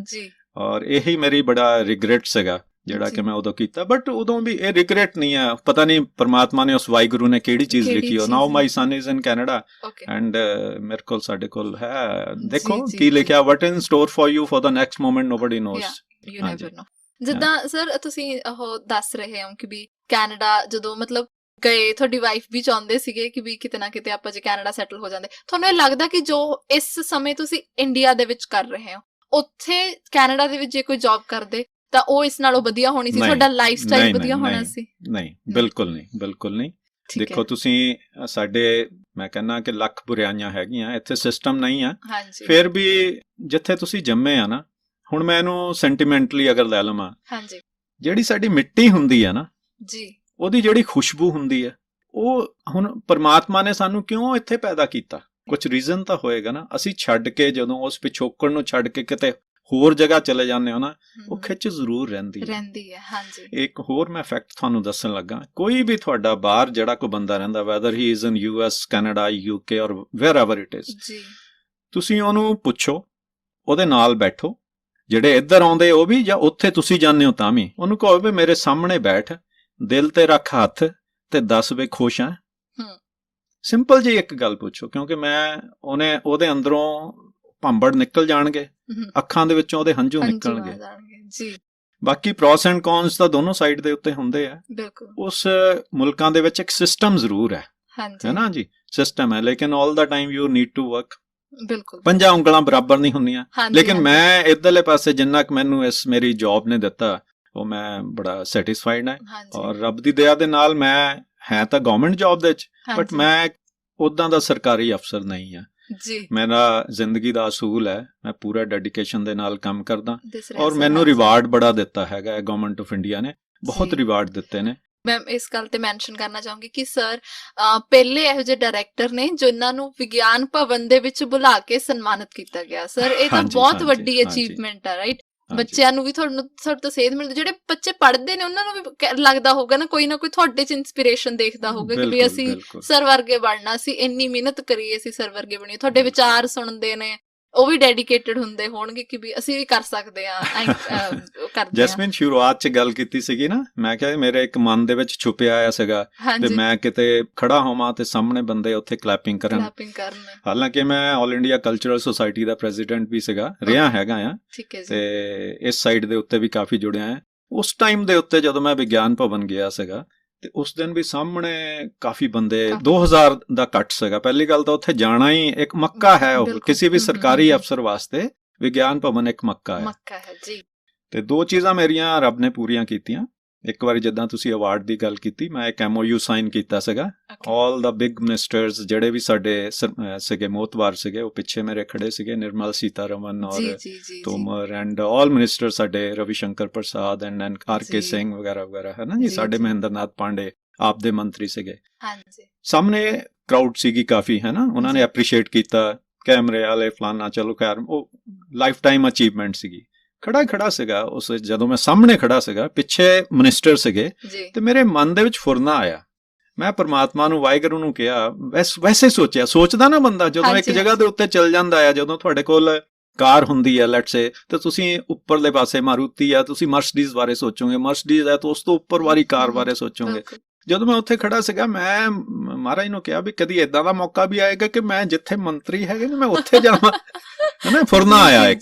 [SPEAKER 2] ਔਰ ਇਹੀ ਮੇਰੀ ਬੜਾ ਰਿਗਰੈਟ ਸੀਗਾ ਜਿਹੜਾ ਕਿ ਮੈਂ ਉਦੋਂ ਕੀਤਾ। ਬਟ ਉਦੋਂ ਵੀ ਇਹ ਰਿਗਰੈਟ ਨਹੀਂ ਹੈ, ਪਤਾ ਨਹੀਂ ਪਰਮਾਤਮਾ ਨੇ ਉਸ ਵਾਹਿਗੁਰੂ ਨੇ ਕਿਹੜੀ ਚੀਜ਼ ਲਿਖੀ ਹੋ। Now my son is in Canada and ਮੇਰੇ ਕੋਲ ਸਾਡੇ ਕੋਲ ਹੈ, ਦੇਖੋ ਕੀ ਲਿਖਿਆ, what in store for you for the next moment nobody knows.
[SPEAKER 1] You never know. ਜਿੱਦਾਂ ਸਰ ਤੁਸੀਂ ਉਹ ਦੱਸ ਰਹੇ ਹੋ ਕਿ ਵੀ ਕੈਨੇਡਾ ਜਦੋਂ ਮਤਲਬ ਗਏ, ਤੁਹਾਡੀ ਵਾਈਫ ਵੀ ਚਾਹੁੰਦੇ ਸੀਗੇ ਕਿ ਵੀ ਕਿਤੇ ਨਾ ਕਿਤੇ ਆਪਾਂ ਜੇ ਕੈਨੇਡਾ ਸੈਟਲ ਹੋ ਜਾਂਦੇ, ਤੁਹਾਨੂੰ ਇਹ ਲੱਗਦਾ ਕਿ ਜੋ ਇਸ ਸਮੇਂ ਤੁਸੀਂ ਇੰਡੀਆ ਦੇ ਵਿੱਚ ਕਰ ਰਹੇ ਹੋ ਉੱਥੇ ਕੈਨੇਡਾ ਦੇ ਵਿੱਚ ਜੇ ਕੋਈ ਜੌਬ ਕਰਦੇ ਤਾਂ ਉਹ ਇਸ ਨਾਲੋਂ ਵਧੀਆ ਹੋਣੀ ਸੀ, ਤੁਹਾਡਾ ਲਾਈਫ ਸਟਾਈਲ ਵਧੀਆ ਹੋਣਾ ਸੀ? ਨਹੀਂ, ਬਿਲਕੁਲ ਨਹੀਂ, ਬਿਲਕੁਲ ਨਹੀਂ। ਦੇਖੋ ਤੁਸੀਂ ਸਾਡੇ, ਮੈਂ ਕਹਿੰਦਾ ਕਿ ਲੱਖ ਬੁਰਾਈਆਂ ਹੈਗੀਆਂ, ਇੱਥੇ ਸਿਸਟਮ ਨਹੀਂ ਆ। ਫਿਰ ਵੀ ਜਿੱਥੇ ਤੁਸੀਂ ਜੰਮੇ ਆ ਨਾ, ਹੁਣ ਮੈਂ ਇਹਨੂੰ ਸੈਂਟੀਮੈਂਟਲੀ ਅਗਰ ਲੈ ਲਵਾਂ, ਜਿਹੜੀ ਸਾਡੀ ਮਿੱਟੀ ਹੁੰਦੀ ਆ ਨਾ ਜੀ, ਉਹਦੀ ਜਿਹੜੀ ਖੁਸ਼ਬੂ ਹੁੰਦੀ ਹੈ, ਉਹ ਹੁਣ ਪਰਮਾਤਮਾ ਨੇ ਸਾਨੂੰ ਕਿਉਂ ਇੱਥੇ ਪੈਦਾ ਕੀਤਾ? ਕੁਝ ਰੀਜ਼ਨ ਤਾਂ ਹੋਏਗਾ ਨਾ। ਅਸੀਂ ਛੱਡ ਕੇ ਜਦੋਂ ਉਸ ਪਿਛੋਕੜ ਨੂੰ ਛੱਡ ਕੇ ਕਿਤੇ ਹੋਰ ਜਗ੍ਹਾ ਚਲੇ ਜਾਂਦੇ ਹੋ ਨਾ, ਉਹ ਖਿੱਚ ਜ਼ਰੂਰ ਰਹਿੰਦੀ ਹੈ। ਹਾਂਜੀ, ਇੱਕ ਹੋਰ ਮੈਂ ਫੈਕਟ ਤੁਹਾਨੂੰ ਦੱਸਣ ਲੱਗਾ, ਕੋਈ ਵੀ ਤੁਹਾਡਾ ਬਾਹਰ ਜਿਹੜਾ ਕੋਈ ਬੰਦਾ ਰਹਿੰਦਾ, weather he is in US, Canada, UK ਔਰ ਵੇਅਰ ਐਵਰ ਇਟ ਇਜ਼, ਤੁਸੀਂ ਉਹਨੂੰ ਪੁੱਛੋ, ਉਹਦੇ ਨਾਲ ਬੈਠੋ, ਜਿਹੜੇ ਇੱਧਰ ਆਉਂਦੇ ਉਹ ਵੀ ਜਾਂ ਉੱਥੇ ਤੁਸੀਂ ਜਾਂਦੇ ਹੋ ਤਾਂ ਵੀ, ਉਹਨੂੰ ਕਹੋ ਵੀ ਮੇਰੇ ਸਾਹਮਣੇ ਬੈਠ, ਦਿਲ ਤੇ ਰੱਖ ਹੱਥ ਤੇ ਦੱਸ ਵੀ ਖੁਸ਼ ਆ। ਸਿੰਪਲ ਜੀ ਇੱਕ ਗੱਲ ਪੁੱਛੋ, ਕਿਉਂਕਿ ਉਹਦੇ ਅੰਦਰੋਂ ਭਾਂਬੜ ਨਿਕਲ ਜਾਣਗੇ, ਅੱਖਾਂ ਦੇ ਵਿੱਚੋਂ ਉਹਦੇ ਹੰਝੂ ਨਿਕਲਣਗੇ ਜੀ। ਬਾਕੀ ਪ੍ਰੋਸ ਐਂਡ ਕੌਨਸ ਤਾਂ ਦੋਨੋਂ ਸਾਈਡ ਦੇ ਉੱਤੇ ਹੁੰਦੇ ਆ। ਉਸ ਮੁਲਕਾਂ ਦੇ ਵਿੱਚ ਇੱਕ ਸਿਸਟਮ ਜ਼ਰੂਰ ਹੈ ਨਾ ਜੀ, ਸਿਸਟਮ ਹੈ, ਲੇਕਿਨ all the time you need to work. ਬਿਲਕੁਲ, 5 ਉਂਗਲਾਂ ਬਰਾਬਰ ਨਹੀਂ ਹੁੰਦੀਆਂ। ਲੇਕਿਨ ਮੈਂ ਇੱਧਰਲੇ ਪਾਸੇ ਜਿੰਨਾ ਕੁ ਮੈਨੂੰ ਇਸ ਮੇਰੀ ਜੌਬ ਨੇ ਦਿੱਤਾ, ਉਹ ਮੈਂ ਬੜਾ ਸੈਟਿਸਫਾਈਡ ਹਾਂ ਔਰ ਰੱਬ ਦੀ ਦਇਆ ਦੇ ਨਾਲ ਮੈਂ ਹੈ ਤਾਂ ਗਵਰਨਮੈਂਟ ਜੌਬ ਦੇ ਵਿੱਚ, ਬਟ ਮੈਂ ਉਦਾਂ ਦਾ ਸਰਕਾਰੀ ਅਫਸਰ ਨਹੀਂ ਆ ਜੀ। ਮੇਰਾ ਜ਼ਿੰਦਗੀ ਦਾ ਅਸੂਲ ਹੈ, ਮੈਂ ਪੂਰਾ ਡੈਡੀਕੇਸ਼ਨ ਦੇ ਨਾਲ ਕੰਮ ਕਰਦਾ ਔਰ ਮੈਨੂੰ ਰਿਵਾਰਡ ਬੜਾ ਦਿੱਤਾ ਹੈਗਾ ਗਵਰਨਮੈਂਟ ਆਫ ਇੰਡੀਆ ਨੇ, ਬਹੁਤ ਰਿਵਾਰਡ ਦਿੱਤੇ ਨੇ। ਮੈਂ ਇਸ ਗੱਲ ਤੇ ਮੈਂਸ਼ਨ ਕਰਨਾ ਚਾਹੂੰਗੀ ਕਿ ਸਰ ਪਹਿਲੇ ਇਹੋ ਜਿਹੇ ਡਾਇਰੈਕਟਰ ਨੇ ਜਿਨ੍ਹਾਂ ਨੂੰ ਵਿਗਿਆਨ ਭਵਨ ਦੇ ਵਿੱਚ ਬੁਲਾ ਕੇ ਸਨਮਾਨਿਤ ਕੀਤਾ ਗਿਆ। ਸਰ ਇਹ ਤਾਂ ਬਹੁਤ ਵੱਡੀ ਅਚੀਵਮੈਂਟ ਹੈ, ਰਾਈਟ? ਬੱਚਿਆਂ ਨੂੰ ਵੀ ਤੁਹਾਡੇ ਤੋਂ ਸੇਧ ਮਿਲਦੀ, ਜਿਹੜੇ ਬੱਚੇ ਪੜ੍ਹਦੇ ਨੇ ਉਹਨਾਂ ਨੂੰ ਵੀ ਲੱਗਦਾ ਹੋਊਗਾ ਨਾ ਕੋਈ ਤੁਹਾਡੇ 'ਚ ਇੰਸਪੀਰੇਸ਼ਨ ਦੇਖਦਾ ਹੋਊਗਾ ਕਿ ਵੀ ਅਸੀਂ ਸਰ ਵਰਗੇ ਬਣਨਾ, ਅਸੀਂ ਇੰਨੀ ਮਿਹਨਤ ਕਰੀਏ, ਅਸੀਂ ਸਰ ਵਰਗੇ ਬਣੀਏ। ਤੁਹਾਡੇ ਵਿਚਾਰ ਸੁਣਦੇ ਨੇ, ਉਹ ਵੀ ਡੈਡੀਕੇਟਡ ਹੁੰਦੇ ਹੋਣਗੇ ਕਿ ਵੀ ਅਸੀਂ ਵੀ ਕਰ ਸਕਦੇ ਹਾਂ।
[SPEAKER 2] ਜੈਸਮੀਨ ਸ਼ੁਰੂਆਤ 'ਚ ਗੱਲ ਕੀਤੀ ਸੀਗੀ ਨਾ, ਮੈਂ ਕਿਹਾ ਮੇਰੇ ਇੱਕ ਮਨ ਦੇ ਵਿੱਚ ਛੁਪਿਆ ਆਇਆ ਸੀਗਾ ਤੇ ਮੈਂ ਕਿਤੇ ਖੜਾ ਹੋਵਾਂ ਤੇ ਸਾਹਮਣੇ ਬੰਦੇ ਉੱਥੇ ਕਲੈਪਿੰਗ ਕਰਨ। ਹਾਲਾਂਕਿ ਮੈਂ ਆਲ ਇੰਡੀਆ ਕਲਚਰਲ ਸੁਸਾਇਟੀ ਦਾ ਪ੍ਰੈਜ਼ੀਡੈਂਟ ਵੀ ਸੀਗਾ, ਰਿਹਾ ਹੈਗਾ ਆ, ਤੇ ਇਸ ਸਾਈਡ ਦੇ ਉੱਤੇ ਵੀ ਕਾਫੀ ਜੁੜਿਆ ਆ। ਉਸ ਟਾਈਮ ਦੇ ਉੱਤੇ ਜਦੋਂ ਮੈਂ ਵਿਗਿਆਨ ਭਵਨ ਗਿਆ ਸੀਗਾ ਤੇ ਉਸ ਦਿਨ ਵੀ ਸਾਹਮਣੇ ਕਾਫੀ ਬੰਦੇ, 2000 ਦਾ ਇਕੱਠ ਸੀਗਾ। ਪਹਿਲੀ ਗੱਲ ਤਾਂ ਉੱਥੇ ਜਾਣਾ ਹੀ ਇੱਕ ਮੱਕਾ ਹੈ, ਉਹ ਕਿਸੇ ਵੀ ਸਰਕਾਰੀ ਅਫਸਰ ਵਾਸਤੇ ਵਿਗਿਆਨ ਭਵਨ ਇੱਕ ਮੱਕਾ ਹੈ ਜੀ। ਤੇ ਦੋ ਚੀਜ਼ਾਂ ਮੇਰੀਆਂ ਰੱਬ ਨੇ ਪੂਰੀਆਂ ਕੀਤੀਆਂ। ਇੱਕ ਵਾਰੀ ਜਿੱਦਾਂ ਤੁਸੀਂ ਅਵਾਰਡ ਦੀ ਗੱਲ ਕੀਤੀ, ਮੈਂ ਇੱਕ MOU ਸਾਈਨ ਕੀਤਾ ਸੀਗਾ। ਆਲ ਦਾ ਬਿਗ ਮਿਨਿਸਟਰਸ ਜਿਹੜੇ ਵੀ ਸਾਡੇ ਸੀਗੇ, ਮੋਤਬਾਰ ਸੀਗੇ, ਉਹ ਪਿੱਛੇ ਮੇਰੇ ਖੜੇ ਸੀਗੇ, ਨਿਰਮਲ ਸੀਤਾਰਮਨ ਔਰ ਤੋਮਰ ਐਂਡ ਆਲ ਮਿਨਿਸਟਰ ਸਾਡੇ, ਰਵੀ ਸ਼ੰਕਰ ਪ੍ਰਸਾਦ ਐਂਡ RK ਸਿੰਘ ਵਗੈਰਾ ਵਗੈਰਾ, ਹੈ ਨਾ ਜੀ, ਸਾਡੇ ਮਹਿੰਦਰਨਾਥ ਪਾਂਡੇ ਆਪ ਦੇ ਮੰਤਰੀ ਸੀਗੇ। ਸਾਹਮਣੇ ਕਰਾਊਡ ਸੀਗੀ ਕਾਫੀ, ਹੈ ਨਾ, ਉਹਨਾਂ ਨੇ ਐਪਰੀਸ਼ੀਏਟ ਕੀਤਾ, ਕੈਮਰੇ ਵਾਲੇ ਫਲਾਨਾ, ਚਲੋ ਖੈਰ ਉਹ ਲਾਈਫ ਟਾਈਮ ਅਚੀਵਮੈਂਟ ਸੀਗੀ। ਖੜਾ ਸੀਗਾ ਉਸ, ਜਦੋਂ ਮੈਂ ਸਾਹਮਣੇ ਖੜਾ ਸੀਗਾ, ਪਿੱਛੇ ਮਿਨਿਸਟਰ ਸੀਗੇ, ਤੇ ਮੇਰੇ ਮਨ ਦੇ ਵਿੱਚ ਫੁਰਨਾ ਆਇਆ। ਮੈਂ ਪਰਮਾਤਮਾ ਨੂੰ, ਵਾਹਿਗੁਰੂ ਨੂੰ ਕਿਹਾ, ਵੈਸੇ ਸੋਚਿਆ, ਸੋਚਦਾ ਨਾ ਬੰਦਾ ਜਦੋਂ ਇੱਕ ਜਗ੍ਹਾ ਦੇ ਉੱਤੇ ਚੱਲ ਜਾਂਦਾ ਆ, ਜਦੋਂ ਤੁਹਾਡੇ ਕੋਲ ਕਾਰ ਹੁੰਦੀ ਹੈ ਲੈਟਸ ਸੇ, ਤੇ ਤੁਸੀਂ ਉੱਪਰਲੇ ਪਾਸੇ ਮਾਰੂਤੀ ਆ, ਤੁਸੀਂ ਮਰਸੀਡੀਜ਼ ਬਾਰੇ ਸੋਚੋਗੇ, ਮਰਸੀਡੀਜ਼ ਹੈ ਤਾਂ ਉਸ ਤੋਂ ਉੱਪਰ ਵਾਲੀ ਕਾਰ ਬਾਰੇ ਸੋਚੋਗੇ। ਜਦੋਂ ਮੈਂ ਉੱਥੇ ਖੜਾ ਸੀਗਾ, ਮੈਂ ਮਹਾਰਾਜ ਨੂੰ ਕਿਹਾ ਵੀ ਕਦੀ ਏਦਾਂ ਦਾ ਮੌਕਾ ਵੀ ਆਏਗਾ ਕਿ ਮੈਂ ਜਿੱਥੇ ਮੰਤਰੀ ਹੈਗੇ ਨੇ ਮੈਂ ਉੱਥੇ ਜਾਵਾਂ, ਹਨਾ, ਫੁਰਨਾ ਆਇਆ ਇੱਕ।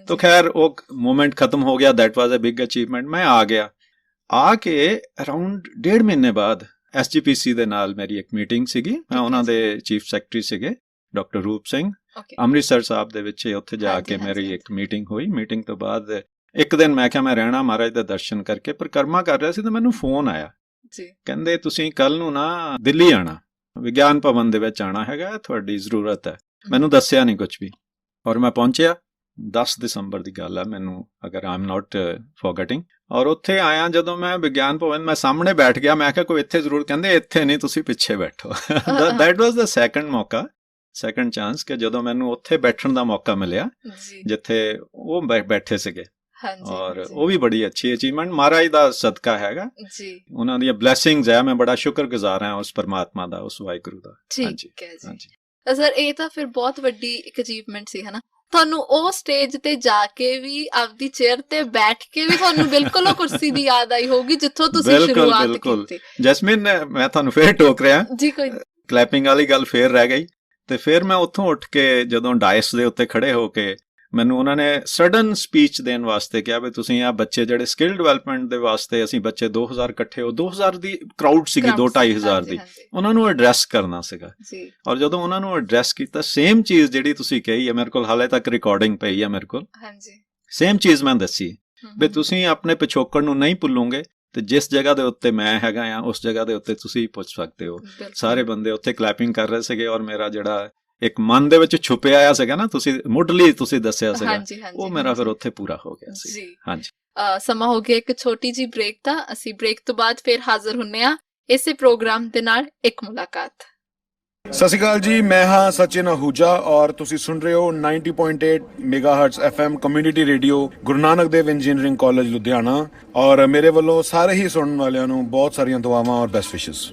[SPEAKER 2] ਤਾਂ ਖੈਰ ਉਹ ਮੂਮੈਂਟ ਖਤਮ ਹੋ ਗਿਆ, that was a big achievement. ਮੈਂ ਆ ਗਿਆ, ਆ ਕੇ ਅਰਾਊਂਡ 1.5 ਮਹੀਨੇ ਬਾਅਦ SGPC ਦੇ ਨਾਲ ਮੇਰੀ ਇੱਕ ਮੀਟਿੰਗ ਸੀਗੀ। ਮੈਂ ਉਹਨਾਂ ਦੇ ਚੀਫ ਸੈਕਟਰੀ ਸੀਗੇ ਡਾਕਟਰ ਰੂਪ ਸਿੰਘ, ਅੰਮ੍ਰਿਤਸਰ ਸਾਹਿਬ ਦੇ ਵਿੱਚ। ਉੱਥੇ ਜਾ ਕੇ ਮੇਰੀ ਇੱਕ ਮੀਟਿੰਗ ਹੋਈ। ਮੀਟਿੰਗ ਤੋਂ ਬਾਅਦ ਇੱਕ ਦਿਨ ਮੈਂ ਕਿਹਾ ਮੈਂ ਰਹਿਣਾ, ਮਹਾਰਾਜ ਦਾ ਦਰਸ਼ਨ ਕਰਕੇ ਪਰਿਕਰਮਾ ਕਰ ਰਿਹਾ ਸੀ, ਤਾਂ ਮੈਨੂੰ ਫੋਨ ਆਇਆ, ਕਹਿੰਦੇ ਤੁਸੀਂ ਕੱਲ ਨੂੰ ਨਾ ਦਿੱਲੀ ਆਣਾ, ਵਿਗਿਆਨ ਭਵਨ ਦੇ ਵਿੱਚ ਆਣਾ ਹੈਗਾ, ਤੁਹਾਡੀ ਜ਼ਰੂਰਤ ਹੈ। ਮੈਨੂੰ ਦੱਸਿਆ ਨਹੀਂ ਕੁਝ ਵੀ, ਔਰ ਮੈਂ ਪਹੁੰਚਿਆ। 10 ਦਸੰਬਰ ਦੀ ਗੱਲ ਹੈ ਮੈਨੂੰ, ਅਗਰ ਆਈ ਐਮ ਨਾਟ ਫੋਰਗੇਟਿੰਗ। ਔਰ ਉੱਥੇ ਆਇਆ ਜਦੋਂ ਮੈਂ ਵਿਗਿਆਨ ਭਵਨ, ਮੈਂ ਸਾਹਮਣੇ ਬੈਠ ਗਿਆ। ਮੈਂ ਕਿਹਾ ਕੋਈ ਇੱਥੇ ਜ਼ਰੂਰ, ਕਹਿੰਦੇ ਇੱਥੇ ਨਹੀਂ, ਤੁਸੀਂ ਪਿੱਛੇ ਬੈਠੋ। ਦੈਟ ਵਾਜ਼ ਦਾ ਸੈਕੰਡ ਮੌਕਾ, ਸੈਕੰਡ ਚਾਂਸ, ਕਿ ਜਦੋਂ ਮੈਨੂੰ ਉੱਥੇ ਬੈਠਣ ਦਾ ਮੌਕਾ ਮਿਲਿਆ ਜਿੱਥੇ ਉਹ ਬੈਠੇ ਸੀਗੇ। ਔਰ ਉਹ ਵੀ ਬੜੀ ਅੱਛੀ ਅਚੀਵਮੈਂਟ, ਮਹਾਰਾਜ ਦਾ ਸਦਕਾ ਹੈਗਾ ਜੀ, ਉਹਨਾਂ ਦੀਆਂ ਬਲੇਸਿੰਗਸ ਹੈ। ਮੈਂ ਬੜਾ ਸ਼ੁਕਰਗੁਜ਼ਾਰ ਹਾਂ ਉਸ ਪਰਮਾਤਮਾ ਦਾ, ਉਸ ਵਾਹਿਗੁਰੂ ਦਾ।
[SPEAKER 1] ਠੀਕ ਹੈ ਜੀ ਸਰ, ਇਹ ਤਾਂ ਫਿਰ ਬਹੁਤ ਵੱਡੀ ਇੱਕ ਅਚੀਵਮੈਂਟ ਸੀ, ਹਨਾ। ਤੁਹਾਨੂੰ ਉਹ ਸਟੇਜ ਤੇ ਜਾ ਕੇ ਵੀ, ਆਪਦੀ ਚੇਅਰ ਤੇ ਬੈਠ ਕੇ ਵੀ ਤੁਹਾਨੂੰ ਬਿਲਕੁਲ ਉਹ ਕੁਰਸੀ ਦੀ ਯਾਦ ਆਈ ਹੋਗੀ ਜਿੱਥੋਂ ਤੁਸੀਂ ਸ਼ੁਰੂਆਤ ਕੀਤੀ।
[SPEAKER 2] ਜੈਸਮੀਨ, ਮੈਂ ਤੁਹਾਨੂੰ ਫੇਰ ਟੋਕ ਰਿਹਾ
[SPEAKER 1] ਜੀ, ਕੋਈ
[SPEAKER 2] ਕਲੈਪਿੰਗ ਵਾਲੀ ਗੱਲ ਫੇਰ ਰਹਿ ਗਈ। ਤੇ ਫਿਰ ਮੈਂ ਉੱਥੋਂ ਉੱਠ ਕੇ ਜਦੋਂ ਡਾਇਸ ਦੇ ਉੱਤੇ ਖੜੇ ਹੋ ਕੇ ਮੈਨੂੰ ਉਹਨਾਂ ਨੇ ਸਡਨ ਸਪੀਚ ਦੇਣ ਵਾਸਤੇ ਕਿਹਾ ਵੀ ਤੁਸੀਂ ਆ ਬੱਚੇ ਜਿਹੜੇ ਸਕਿੱਲ ਡਿਵੈਲਪਮੈਂਟ ਦੇ ਵਾਸਤੇ, ਅਸੀਂ ਬੱਚੇ 2000 ਇਕੱਠੇ ਹੋ, 2000 ਦੀ ਕਰਾਊਡ ਸੀਗੀ, 2-2500 ਦੀ, ਉਹਨਾਂ ਨੂੰ ਐਡਰੈਸ ਕਰਨਾ ਸੀਗਾ। ਔਰ ਜਦੋਂ ਉਹਨਾਂ ਨੂੰ ਐਡਰੈਸ ਕੀਤਾ, ਸੇਮ ਚੀਜ਼ ਜਿਹੜੀ ਤੁਸੀਂ ਕਹੀ ਹੈ, ਮੇਰੇ ਕੋਲ ਹਾਲੇ ਤੱਕ ਰਿਕਾਰਡਿੰਗ ਪਈ ਹੈ ਮੇਰੇ ਕੋਲ, ਸੇਮ ਚੀਜ਼ ਮੈਂ ਦੱਸੀ ਵੀ ਤੁਸੀਂ ਆਪਣੇ ਪਿਛੋਕੜ ਨੂੰ ਨਹੀਂ ਭੁੱਲੋਗੇ, ਤੇ ਜਿਸ ਜਗ੍ਹਾ ਦੇ ਉੱਤੇ ਮੈਂ ਹੈਗਾ ਆ ਉਸ ਜਗ੍ਹਾ ਦੇ ਉੱਤੇ ਤੁਸੀਂ ਪੁੱਛ ਸਕਦੇ ਹੋ। ਸਾਰੇ ਬੰਦੇ ਉੱਥੇ ਕਲੈਪਿੰਗ ਕਰ ਰਹੇ ਸੀਗੇ, ਔਰ ਮੇਰਾ ਜਿਹੜਾ ਇੱਕ ਮਨ ਦੇ ਵਿੱਚ ਛੁਪਿਆ ਆਇਆ ਸੀਗਾ ਨਾ, ਤੁਸੀਂ ਮੁੱਢਲੀ ਤੁਸੀਂ ਦੱਸਿਆ ਸੀਗਾ, ਉਹ ਮੇਰਾ ਫਿਰ ਉੱਥੇ ਪੂਰਾ ਹੋ ਗਿਆ ਸੀ। ਹਾਂਜੀ,
[SPEAKER 1] ਸਮਾਂ ਹੋ ਗਿਆ ਇੱਕ ਛੋਟੀ ਜੀ ਬ੍ਰੇਕ ਦਾ। ਅਸੀਂ ਬ੍ਰੇਕ ਤੋਂ ਬਾਅਦ ਫਿਰ ਹਾਜ਼ਰ ਹੁੰਨੇ ਆ ਇਸੇ ਪ੍ਰੋਗਰਾਮ ਦੇ ਨਾਲ, ਇੱਕ ਮੁਲਾਕਾਤ।
[SPEAKER 5] ਸਤਿ ਸ਼੍ਰੀ ਅਕਾਲ ਜੀ, ਮੈਂ ਹਾਂ ਸਚਿਨ ਅਹੂਜਾ ਔਰ ਤੁਸੀਂ ਸੁਣ ਰਹੇ ਹੋ 90.8 ਮੈਗਾਹਰਟਜ਼ FM community radio, Guru Nanak Dev engineering college Ludhiana. ਔਰ ਮੇਰੇ ਵੱਲੋਂ ਸਾਰੇ ਹੀ ਸੁਣਨ ਵਾਲਿਆਂ ਨੂੰ ਬਹੁਤ ਸਾਰੀਆਂ ਦੁਆਵਾਂ ਔਰ ਬੈਸਟ ਵਿਸ਼ੇਸ।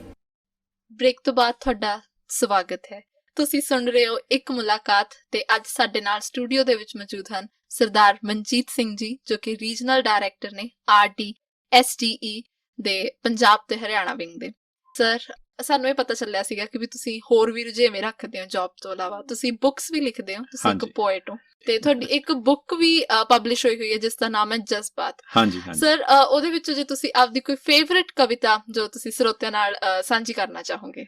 [SPEAKER 1] ਬ੍ਰੇਕ ਤੋਂ ਬਾਅਦ ਤੁਹਾਡਾ ਸਵਾਗਤ ਹੈ। ਤੁਸੀਂ ਸੁਣ ਰਹੇ ਹੋ ਇੱਕ ਮੁਲਾਕਾਤ, ਤੇ ਅੱਜ ਸਾਡੇ ਨਾਲ ਸਟੂਡੀਓ ਦੇ ਵਿੱਚ ਮੌਜੂਦ ਹਨ ਸਰਦਾਰ ਮਨਜੀਤ ਸਿੰਘ ਜੀ, ਜੋ ਕਿ ਰੀਜਨਲ ਡਾਇਰੈਕਟਰ ਨੇ RDSDE ਦੇ ਪੰਜਾਬ ਤੇ ਹਰਿਆਣਾ ਵਿੰਗ ਦੇ। ਸਰ, ਸਾਨੂੰ ਇਹ ਪਤਾ ਚੱਲਿਆ ਸੀਗਾ ਕਿ ਵੀ ਤੁਸੀਂ ਹੋਰ ਵੀ ਰੁਝੇਵੇਂ ਰੱਖਦੇ ਹੋ ਜੌਬ ਤੋਂ ਇਲਾਵਾ, ਤੁਸੀਂ ਬੁੱਕਸ ਵੀ ਲਿਖਦੇ ਹੋ, ਤੁਸੀਂ ਇੱਕ ਪੋਇਟ ਹੋ, ਤੇ ਤੁਹਾਡੀ ਇੱਕ ਬੁੱਕ ਵੀ ਪਬਲਿਸ਼ ਹੋਈ ਹੈ ਜਿਸ ਦਾ ਨਾਮ ਹੈ ਜਜ਼ਬਾਤ।
[SPEAKER 2] ਹਾਂਜੀ
[SPEAKER 1] ਸਰ, ਉਹਦੇ ਵਿੱਚ ਜੇ ਤੁਸੀਂ ਆਪਦੀ ਕੋਈ ਫੇਵਰਿਟ ਕਵਿਤਾ ਜੋ ਤੁਸੀਂ ਸਰੋਤਿਆਂ ਨਾਲ ਸਾਂਝੀ ਕਰਨਾ ਚਾਹੋਗੇ।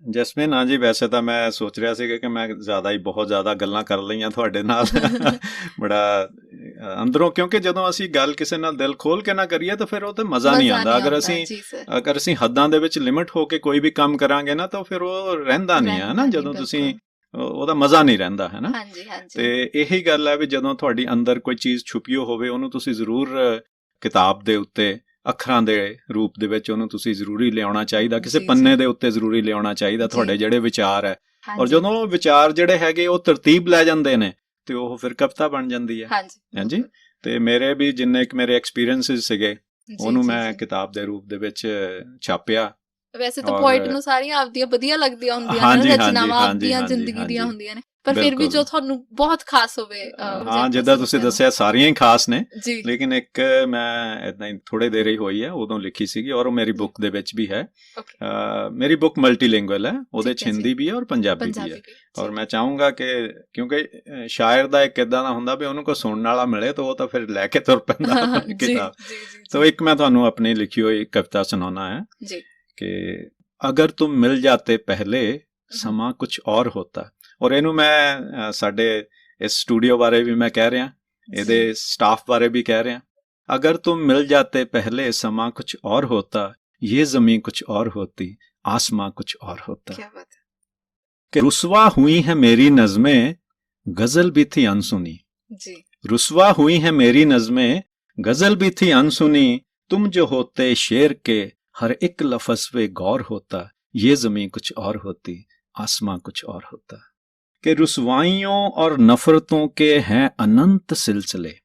[SPEAKER 2] ਜੈਸਮੀਨ, ਹਾਂਜੀ, ਵੈਸੇ ਤਾਂ ਮੈਂ ਸੋਚ ਰਿਹਾ ਸੀਗਾ ਕਿ ਮੈਂ ਬਹੁਤ ਜ਼ਿਆਦਾ ਗੱਲਾਂ ਕਰ ਲਈਆਂ ਤੁਹਾਡੇ ਨਾਲ, ਬੜਾ ਅੰਦਰੋਂ, ਕਿਉਂਕਿ ਜਦੋਂ ਅਸੀਂ ਗੱਲ ਕਿਸੇ ਨਾਲ ਦਿਲ ਖੋਲ ਕੇ ਨਾ ਕਰੀਏ ਤਾਂ ਫਿਰ ਉਹ ਤੇ ਮਜ਼ਾ ਨਹੀਂ ਆਉਂਦਾ। ਅਗਰ ਅਸੀਂ ਹੱਦਾਂ ਦੇ ਵਿੱਚ ਲਿਮਿਟ ਹੋ ਕੇ ਕੋਈ ਵੀ ਕੰਮ ਕਰਾਂਗੇ ਨਾ, ਤਾਂ ਫਿਰ ਉਹ ਰਹਿੰਦਾ ਨਹੀਂ ਹੈ ਨਾ, ਜਦੋਂ ਤੁਸੀਂ ਉਹਦਾ ਮਜ਼ਾ ਨਹੀਂ ਰਹਿੰਦਾ, ਹੈ ਨਾ। ਤੇ ਇਹੀ ਗੱਲ ਹੈ ਵੀ ਜਦੋਂ ਤੁਹਾਡੀ ਅੰਦਰ ਕੋਈ ਚੀਜ਼ ਛੁਪੀ ਹੋਵੇ, ਉਹਨੂੰ ਤੁਸੀਂ ਜ਼ਰੂਰ ਕਿਤਾਬ ਦੇ ਉੱਤੇ ਅੱਖਰਾਂ ਦੇ ਰੂਪ ਦੇ ਵਿੱਚ ਉਹਨੂੰ ਤੁਸੀਂ ਜ਼ਰੂਰੀ ਲਿਆਉਣਾ ਚਾਹੀਦਾ, ਕਿਸੇ ਪੰਨੇ ਦੇ ਉੱਤੇ ਜ਼ਰੂਰੀ ਲਿਆਉਣਾ ਚਾਹੀਦਾ ਤੁਹਾਡੇ ਜਿਹੜੇ ਵਿਚਾਰ ਹੈ। ਔਰ ਜਦੋਂ ਉਹ ਵਿਚਾਰ ਜਿਹੜੇ ਹੈਗੇ ਉਹ ਤਰਤੀਬ ਲੈ ਜਾਂਦੇ ਨੇ, ਤੇ ਉਹ ਫਿਰ ਕਵਿਤਾ ਬਣ ਜਾਂਦੀ ਹੈ। ਹਾਂਜੀ, ਤੇ ਮੇਰੇ ਵੀ ਜਿੰਨੇ ਕੁ ਮੇਰੇ ਐਕਸਪੀਰੀਐਂਸਿਸ ਸੀਗੇ
[SPEAKER 1] ਜੀ,
[SPEAKER 2] ਉਹਨੂੰ
[SPEAKER 1] ਜੀ,
[SPEAKER 2] ਮੈਂ
[SPEAKER 1] ਜੀ।
[SPEAKER 2] ਕਿਤਾਬ ਦੇ ਰੂਪ ਦੇ ਵਿੱਚ ਛਾਪਿਆ।
[SPEAKER 1] ਵੈਸੇ ਤਾਂ
[SPEAKER 2] ਔਰ-
[SPEAKER 1] ਪੋਇਟ ਨੂੰ ਸਾਰੀਆਂ ਆਪਦੀਆਂ ਵਧੀਆ ਲੱਗਦੀਆਂ ਹੁੰਦੀਆਂ ਨੇ,
[SPEAKER 2] ਹਾਂਜੀ,
[SPEAKER 1] ਰਚਨਾਵਾਂ
[SPEAKER 2] ਹਾਂਜੀ,
[SPEAKER 1] ਆਪਦੀਆਂ
[SPEAKER 2] ਹਾਂਜੀ,
[SPEAKER 1] ਜ਼ਿੰਦਗੀ ਦੀਆਂ
[SPEAKER 2] ਹਾਂਜੀ।
[SPEAKER 1] ਹੁੰਦੀਆਂ ਨੇ, ਪਰ ਫਿਰ ਵੀ
[SPEAKER 2] ਬਿਲਕੁਲ।
[SPEAKER 1] ਜੋ ਤੁਹਾਨੂੰ ਬਹੁਤ ਖਾਸ ਹੋਵੇ
[SPEAKER 2] ਹਾਂ, ਜਿੱਦਾਂ ਤੁਸੀਂ ਦੱਸਿਆ ਸਾਰੀਆਂ ਹੀ ਖਾਸ ਨੇ,
[SPEAKER 1] ਜੀ
[SPEAKER 2] ਲੇਕਿਨ ਇੱਕ ਮੈਂ ਇਦਾਂ ਹੀ ਥੋੜੇ ਦੇਰ ਹੀ ਹੋਈ ਹੈ ਉਦੋਂ ਲਿਖੀ ਸੀਗੀ, ਔਰ ਉਹ ਮੇਰੀ ਬੁੱਕ ਦੇ ਵਿੱਚ ਵੀ ਹੈ।
[SPEAKER 1] ਓਕੇ
[SPEAKER 2] ਮੇਰੀ ਬੁੱਕ ਮਲਟੀਲਿੰਗੁਅਲ ਹੈ, ਉਹਦੇ 'ਚ
[SPEAKER 1] ਠੀਕ ਹੈ ਜੀ।
[SPEAKER 2] ਹਿੰਦੀ ਵੀ ਹੈ ਔਰ ਪੰਜਾਬੀ ਵੀ
[SPEAKER 1] ਪੰਜਾਬੀ
[SPEAKER 2] ਹੈ।
[SPEAKER 1] ਵੀ
[SPEAKER 2] ਔਰ
[SPEAKER 1] ਜੀ।
[SPEAKER 2] ਮੈਂ ਚਾਹੂੰਗਾ ਕਿ ਕਿਉਂਕਿ ਸ਼ਾਇਰ ਦਾ ਇੱਕ ਇਦਾਂ ਦਾ ਹੁੰਦਾ ਵੀ ਉਹਨੂੰ ਕੋਈ ਸੁਣਨ ਵਾਲਾ ਮਿਲੇ ਤਾਂ ਉਹ ਤਾਂ ਫਿਰ ਲੈ ਕੇ ਤੁਰ ਪੈਂਦਾ
[SPEAKER 1] ਜੀ
[SPEAKER 2] ਕਿਤਾਬ।
[SPEAKER 1] ਜੀ ਜੀ
[SPEAKER 2] तो एक मैं ਤੁਹਾਨੂੰ ਆਪਣੀ ਲਿਖੀ ਹੋਈ ਕਵਿਤਾ ਸੁਣਾਉਣਾ ਹੈ
[SPEAKER 1] ਜੀ
[SPEAKER 2] ਕਿ ਅਗਰ ਤੁਮ ਮਿਲ ਜਾਤੇ ਪਹਿਲੇ ਸਮਾਂ ਕੁਝ ਔਰ ਹੋਤਾ। ਔਰ ਇਹਨੂੰ ਮੈਂ ਸਾਡੇ ਇਸ ਸਟੂਡੀਓ ਬਾਰੇ ਵੀ ਮੈਂ ਕਹਿ ਰਿਹਾ, ਇਹਦੇ ਸਟਾਫ ਬਾਰੇ ਵੀ ਕਹਿ ਰਿਹਾ। ਅਗਰ ਤੁਮ ਮਿਲ ਜਾਤੇ ਪਹਿਲੇ ਸਮਾਂ ਕੁਝ ਔਰ ਹੋਤਾ, ये ज़मीं कुछ और होती, आसमां कुछ और होता।
[SPEAKER 1] क्या बात है।
[SPEAKER 2] कि रुस्वा हुई है मेरी नज़में, गजल भी थी अनसुनी।
[SPEAKER 1] जी
[SPEAKER 2] रुस्वा हुई है मेरी नज़में, गजल भी थी अनसुनी। तुम जो होते शेर के, हर एक लफ्ज़ पे गौर होता, ये ज़मीं कुछ और होती, आसमां कुछ और होता। कि रुस्वाइयों और नफरतों के हैं अनंत सिलसिले,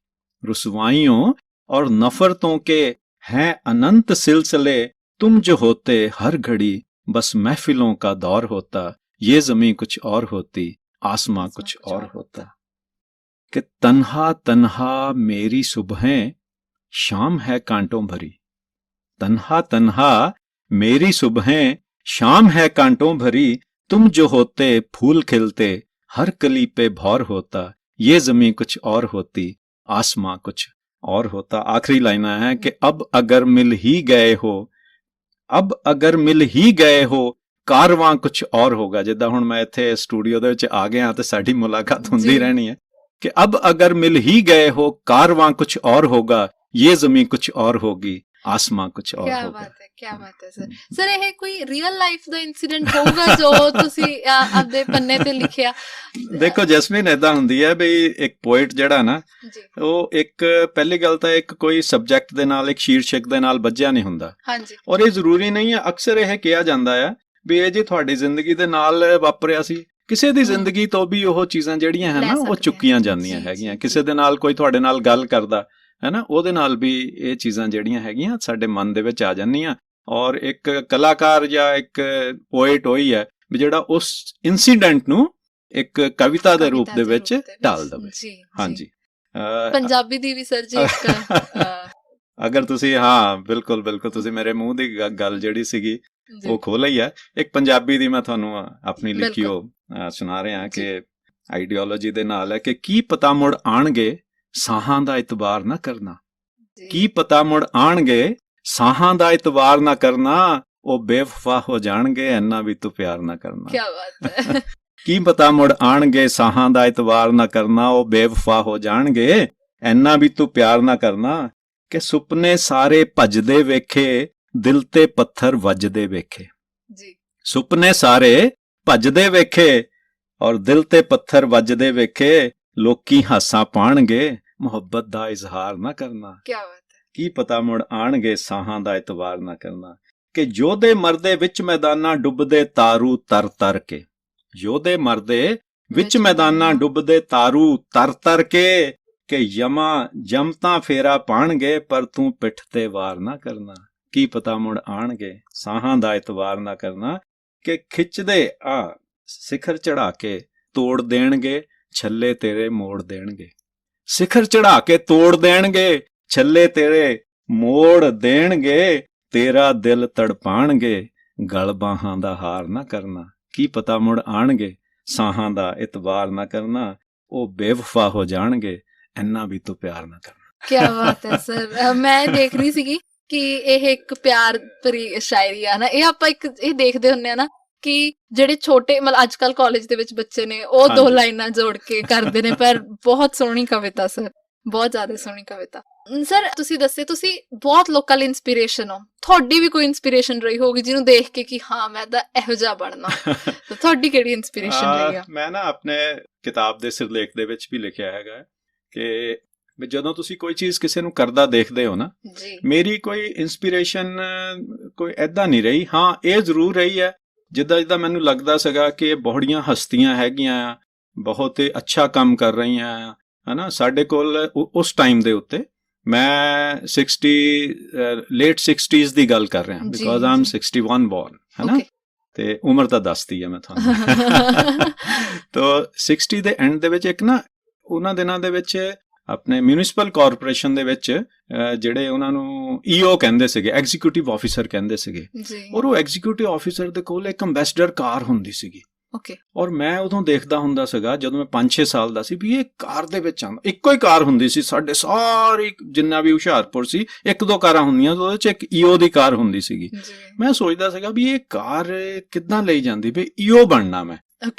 [SPEAKER 2] रुस्वाइयों और नफरतों के हैं अनंत सिलसिले। तुम जो होते हर घड़ी बस महफिलों का दौर होता, ये ज़मीं कुछ और होती, आसमां कुछ और होता। कि तन्हा तन्हा मेरी सुबहें, शाम है कांटों भरी। तन्हा तन्हा मेरी सुबहें, शाम है कांटों भरी। तुम जो होते फूल खिलते, हर कली पे भौर होता, ये ज़मीं कुछ और होती, आसमां कुछ और होता। आखिरी लाइन है कि अब अगर मिल ही गए हो, अब अगर मिल ही गए हो, कारवां कुछ और होगा। जिद्दां हुण मैं इत्थे स्टूडियो दे विच आ गया ते साडी मुलाकात हुंदी
[SPEAKER 1] जी।
[SPEAKER 2] रहनी है कि अब अगर मिल ही गए हो, कारवां कुछ और होगा, ये ज़मीं कुछ और होगी, आसमां कुछ और
[SPEAKER 1] क्या
[SPEAKER 2] होगा।
[SPEAKER 1] बात है, क्या बात है सर। सर ਇਹ ਕੋਈ ਰੀਅਲ ਲਾਈਫ ਦਾ ਇਨਸੀਡੈਂਟ ਹੋਊਗਾ ਜੋ ਤੁਸੀਂ ਆਪਦੇ ਪੰਨੇ ਤੇ ਲਿਖਿਆ?
[SPEAKER 2] ਦੇਖੋ ਜੈਸਮੀਨ, ਏਦਾਂ ਹੁੰਦੀ ਹੈ ਵੀ ਇੱਕ ਪੋਇਟ ਜਿਹੜਾ ਨਾ,
[SPEAKER 1] ਜੀ
[SPEAKER 2] ਉਹ ਇੱਕ ਪਹਿਲੀ ਗੱਲ ਤਾਂ ਇੱਕ ਕੋਈ ਸਬਜੈਕਟ ਦੇ ਨਾਲ, ਇੱਕ ਸ਼ੀਰਸ਼ਕ ਦੇ ਨਾਲ ਬੱਝਿਆ ਨਹੀਂ ਹੁੰਦਾ।
[SPEAKER 1] ਹਾਂਜੀ
[SPEAKER 2] ਔਰ ਇਹ ਜ਼ਰੂਰੀ ਨਹੀਂ ਹੈ, ਅਕਸਰ ਇਹ ਕਿਹਾ ਜਾਂਦਾ ਹੈ ਵੀ ਇਹ ਜੀ ਤੁਹਾਡੀ ਜ਼ਿੰਦਗੀ ਦੇ ਨਾਲ ਵਾਪਰਿਆ ਸੀ। ਕਿਸੇ ਦੀ ਜ਼ਿੰਦਗੀ ਤੋਂ ਵੀ ਉਹ ਚੀਜ਼ਾਂ ਜਿਹੜੀਆਂ ਹੈ
[SPEAKER 1] ਲੈ
[SPEAKER 2] ਨਾ, ਉਹ
[SPEAKER 1] ਸਕਦੇ
[SPEAKER 2] ਚੁੱਕੀਆਂ
[SPEAKER 1] ਹਾਂ।
[SPEAKER 2] ਜਾਂਦੀਆਂ
[SPEAKER 1] ਜੀ,
[SPEAKER 2] ਹੈਗੀਆਂ।
[SPEAKER 1] ਜੀ,
[SPEAKER 2] ਕਿਸੇ ਦੇ ਨਾਲ ਕੋਈ ਤੁਹਾਡੇ ਨਾਲ ਗੱਲ ਕਰਦਾ ਹੈ ਨਾ, ਉਹਦੇ ਨਾਲ ਵੀ ਇਹ ਚੀਜ਼ਾਂ ਜਿਹੜੀਆਂ ਹੈਗੀਆਂ ਸਾਡੇ ਮਨ ਦੇ ਵਿੱਚ ਆ ਜਾਂਦੀਆਂ। ਔਰ ਇੱਕ ਕਲਾਕਾਰ ਜਾਂ ਇੱਕ ਪੋਇਟ ਹੋਈ ਹੈ ਵੀ ਜਿਹੜਾ ਉਸ ਇਨਸੀਡੈਂਟ ਨੂੰ ਇੱਕ ਕਵਿਤਾ ਦੇ ਰੂਪ ਦੇ ਵਿੱਚ ਢਾਲ ਦੇਵੇ।
[SPEAKER 1] ਜੀ
[SPEAKER 2] ਹਾਂਜੀ।
[SPEAKER 1] ਪੰਜਾਬੀ ਦੀ ਵੀ ਸਰ ਜੀ ਇੱਕ
[SPEAKER 2] ਅਗਰ ਤੁਸੀਂ, ਹਾਂ ਬਿਲਕੁਲ ਬਿਲਕੁਲ, ਤੁਸੀਂ ਮੇਰੇ ਮੂੰਹ ਦੀ ਗੱਲ ਜਿਹੜੀ ਸੀਗੀ ਉਹ ਖੋਲ ਲਈ ਹੈ। ਇੱਕ ਪੰਜਾਬੀ ਦੀ ਮੈਂ ਤੁਹਾਨੂੰ ਆਪਣੀ ਲਿਖੀ ਉਹ ਸੁਣਾ ਰਿਹਾ ਕਿ ਆਈਡੀਓਲੋਜੀ ਦੇ ਨਾਲ ਹੈ ਕਿ ਕੀ ਪਤਾ ਮੁੜ ਆਣਗੇ ਸਾਹਾਂ ਦਾ ਇਤਬਾਰ ਨਾ ਕਰਨਾ। ਕੀ ਪਤਾ ਮੁੜ ਆਣਗੇ ਸਾਹਾਂ ਦਾ ਇਤਬਾਰ ਨਾ ਕਰਨਾ, ਉਹ ਬੇਵਫਾ ਹੋ ਜਾਣਗੇ ਇੰਨਾ ਵੀ ਤੂੰ ਪਿਆਰ ਨਾ ਕਰਨਾ।
[SPEAKER 1] ਕੀ ਬਾਤ ਹੈ।
[SPEAKER 2] ਕੀ ਪਤਾ ਮੁੜ ਆਣਗੇ ਸਾਹਾਂ ਦਾ ਇਤਬਾਰ ਨਾ ਕਰਨਾ, ਉਹ ਬੇਵਫਾ ਹੋ ਜਾਣਗੇ ਇੰਨਾ ਵੀ ਤੂੰ ਪਿਆਰ ਨਾ ਕਰਨਾ। ਕਿ ਸੁਪਨੇ ਸਾਰੇ ਭੱਜਦੇ ਵੇਖੇ, ਦਿਲ ਤੇ ਪੱਥਰ ਵੱਜਦੇ ਵੇਖੇ।
[SPEAKER 1] ਜੀ
[SPEAKER 2] ਸੁਪਨੇ ਸਾਰੇ ਭੱਜਦੇ ਵੇਖੇ ਔਰ ਦਿਲ ਤੇ ਪੱਥਰ ਵੱਜਦੇ ਵੇਖੇ। ਲੋਕੀ ਹਾਸਾਂ ਪਾਣਗੇ ਮੁਹੱਬਤ ਦਾ ਇਜ਼ਹਾਰ ਨਾ ਕਰਨਾ।
[SPEAKER 1] ਕੀ ਬਾਤ ਹੈ।
[SPEAKER 2] ਕੀ ਪਤਾ ਮੁੜ ਆਣਗੇ ਸਾਹਾਂ ਦਾ ਇਤਬਾਰ ਨਾ ਕਰਨਾ। ਕਿ ਯੋਧੇ ਮਰਦੇ ਵਿੱਚ ਮੈਦਾਨਾਂ ਡੁੱਬਦੇ ਤਾਰੂ ਤਰ ਤਰ ਕੇ। ਯੋਧੇ ਮਰਦੇ ਵਿੱਚ ਮੈਦਾਨਾਂ ਡੁੱਬਦੇ ਤਾਰੂ ਤਰ ਤਰ ਕੇ। ਕਿ ਜਮਤਾਂ ਫੇਰਾ ਪਾਣਗੇ ਪਰ ਤੂੰ ਪਿੱਠ ਤੇ ਵਾਰ ਨਾ ਕਰਨਾ। ਕੀ ਪਤਾ ਮੁੜ ਆਣਗੇ ਸਾਹਾਂ ਦਾ ਇਤਬਾਰ ਨਾ ਕਰਨਾ। ਕਿ ਖਿੱਚਦੇ ਸਿਖਰ ਚੜਾ ਕੇ ਤੋੜ ਦੇਣਗੇ, ਛੱਲੇ ਤੇਰੇ ਮੋੜ ਦੇਣਗੇ। ਸਿਖਰ ਚੜਾ ਕੇ ਤੋੜ ਦੇਣਗੇ, ਛੱਲੇ ਤੇਰੇ ਮੋੜ ਦੇਣਗੇ। ਤੇਰਾ ਦਿਲ ਤੜਪਾਣਗੇ, ਗਲ ਬਾਹਾਂ ਦਾ ਹਾਰ ਨਾ ਕਰਨਾ। ਕੀ ਪਤਾ ਮੁੜ ਆਣਗੇ ਸਾਹਾਂ ਦਾ ਇਤਬਾਰ ਨਾ ਕਰਨਾ, ਉਹ ਬੇਵਫਾ ਹੋ ਜਾਣਗੇ ਇੰਨਾ ਵੀ ਤੂੰ ਪਿਆਰ ਨਾ ਕਰਨਾ।
[SPEAKER 1] ਕੀ ਬਾਤ ਹੈ ਸਰ। ਮੈਂ ਦੇਖ ਰਹੀ ਸੀਗੀ ਕਿ ਇਹ ਇੱਕ ਪਿਆਰ ਭਰੀ ਸ਼ਾਇਰੀ ਆ ਨਾ। ਇਹ ਆਪਾਂ ਇੱਕ ਇਹ ਦੇਖਦੇ ਹੁੰਦੇ ਆ ਨਾ ਕਿ ਜਿਹੜੇ ਛੋਟੇ ਮਤਲਬ ਅੱਜ ਕੱਲ ਕਾਲਜ ਦੇ ਵਿੱਚ ਬੱਚੇ ਨੇ ਉਹ ਦੋ ਲਾਈਨਾਂ ਜੋੜ ਕੇ ਕਰਦੇ ਨੇ, ਪਰ ਬਹੁਤ ਸੋਹਣੀ ਕਵਿਤਾ ਸਰ, ਬਹੁਤ ਜ਼ਿਆਦਾ ਸੋਹਣੀ ਕਵਿਤਾ। ਸਰ ਤੁਸੀਂ ਦੱਸੇ ਤੁਸੀਂ ਬਹੁਤ ਲੋਕਾਂ ਲਈ ਇੰਸਪੀਰੇਸ਼ਨ ਹੋ, ਤੁਹਾਡੀ ਵੀ ਕੋਈ ਇੰਸਪੀਰੇਸ਼ਨ ਰਹੀ ਹੋਗੀ ਜਿਹਨੂੰ ਦੇਖ ਕੇ ਕਿ ਹਾਂ ਮੈਂ ਤਾਂ ਇਹੋ ਜਿਹਾ ਬਣਨਾ, ਤਾਂ ਤੁਹਾਡੀ ਕਿਹੜੀ ਇੰਸਪੀਰੇਸ਼ਨ ਰਹੀ ਆ?
[SPEAKER 2] ਮੈਂ ਨਾ ਆਪਣੇ ਕਿਤਾਬ ਦੇ ਸਿਰਲੇਖ ਦੇ ਵਿੱਚ ਵੀ ਲਿਖਿਆ ਹੈਗਾ ਕਿ ਜਦੋਂ ਤੁਸੀਂ ਕੋਈ ਚੀਜ਼ ਕਿਸੇ ਨੂੰ ਕਰਦਾ ਦੇਖਦੇ ਹੋ ਨਾ, ਮੇਰੀ ਕੋਈ ਇੰਸਪੀਰੇਸ਼ਨ ਕੋਈ ਐਦਾਂ ਨਹੀਂ ਰਹੀ। ਹਾਂ ਇਹ ਜ਼ਰੂਰ ਰਹੀ ਹੈ ਜਿੱਦਾਂ ਮੈਨੂੰ ਲੱਗਦਾ ਸੀਗਾ ਕਿ ਇਹ ਬੜੀਆਂ ਹਸਤੀਆਂ ਹੈਗੀਆਂ ਆ, ਬਹੁਤ ਅੱਛਾ ਕੰਮ ਕਰ ਰਹੀਆਂ ਆ, ਹਨਾ। ਸਾਡੇ ਕੋਲ ਉਸ ਟਾਈਮ ਦੇ ਉੱਤੇ, ਮੈਂ 60 ਲੇਟ 60s ਦੀ ਗੱਲ ਕਰ ਰਿਹਾ, ਬਿਕੋਜ਼ ਆਮ 61 ਬੋਰਨ, ਹਨਾ। ਤੇ ਉਮਰ ਤਾਂ ਦੱਸਦੀ ਹੈ ਮੈਂ ਤੁਹਾਨੂੰ। ਤੋ 60 ਦੇ ਐਂਡ ਦੇ ਵਿੱਚ ਇੱਕ ਨਾ ਉਹਨਾਂ ਦਿਨਾਂ ਦੇ ਵਿੱਚ ਆਪਣੇ ਮਿਊਨਿਸਪਲ ਕਾਰਪੋਰੇਸ਼ਨ ਦੇ ਵਿੱਚ ਜਿਹੜੇ ਉਹਨਾਂ ਨੂੰ ਈਓ ਕਹਿੰਦੇ ਸੀਗੇ, ਐਗਜ਼ੀਕਿਊਟਿਵ ਆਫੀਸਰ ਕਹਿੰਦੇ ਸੀਗੇ, ਔਰ ਉਹ ਐਗਜ਼ੀਕਿਊਟਿਵ ਆਫੀਸਰ ਦੇ ਕੋਲ ਇੱਕ ਅੰਬੈਸਡਰ ਕਾਰ ਹੁੰਦੀ ਸੀਗੀ। ਔਰ ਮੈਂ ਉਦੋਂ ਦੇਖਦਾ ਹੁੰਦਾ ਸੀਗਾ ਜਦੋਂ ਮੈਂ 5-6 ਸਾਲ ਦਾ ਸੀ ਵੀ ਇਹ ਕਾਰ ਦੇ ਵਿੱਚ ਆਉਂਦਾ, ਇੱਕੋ ਹੀ ਕਾਰ ਹੁੰਦੀ ਸੀ ਸਾਡੇ ਸਾਰੀ, ਜਿੰਨਾ ਵੀ ਹੁਸ਼ਿਆਰਪੁਰ ਸੀ 1-2 ਕਾਰਾਂ ਹੁੰਦੀਆਂ, ਉਹਦੇ ਚ ਇੱਕ ਈਓ ਦੀ ਕਾਰ ਹੁੰਦੀ ਸੀਗੀ। ਮੈਂ ਸੋਚਦਾ ਸੀਗਾ ਵੀ ਇਹ ਕਾਰ ਕਿੱਦਾਂ ਲਈ ਜਾਂਦੀ, ਵੀ ਈਓ ਬਣਨਾ ਮੈਂ,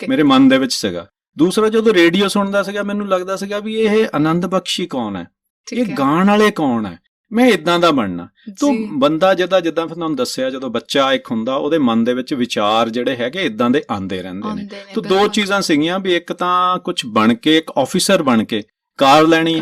[SPEAKER 2] ਮੇਰੇ ਮਨ ਦੇ ਵਿੱਚ ਸੀਗਾ। ਦੂਸਰਾ, ਜਦੋਂ ਰੇਡੀਓ ਸੁਣਦਾ ਸੀਗਾ ਮੈਨੂੰ ਲੱਗਦਾ ਸੀਗਾ ਵੀ ਇਹ ਆਨੰਦ ਬਖਸ਼ੀ ਕੌਣ ਹੈ, ਇਹ ਗਾਣ ਵਾਲੇ ਕੌਣ ਹੈ, ਮੈਂ ਇਦਾਂ ਦਾ ਬਣਨਾ। ਤੋ ਬੰਦਾ ਜਿੱਦਾਂ ਫਿਰ ਤੁਹਾਨੂੰ ਦੱਸਿਆ, ਜਦੋਂ ਬੱਚਾ ਇੱਕ ਹੁੰਦਾ ਉਹਦੇ ਮਨ ਦੇ ਵਿੱਚ ਵਿਚਾਰ ਜਿਹੜੇ ਹੈਗੇ ਇਦਾਂ ਦੇ ਆਂਦੇ ਰਹਿੰਦੇ ਨੇ। ਤੋ 2 ਚੀਜ਼ਾਂ ਸੀਗੀਆਂ ਵੀ ਇੱਕ ਤਾਂ ਕੁਝ ਬਣ ਕੇ, ਇੱਕ ਆਫੀਸਰ ਬਣ ਕੇ ਕਾਰ ਲੈਣੀ,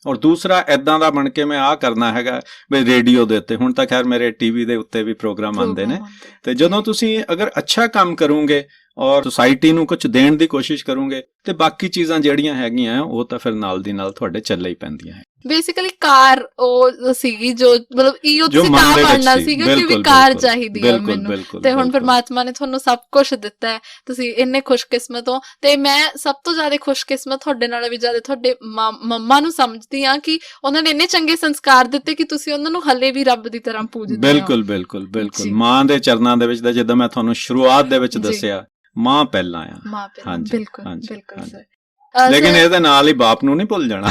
[SPEAKER 2] ਔਰ ਦੂਸਰਾ ਇਦਾਂ ਦਾ ਬਣ ਕੇ ਮੈਂ ਆਹ ਕਰਨਾ ਹੈਗਾ ਵੀ ਰੇਡੀਓ ਦੇ ਉੱਤੇ। ਹੁਣ ਤਾਂ ਖੈਰ ਮੇਰੇ ਟੀਵੀ ਦੇ ਉੱਤੇ ਵੀ ਪ੍ਰੋਗਰਾਮ ਆਉਂਦੇ ਨੇ, ਤੇ ਜਦੋਂ ਤੁਸੀਂ ਅਗਰ ਅੱਛਾ ਕੰਮ ਕਰੋਗੇ ਔਰ ਸੁਸਾਇਟੀ ਨੂੰ ਕੁਝ ਦੇਣ ਦੀ ਕੋਸ਼ਿਸ਼ ਕਰੋਗੇ ਤੇ ਬਾਕੀ ਚੀਜ਼ਾਂ ਜਿਹੜੀਆਂ ਹੈਗੀਆਂ ਉਹ ਤਾਂ ਫਿਰ ਨਾਲ ਦੀ ਨਾਲ ਤੁਹਾਡੇ ਚੱਲੇ ਹੀ ਪੈਂਦੀਆਂ ਹੈ। ਬੇਸਿਕਲੀ
[SPEAKER 1] ਕਾਰ ਉਹ ਸੀਗੀ ਜੋ ਮਤਲਬ ਈਓ ਤੁਸੀਂ ਤਾਂ ਬਣਨਾ ਸੀਗਾ ਕਿ ਵੀ ਕਾਰ ਚਾਹੀਦੀ ਹੈ ਮੈਨੂੰ, ਤੇ ਹੁਣ ਪਰਮਾਤਮਾ ਨੇ ਤੁਹਾਨੂੰ ਸਭ ਕੁਝ ਦਿੱਤਾ ਹੈ, ਤੁਸੀਂ ਇੰਨੇ ਖੁਸ਼ਕਿਸਮਤ ਹੋ। ਤੇ ਮੈਂ ਸਭ ਤੋਂ ਜ਼ਿਆਦਾ ਖੁਸ਼ਕਿਸਮਤ ਤੁਹਾਡੇ ਨਾਲ ਵੀ ਜ਼ਿਆਦਾ ਤੁਹਾਡੇ ਮੰਮਾ ਨੂੰ ਸਮਝਦੀ ਹਾਂ ਕਿ ਉਹਨਾਂ ਨੇ ਇੰਨੇ ਚੰਗੇ ਸੰਸਕਾਰ ਦਿੱਤੇ ਕਿ ਤੁਸੀਂ ਉਹਨਾਂ ਨੂੰ ਹਲੇ ਵੀ ਰੱਬ ਦੀ ਤਰ੍ਹਾਂ ਪੂਜਦੇ ਹੋ।
[SPEAKER 2] ਬਿਲਕੁਲ ਬਿਲਕੁਲ ਬਿਲਕੁਲ, ਮਾਂ ਦੇ ਚਰਨਾਂ ਦੇ ਵਿੱਚ, ਜਿੱਦਾਂ ਮੈਂ ਤੁਹਾਨੂੰ ਸ਼ੁਰੂਆਤ ਦੇ ਵਿੱਚ ਦੱਸਿਆ, ਮਾਂ ਪਹਿਲਾਂ ਆ। ਹਾਂਜੀ, ਬਿਲਕੁਲ ਬਿਲਕੁਲ ਸਰ। ਲੇਕਿਨ ਇਹਦੇ ਨਾਲ ਹੀ ਬਾਪ ਨੂੰ ਨਹੀਂ ਭੁੱਲ ਜਾਣਾ।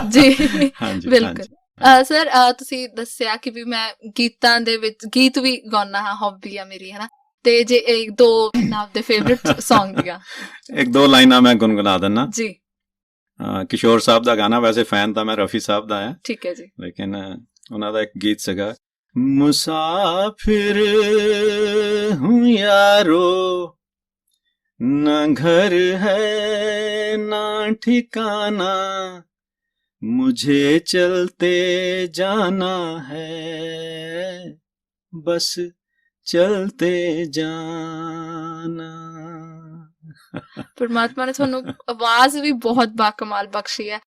[SPEAKER 2] ਜੀ ਹਾਂਜੀ, ਬਿਲਕੁਲ
[SPEAKER 1] ਸਰ। ਤੁਸੀਂ ਦੱਸਿਆ ਕਿ ਵੀ ਮੈਂ ਗੀਤਾਂ ਦੇ ਵਿੱਚ ਗੀਤ ਵੀ ਗਾਉਣਾ ਹਾਂ, ਹੌਬੀ ਆ ਮੇਰੀ, ਹਨਾ। ਤੇ ਜੇ 1-2 ਆਪਦੇ ਫੇਵਰਿਟ Song ਦੀਆਂ
[SPEAKER 2] 1-2 ਲਾਈਨਾਂ ਮੈਂ ਗੁੰਗੁਣਾ ਦਿੰਨਾ
[SPEAKER 1] ਜੀ।
[SPEAKER 2] ਕਿਸ਼ੋਰ ਸਾਹਿਬ ਦਾ ਗਾਣਾ, ਵੈਸੇ ਫੈਨ ਤਾਂ ਮੈਂ ਰਫੀ ਸਾਹਿਬ ਦਾ ਆ,
[SPEAKER 1] ਠੀਕ ਹੈ ਜੀ,
[SPEAKER 2] ਲੇਕਿਨ ਉਹਨਾਂ ਦਾ ਇੱਕ ਗੀਤ ਸੀਗਾ, ਮੁਸਾਫਿਰ ਹੂੰ ਯਾਰੋ, ना घर है ना ठिकाना, मुझे चलते जाना है, बस चलते जाना।
[SPEAKER 1] परमात्मा ने ਤੁਹਾਨੂੰ ਆਵਾਜ਼ ਵੀ ਬਹੁਤ ਬਾਕਮਾਲ ਬਖਸ਼ੀ ਹੈ,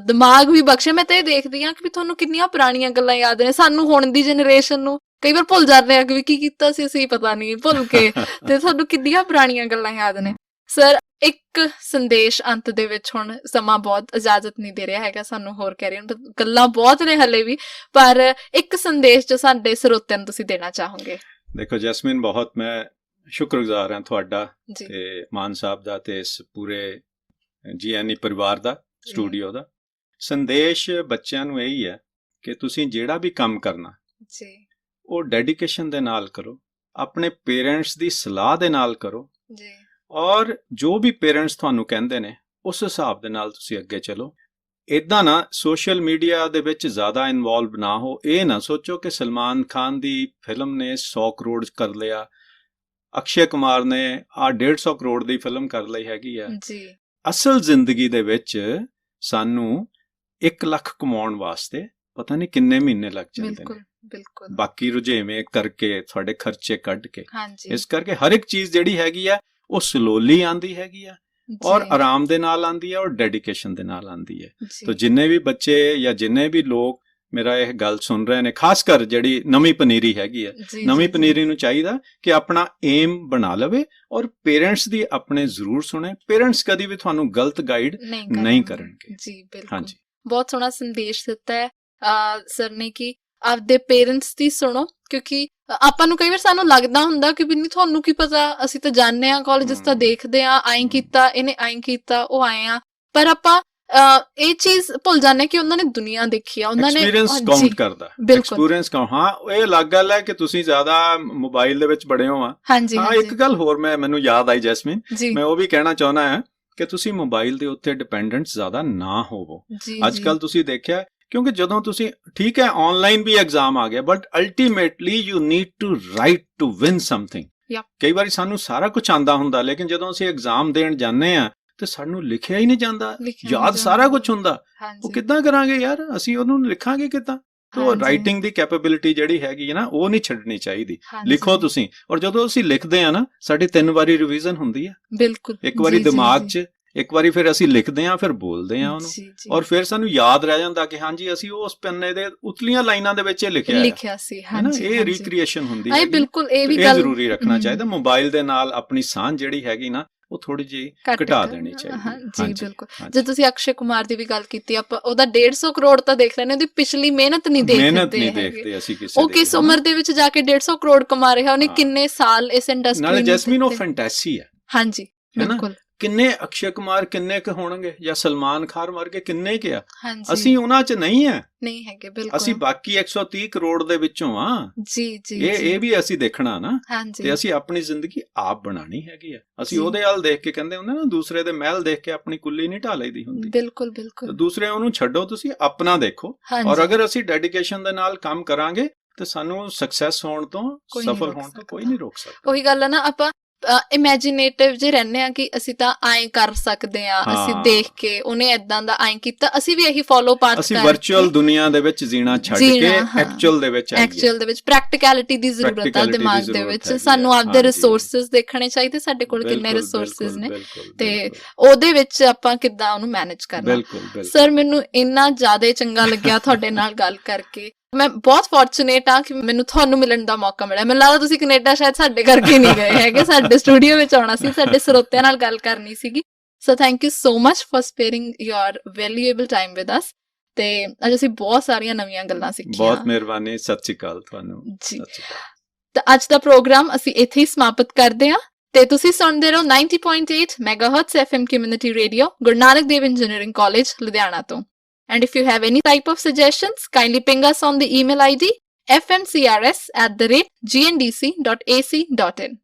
[SPEAKER 1] ਦਿਮਾਗ ਵੀ ਬਖਸ਼ਿਆ। ਮੈਂ ਤਾਂ ਇਹ ਦੇਖਦੀ ਹਾਂ ਕਿ ਤੁਹਾਨੂੰ ਕਿੰਨੀਆਂ ਪੁਰਾਣੀਆਂ ਗੱਲਾਂ ਯਾਦ ਨੇ, ਸਾਨੂੰ ਹੁਣ ਦੀ ਜਨਰੇਸ਼ਨ ਨੂੰ ਕਈ ਵਾਰ ਭੁੱਲ ਜਾਂਦੇ ਆ ਕਿ ਕੀ ਕੀਤਾ ਸੀ ਅਸੀਂ, ਪਤਾ ਨਹੀਂ, ਭੁੱਲ ਕੇ, ਤੇ ਤੁਹਾਨੂੰ ਕਿੰਨੀਆਂ ਪੁਰਾਣੀਆਂ ਗੱਲਾਂ ਯਾਦ ਨੇ। ਸਰ, ਇੱਕ ਸੰਦੇਸ਼ ਅੰਤ ਦੇ ਵਿੱਚ, ਹੁਣ ਸਮਾਂ ਬਹੁਤ ਇਜਾਜ਼ਤ ਨਹੀਂ ਦੇ ਰਿਹਾ ਹੈਗਾ ਸਾਨੂੰ ਹੋਰ ਕਹਿ ਰਹੇ, ਗੱਲਾਂ ਬਹੁਤ ਨੇ ਹਲੇ ਵੀ, ਪਰ ਇੱਕ ਸੰਦੇਸ਼ ਜੋ ਸਾਡੇ ਸਰੋਤਿਆਂ ਨੂੰ ਤੁਸੀਂ ਦੇਣਾ ਚਾਹੋਗੇ।
[SPEAKER 2] ਦੇਖੋ ਜੈਸਮੀਨ, ਬਹੁਤ ਮੈਂ ਸ਼ੁਕਰਗੁਜ਼ਾਰ ਹਾਂ ਤੁਹਾਡਾ ਤੇ ਮਾਨ ਸਾਹਿਬ ਦਾ ਤੇ ਇਸ ਪੂਰੇ GNE ਪਰਿਵਾਰ ਦਾ, ਸਟੂਡੀਓ ਦਾ। ਸੰਦੇਸ਼ ਬੱਚਿਆਂ ਨੂੰ ਇਹੀ ਹੈ ਕਿ ਤੁਸੀਂ ਜਿਹੜਾ ਵੀ ਕੰਮ ਕਰਨਾ ਜੀ ਉਹ ਡੈਡੀਕੇਸ਼ਨ ਦੇ ਨਾਲ ਕਰੋ, ਆਪਣੇ ਪੇਰੈਂਟਸ ਦੀ ਸਲਾਹ ਦੇ ਨਾਲ ਕਰੋ ਜੀ, ਔਰ ਜੋ ਵੀ ਪੇਰੈਂਟਸ ਤੁਹਾਨੂੰ ਕਹਿੰਦੇ ਨੇ ਉਸ ਹਿਸਾਬ ਦੇ ਨਾਲ ਤੁਸੀਂ ਅੱਗੇ ਚਲੋ। ਇਦਾਂ ਨਾ ਸੋਸ਼ਲ ਮੀਡੀਆ ਦੇ ਵਿੱਚ ਜ਼ਿਆਦਾ ਇਨਵੋਲਵ ਨਾ ਹੋ। ਇਹ ਨਾ ਸੋਚੋ ਕਿ ਸਲਮਾਨ ਖਾਨ ਦੀ ਫਿਲਮ ਨੇ 100 ਕਰੋੜ ਕਰ ਲਿਆ, ਅਕਸ਼ੇ ਕੁਮਾਰ ਨੇ 150 ਕਰੋੜ ਦੀ ਫਿਲਮ ਕਰ ਲਈ ਹੈਗੀ ਆ ਜੀ। ਅਸਲ ਜ਼ਿੰਦਗੀ ਦੇ ਵਿੱਚ ਸਾਨੂੰ 1 ਲੱਖ ਕਮਾਉਣ ਵਾਸਤੇ ਪਤਾ ਨਹੀਂ ਕਿੰਨੇ ਮਹੀਨੇ ਲੱਗ ਜਾਂਦੇ ਨੇ, ਬਿਲਕੁਲ, ਬਾਕੀ ਰੁਝੇਵੇਂ ਕਰਕੇ, ਤੁਹਾਡੇ ਖਰਚੇ ਕੱਢ ਕੇ। ਇਸ ਕਰਕੇ ਹਰ ਇੱਕ ਚੀਜ਼ ਜਿਹੜੀ ਹੈਗੀ ਆ ਉਹ ਸਲੋਲੀ ਆਂਦੀ ਹੈਗੀ ਆ, ਔਰ ਆਰਾਮ ਦੇ ਨਾਲ ਆਂਦੀ ਹੈ, ਔਰ ਡੈਡੀਕੇਸ਼ਨ ਦੇ ਨਾਲ ਆਂਦੀ ਹੈ। ਤਾਂ ਜਿੰਨੇ ਵੀ ਬੱਚੇ ਜਾਂ ਜਿੰਨੇ ਵੀ ਲੋਕ ਮੇਰਾ ਇਹ ਗੱਲ ਸੁਣ ਰਹੇ ਨੇ, ਖਾਸ ਕਰ ਜਿਹੜੀ ਨਵੀਂ ਪਨੀਰੀ ਹੈਗੀ ਆ, ਨਵੀਂ ਪਨੀਰੀ ਨੂੰ ਚਾਹੀਦਾ ਕਿ ਆਪਣਾ ਏਮ ਬਣਾ ਲਵੇ ਔਰ ਪੇਰੈਂਟਸ ਦੀ ਆਪਣੇ ਜ਼ਰੂਰ ਸੁਣੇ। ਪੇਰੈਂਟਸ ਕਦੀ ਵੀ ਤੁਹਾਨੂੰ ਗਲਤ ਗਾਈਡ ਨਹੀਂ ਕਰਨਗੇ ਜੀ। ਬਿਲਕੁਲ,
[SPEAKER 1] ਬਹੁਤ ਸੋਹਣਾ ਸੰਦੇਸ਼ ਦਿੱਤਾ ਹੈ ਸਰ ਨੇ ਕਿ ਆਪਦੇ ਪੇਰੈਂਟਸ ਦੀ ਸੁਣੋ, ਕਿਉਂਕਿ ਆਪਾਂ ਨੂੰ ਕਈ ਵਾਰ ਸਾਨੂੰ ਲੱਗਦਾ ਹੁੰਦਾ ਕਿ ਵੀ ਤੁਹਾਨੂੰ ਕੀ ਪਤਾ, ਅਸੀਂ ਤਾਂ ਜਾਣਦੇ ਆ, ਕਾਲਜ ਤਾਂ ਦੇਖਦੇ ਆ, ਆਏ ਕੀਤਾ, ਇਹਨੇ ਆਏ ਕੀਤਾ, ਉਹ ਆਏ ਆ, ਪਰ ਆਪਾਂ ਇਹ ਚੀਜ਼ ਭੁੱਲ ਜਾਂਦੇ ਕਿ ਉਹਨਾਂ ਨੇ ਦੁਨੀਆ ਦੇਖੀ ਆ, ਉਹਨਾਂ ਨੇ
[SPEAKER 2] ਐਕਸਪੀਰੀਅੰਸ ਕਾਊਂਟ ਕਰਦਾ। ਐਕਸਪੀਰੀਅੰਸ ਹਾਂ, ਇਹ ਅਲੱਗ ਗੱਲ ਹੈ ਕਿ ਤੁਸੀਂ ਜ਼ਿਆਦਾ ਮੋਬਾਈਲ ਦੇ ਵਿੱਚ ਬੜੇ ਹੋ। ਹਾਂ, ਇੱਕ ਗੱਲ ਹੋਰ ਮੈਨੂੰ ਯਾਦ ਆਈ ਜੈਸਮੀਨ, ਮੈਂ ਉਹ ਵੀ ਕਹਿਣਾ ਚਾਹੁੰਦਾ ਹਾਂ ਕਿ ਤੁਸੀਂ ਮੋਬਾਈਲ ਦੇ ਉੱਤੇ ਡਿਪੈਂਡੈਂਟ ਜ਼ਿਆਦਾ ਨਾ ਹੋਵੋ। ਅੱਜ ਕੱਲ ਤੁਸੀਂ ਦੇਖਿਆ, ਕਿਉਂਕਿ ਜਦੋਂ ਤੁਸੀਂ, ਠੀਕ ਹੈ ਆਨਲਾਈਨ ਵੀ ਐਗਜ਼ਾਮ ਆ ਗਿਆ, but ultimately you need to write to win something. ਕਈ ਵਾਰੀ ਸਾਨੂੰ ਸਾਰਾ ਕੁਝ ਆਂਦਾ ਹੁੰਦਾ, ਲੇਕਿਨ ਜਦੋਂ ਅਸੀਂ ਐਗਜ਼ਾਮ ਦੇਣ ਜਾਂਦੇ ਆ ਤੇ ਸਾਨੂੰ ਲਿਖਿਆ ਹੀ ਨਹੀਂ ਜਾਂਦਾ, ਯਾਦ ਸਾਰਾ ਕੁਝ ਹੁੰਦਾ, ਉਹ ਕਿੱਦਾਂ ਕਰਾਂਗੇ ਯਾਰ, ਅਸੀਂ ਉਹਨੂੰ ਲਿਖਾਂਗੇ ਕਿੱਦਾਂ? ਤੋ ਰਾਈਟਿੰਗ ਦੀ ਕੈਪੇਬਿਲਿਟੀ ਜਿਹੜੀ ਹੈਗੀ ਹੈ ਨਾ, ਉਹ ਨਹੀਂ ਛੱਡਣੀ ਚਾਹੀਦੀ। ਲਿਖੋ ਤੁਸੀਂ, ਔਰ ਜਦੋਂ ਅਸੀਂ ਲਿਖਦੇ ਆ ਨਾ, ਸਾਡੀ 3 ਵਾਰੀ ਰਿਵੀਜ਼ਨ ਹੁੰਦੀ ਹੈ। ਬਿਲਕੁਲ, ਇੱਕ ਵਾਰੀ ਦਿਮਾਗ 'ਚ, ਇੱਕ ਵਾਰੀ ਫਿਰ ਅਸੀਂ ਲਿਖਦੇ ਹਾਂ, ਫਿਰ ਬੋਲਦੇ ਹਾਂ ਉਹਨੂੰ,
[SPEAKER 1] ਜੀ ਜੀ
[SPEAKER 2] ਔਰ ਫਿਰ ਸਾਨੂੰ ਯਾਦ ਰਹਿ ਜਾਂਦਾ ਕਿ ਹਾਂਜੀ ਅਸੀਂ ਉਸ ਪੰਨੇ ਦੇ ਉਤਲੀਆਂ ਲਾਈਨਾਂ ਦੇ ਵਿੱਚ ਇਹ ਲਿਖਿਆ ਹੈ
[SPEAKER 1] ਸੀ।
[SPEAKER 2] ਹੈ ਨਾ,
[SPEAKER 1] ਹਾਂਜੀ
[SPEAKER 2] ਇਹ ਰੀਕ੍ਰੀਏਸ਼ਨ ਹੁੰਦੀ
[SPEAKER 1] ਹੈ
[SPEAKER 2] ਹੈ।
[SPEAKER 1] ਬਿਲਕੁਲ, ਇਹ ਵੀ
[SPEAKER 2] ਇਹ
[SPEAKER 1] ਗੱਲ
[SPEAKER 2] ਜ਼ਰੂਰੀ ਰੱਖਣਾ ਚਾਹੀਦਾ। ਮੋਬਾਈਲ ਦੇ ਨਾਲ ਆਪਣੀ ਸਾਂਝ ਜਿਹੜੀ ਹੈਗੀ ਨਾ ਉਹ ਥੋੜੀ ਜਿਹੀ ਘਟਾ ਦੇਣੀ ਚਾਹੀਦੀ ਹੈ।
[SPEAKER 1] ਜੀ ਬਿਲਕੁਲ। ਜੇ ਤੁਸੀਂ ਅਕਸ਼ੇ ਕੁਮਾਰ ਦੀ ਵੀ ਗੱਲ ਕੀਤੀ, ਆਪਾਂ ਉਹਦਾ 150 ਕਰੋੜ ਤਾਂ ਦੇਖ ਲੈਣੇ, ਉਹਦੀ ਪਿਛਲੀ ਮਿਹਨਤ ਨਹੀਂ ਦੇਖਦੇ
[SPEAKER 2] ਅਸੀਂ ਕਿਸੇ
[SPEAKER 1] ਉਹ ਕਿਸ ਉਮਰ ਦੇ ਵਿੱਚ ਜਾ ਕੇ 150 ਕਰੋੜ ਕਮਾ ਰਿਹਾ, ਉਹਨੇ ਕਿੰਨੇ ਸਾਲ ਇਸ ਇੰਡਸਟਰੀ
[SPEAKER 2] ਨਾਲੇ ਜੈਸਮੀਨ ਉਹ ਫੈਂਟੈਸੀ ਹੈ।
[SPEAKER 1] ਹਾਂਜੀ ਬਿਲਕੁਲ।
[SPEAKER 2] ਕਿੰਨੇ ਅਕਸ਼ੇ ਕੁਮਾਰ ਕਿੰਨੇ ਕੁ ਹੋਣਗੇ, ਜਾਂ ਸਲਮਾਨ ਖਾਨ ਵਰਗੇ ਕਿੰਨੇ ਕੁ ਆ,
[SPEAKER 1] ਹਾਂਜੀ
[SPEAKER 2] ਅਸੀਂ ਉਹਨਾਂ 'ਚ ਨਹੀਂ
[SPEAKER 1] ਹੈਗੇ ਬਿਲਕੁਲ।
[SPEAKER 2] ਅਸੀਂ ਬਾਕੀ 130 ਕਰੋੜ ਦੇ ਵਿੱਚੋਂ ਆ।
[SPEAKER 1] ਜੀ ਜੀ
[SPEAKER 2] ਇਹ ਵੀ ਅਸੀਂ ਦੇਖਣਾ ਨਾ,
[SPEAKER 1] ਹਾਂਜੀ।
[SPEAKER 2] ਤੇ ਅਸੀਂ ਆਪਣੀ ਜ਼ਿੰਦਗੀ ਆਪ ਬਣਾਣੀ ਹੈਗੀ ਆ। ਅਸੀਂ ਉਹਦੇ ਹਾਲ ਦੇਖ ਕੇ ਕਹਿੰਦੇ ਹੁੰਦੇ ਨਾ, ਦੂਸਰੇ ਦੇ ਮਹਿਲ ਦੇਖ ਕੇ ਆਪਣੀ ਕੁੱਲੀ ਨਹੀਂ ਢਾ ਲਈਦੀ ਹੁੰਦੀ।
[SPEAKER 1] ਬਿਲਕੁਲ ਬਿਲਕੁਲ।
[SPEAKER 2] ਦੂਸਰੇ ਉਹਨੂੰ ਛੱਡੋ, ਤੁਸੀਂ ਆਪਣਾ ਦੇਖੋ, ਔਰ ਅਗਰ ਅਸੀਂ ਡੈਡੀਕੇਸ਼ਨ ਦੇ ਨਾਲ ਕੰਮ ਕਰਾਂਗੇ ਤੇ ਸਾਨੂੰ ਸਕਸੈਸ ਹੋਣ ਤੋਂ, ਸਫਲ ਹੋਣ ਤੋਂ ਕੋਈ ਨਹੀਂ ਰੋਕ ਸਕਦਾ।
[SPEAKER 1] ਉਹੀ ਗੱਲ ਹੈ ਨਾ, ਆਪਾਂ ਇਮੈਜਿਨੇਟਿਵ ਜੇ ਰਹਿੰਦੇ ਆ ਕਿ ਅਸੀਂ ਤਾਂ ਐਂ ਕਰ ਸਕਦੇ ਆ, ਅਸੀਂ ਦੇਖ ਕੇ ਉਹਨੇ ਏਦਾਂ ਦਾ ਐਂ ਕੀਤਾ, ਅਸੀਂ ਵੀ ਇਹੀ ਫੋਲੋ ਪਾਥ ਕਰਕੇ
[SPEAKER 2] ਅਸੀਂ ਵਰਚੁਅਲ ਦੁਨੀਆ ਦੇ ਵਿੱਚ ਜੀਣਾ ਛੱਡ ਕੇ ਐਕਚੁਅਲ ਦੇ ਵਿੱਚ
[SPEAKER 1] ਪ੍ਰੈਕਟੀਕੈਲਿਟੀ ਦੀ ਜ਼ਰੂਰਤ ਆ ਦਿਮਾਗ ਦੇ ਵਿੱਚ। ਸਾਨੂੰ ਆਪਦੇ ਰਿਸੋਰਸਸ ਦੇਖਣੇ ਚਾਹੀਦੇ, ਸਾਡੇ ਕੋਲ ਕਿੰਨੇ ਰਿਸੋਰਸਸ ਨੇ ਤੇ ਉਹਦੇ ਵਿੱਚ ਆਪਾਂ ਕਿੱਦਾਂ ਉਹਨੂੰ ਮੈਨੇਜ ਕਰਨਾ। ਸਰ, ਮੈਨੂੰ ਇੰਨਾ ਜ਼ਿਆਦਾ ਚੰਗਾ ਲੱਗਿਆ ਤੁਹਾਡੇ ਨਾਲ ਗੱਲ ਕਰਕੇ। ਮੈਂ ਬਹੁਤ ਫੋਰਚੂਨੇਟ ਆ ਕਿ ਮੈਨੂੰ ਤੁਹਾਨੂੰ ਮਿਲਣ ਦਾ ਮੌਕਾ ਮਿਲਿਆ। ਮੈਨੂੰ ਲੱਗਦਾ ਤੁਸੀਂ ਕੈਨੇਡਾ ਸ਼ਾਇਦ ਸਾਡੇ ਕਰਕੇ ਨਹੀਂ ਗਏ ਹੈਗੇ, ਸਾਡੇ ਸਟੂਡੀਓ ਵਿੱਚ ਆਉਣਾ ਸੀ, ਸਾਡੇ ਸਰੋਤਿਆਂ ਨਾਲ ਗੱਲ ਕਰਨੀ ਸੀਗੀ। So thank you so much for sparing your valuable time with us, ਤੇ ਅੱਜ ਅਸੀਂ ਬਹੁਤ ਸਾਰੀਆਂ ਨਵੀਆਂ ਗੱਲਾਂ ਸਿੱਖੀਆਂ।
[SPEAKER 2] ਬਹੁਤ ਮਿਹਰਬਾਨੀ। ਸਤਿ ਸ਼੍ਰੀ ਅਕਾਲ ਤੁਹਾਨੂੰ ਜੀ।
[SPEAKER 1] ਤਾਂ ਅੱਜ ਦਾ ਪ੍ਰੋਗਰਾਮ ਅਸੀਂ ਇੱਥੇ ਹੀ ਸਮਾਪਤ ਕਰਦੇ ਹਾਂ, ਤੇ ਤੁਸੀਂ ਸੁਣਦੇ ਰਹੋ 90.8 ਮੈਗਾਹਰਟਜ਼ FM community radio, Guru Nanak Dev engineering college Ludhiana ਤੋਂ। And if you have any type of suggestions, kindly ping us on the email ID fmcrs@gndc.ac.in.